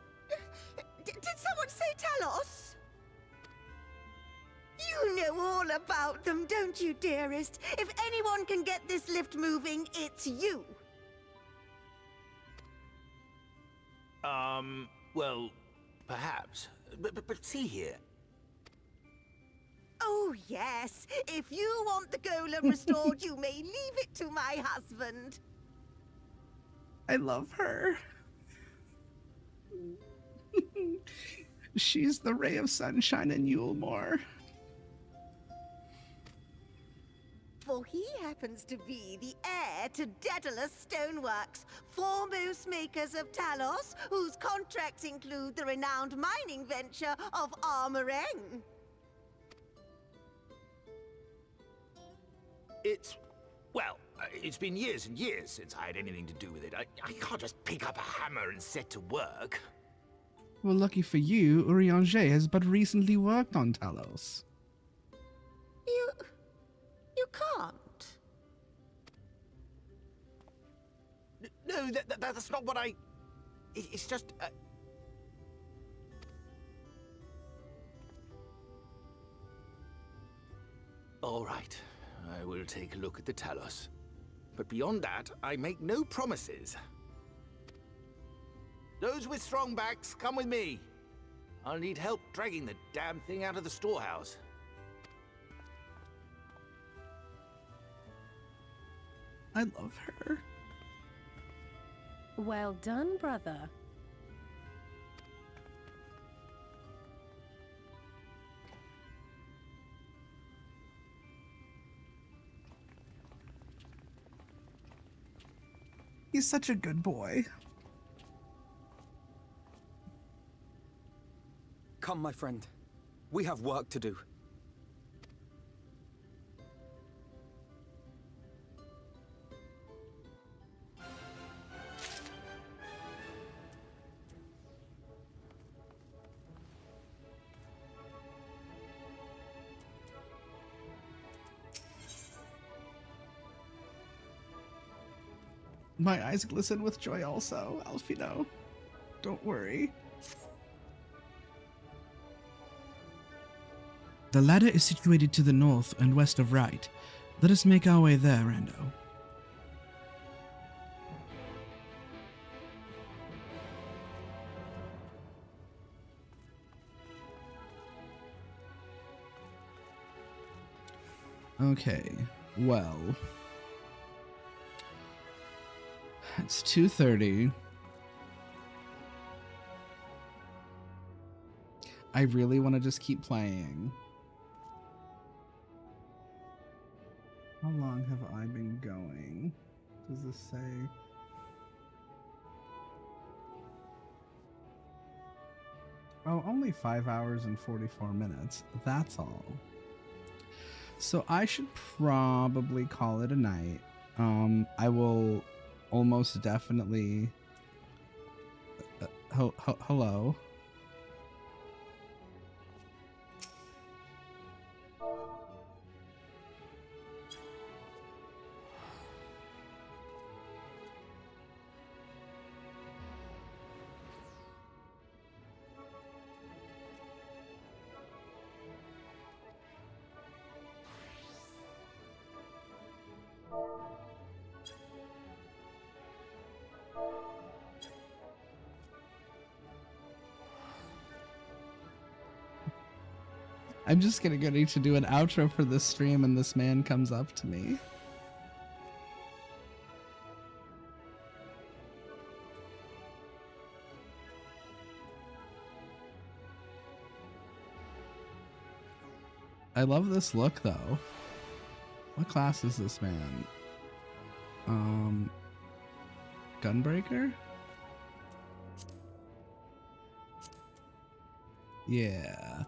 Did someone say Talos? You know all about them, don't you, dearest? If anyone can get this lift moving, it's you. Well, perhaps. But see here. Oh, yes. If you want the golem restored, you may leave it to my husband. I love her. She's the ray of sunshine in Yulemore. For he happens to be the heir to Daedalus Stoneworks, foremost makers of Talos, whose contracts include the renowned mining venture of Armoreng. It's been years and years since I had anything to do with it. I can't just pick up a hammer and set to work. Well, lucky for you, Urianger has but recently worked on Talos. You can't. No, that's not what I... It's just... All right, I will take a look at the Talos. But beyond that, I make no promises. Those with strong backs, come with me. I'll need help dragging the damn thing out of the storehouse. I love her. Well done, brother. He's such a good boy. Come, my friend. We have work to do. My eyes glisten with joy also, Alfino. Don't worry. The ladder is situated to the north and west of Right. Let us make our way there, Rando. Okay, well, it's 2:30. I really want to just keep playing. How long have I been going? Does this say? Oh, only 5 hours and 44 minutes. That's all. So I should probably call it a night. I will almost definitely... hello? I'm just gonna need to do an outro for this stream and this man comes up to me. I love this look though. What class is this man? Gunbreaker? Yeah.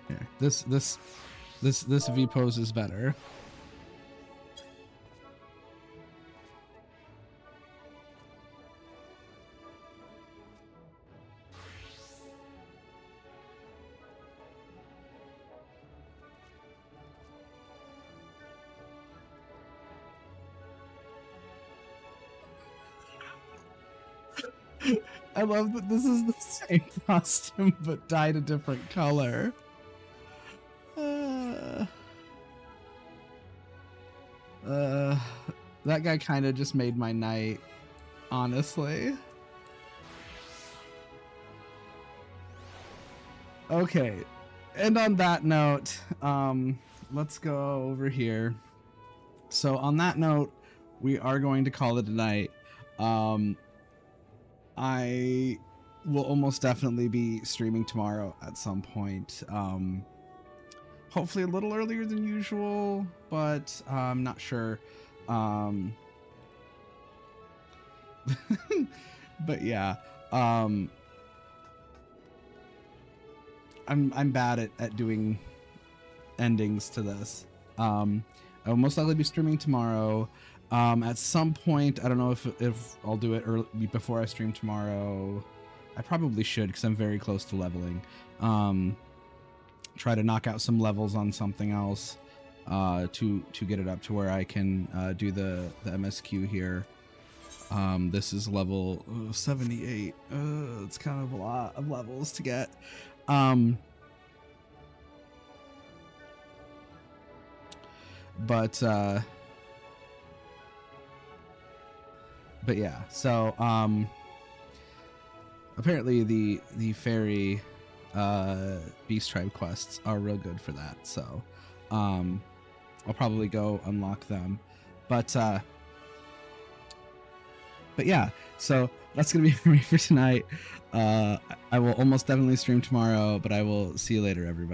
Here, this V pose is better. I love that this is the same costume but dyed a different color. That guy kind of just made my night, honestly. Okay, and on that note, let's go over here. So on that note, we are going to call it a night. I will almost definitely be streaming tomorrow at some point. Hopefully a little earlier than usual, but I'm not sure. But yeah, I'm bad at doing endings to this. I will most likely be streaming tomorrow. At some point, I don't know if I'll do it early, before I stream tomorrow. I probably should because I'm very close to leveling. Try to knock out some levels on something else to get it up to where I can do the MSQ here. This is level 78. It's kind of a lot of levels to get. But yeah, so apparently the fairy beast tribe quests are real good for that, so I'll probably go unlock them. But yeah, so that's gonna be for me for tonight. I will almost definitely stream tomorrow, but I will see you later, everybody.